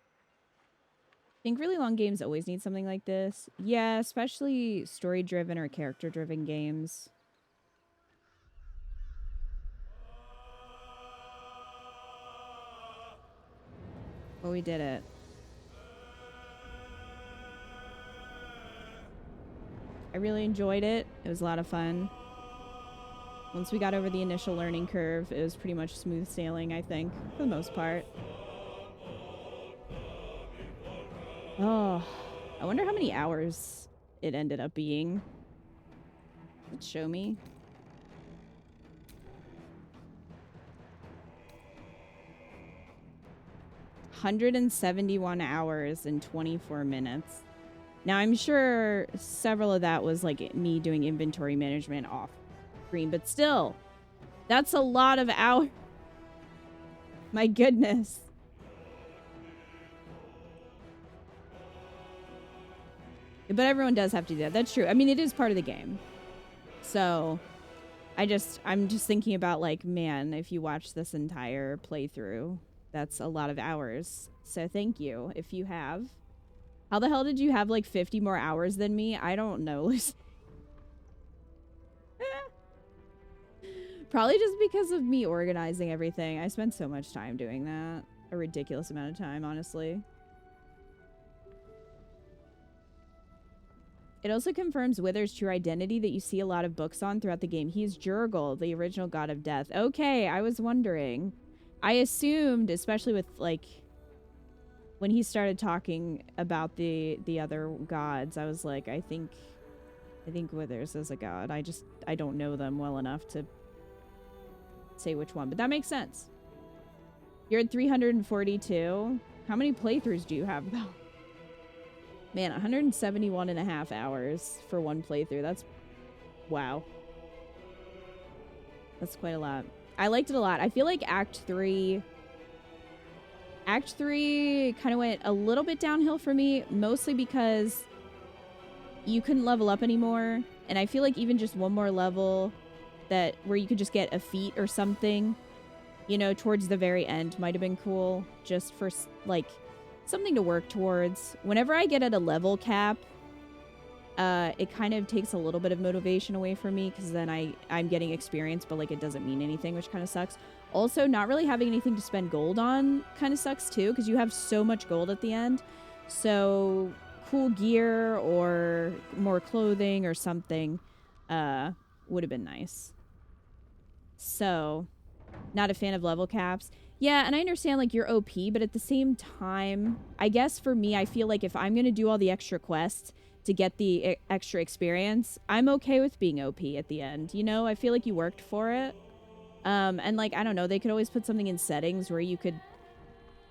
I think really long games always need something like this. Yeah, especially story-driven or character-driven games. But we did it. I really enjoyed it. It was a lot of fun. Once we got over the initial learning curve, it was pretty much smooth sailing, I think, for the most part. Oh, I wonder how many hours it ended up being. Let's show me. $171 hours and 24 minutes. Now, I'm sure several of that was like me doing inventory management off screen, but still, that's a lot of hours. My goodness. But everyone does have to do that. That's true. I mean, it is part of the game. So, I'm just thinking about like, man, if you watch this entire playthrough, that's a lot of hours. So thank you if you have. How the hell did you have like 50 more hours than me? I don't know. Probably just because of me organizing everything. I spent so much time doing that. A ridiculous amount of time, honestly. It also confirms Wither's true identity that you see a lot of books on throughout the game. He's Jurgle, the original god of death. Okay, I was wondering. I assumed, especially with, like, when he started talking about the other gods, I was like, I think Withers is a god. I don't know them well enough to say which one, but that makes sense. You're at 342. How many playthroughs do you have, though? Man, 171.5 hours for one playthrough. That's... wow. That's quite a lot. I liked it a lot. I feel like Act 3 kind of went a little bit downhill for me, mostly because you couldn't level up anymore. And I feel like even just one more level where you could just get a feat or something, you know, towards the very end might have been cool, just for like something to work towards. Whenever I get at a level cap, it kind of takes a little bit of motivation away from me, because then I'm getting experience, but like it doesn't mean anything, which kind of sucks. Also, not really having anything to spend gold on kind of sucks too, because you have so much gold at the end. So cool gear or more clothing or something would have been nice. So, not a fan of level caps. Yeah, and I understand, like, you're OP, but at the same time, I guess for me, I feel like if I'm going to do all the extra quests to get the extra experience, I'm okay with being OP at the end. You know, I feel like you worked for it. And, like, I don't know, they could always put something in settings where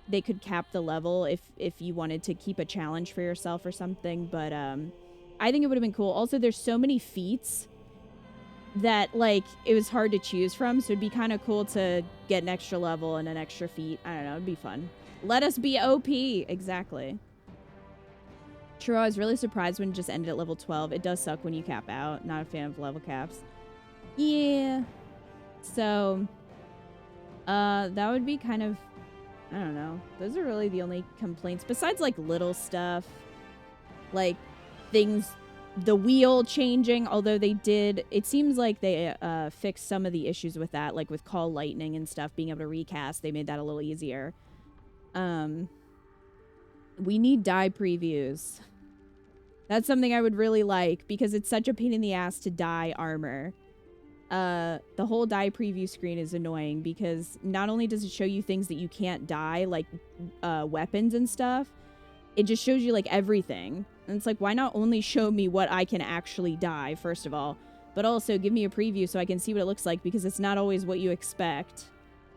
they could cap the level if you wanted to keep a challenge for yourself or something. But, I think it would have been cool. Also, there's so many feats that, like, it was hard to choose from, so it'd be kind of cool to get an extra level and an extra feat. I don't know, it'd be fun. Let us be OP! Exactly. True, I was really surprised when it just ended at level 12. It does suck when you cap out. Not a fan of level caps. Yeah. So, that would be kind of, I don't know. Those are really the only complaints. Besides, like, little stuff. Like, things... The wheel changing, although they did, it seems like they fixed some of the issues with that, like with call lightning and stuff, being able to recast, they made that a little easier. We need dye previews. That's something I would really like, because it's such a pain in the ass to dye armor. The whole dye preview screen is annoying, because not only does it show you things that you can't dye, like weapons and stuff, it just shows you like everything. And it's like, why not only show me what I can actually dye, first of all, but also give me a preview so I can see what it looks like, because it's not always what you expect.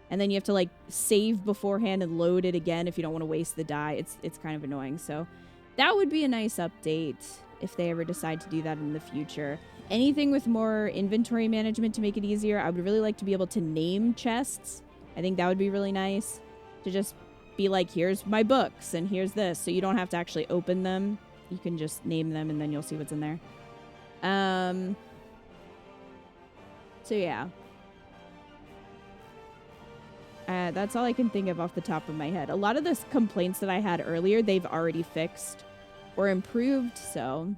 And then you have to like save beforehand and load it again if you don't want to waste the dye. It's kind of annoying. So that would be a nice update if they ever decide to do that in the future. Anything with more inventory management to make it easier. I would really like to be able to name chests. I think that would be really nice, to just be like, here's my books and here's this, so you don't have to actually open them. You can just name them and then you'll see what's in there. So yeah. That's all I can think of off the top of my head. A lot of the complaints that I had earlier, they've already fixed or improved, so.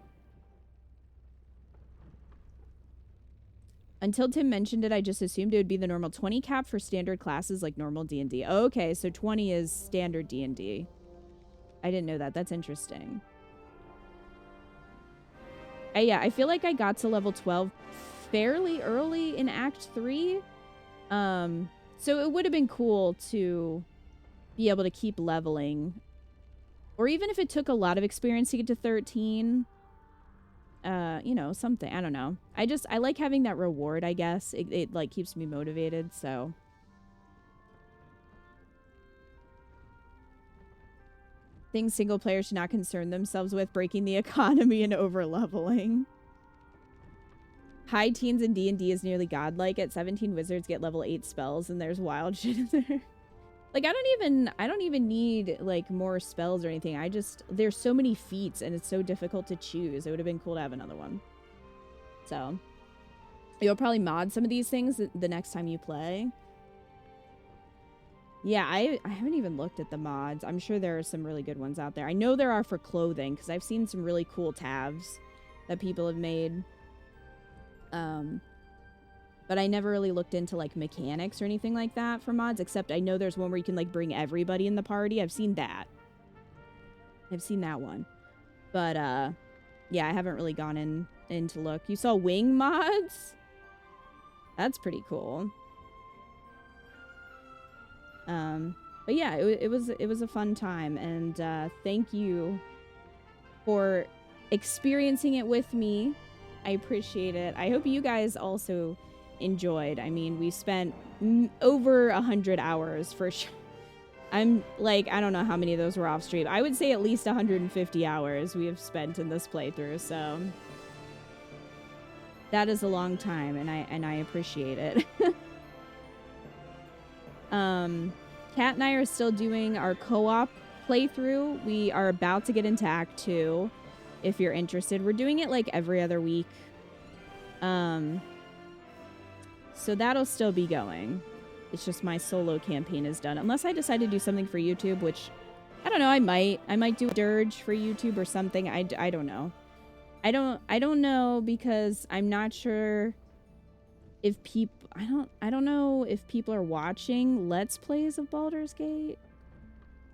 Until Tim mentioned it, I just assumed it would be the normal 20 cap for standard classes like normal D&D. Oh, okay, so 20 is standard D&D. I didn't know that. That's interesting. Yeah, I feel like I got to level 12 fairly early in Act 3. So it would have been cool to be able to keep leveling. Or even if it took a lot of experience to get to 13. You know, something. I don't know. I like having that reward, I guess. It like keeps me motivated, so. Things single players should not concern themselves with: breaking the economy and over-leveling. High teens in D&D is nearly godlike. At 17, wizards get level 8 spells, and there's wild shit in there. Like, I don't even need, like, more spells or anything. There's so many feats, and it's so difficult to choose. It would have been cool to have another one. So, you'll probably mod some of these things the next time you play. Yeah, I haven't even looked at the mods. I'm sure there are some really good ones out there. I know there are for clothing, because I've seen some really cool tabs that people have made. But I never really looked into, like, mechanics or anything like that for mods, except I know there's one where you can, like, bring everybody in the party. I've seen that. I've seen that one. But, yeah, I haven't really gone in to look. You saw wing mods? That's pretty cool. But yeah, it was a fun time, and thank you for experiencing it with me. I appreciate it. I hope you guys also enjoyed. I mean, we spent over 100 hours for sure. I'm like, I don't know how many of those were off stream. I would say at least 150 hours we have spent in this playthrough, so that is a long time, and I appreciate it. Kat and I are still doing our co-op playthrough. We are about to get into Act 2, if you're interested. We're doing it like every other week. So that'll still be going. It's just my solo campaign is done. Unless I decide to do something for YouTube, which, I don't know, I might do a dirge for YouTube or something. I don't know. I don't know because I'm not sure if people... I don't know if people are watching Let's Plays of Baldur's Gate.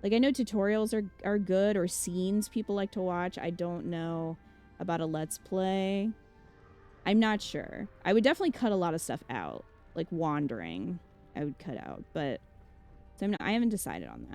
Like, I know tutorials are good, or scenes people like to watch. I don't know about a Let's Play. I'm not sure. I would definitely cut a lot of stuff out. Like, wandering, I would cut out. But so I haven't decided on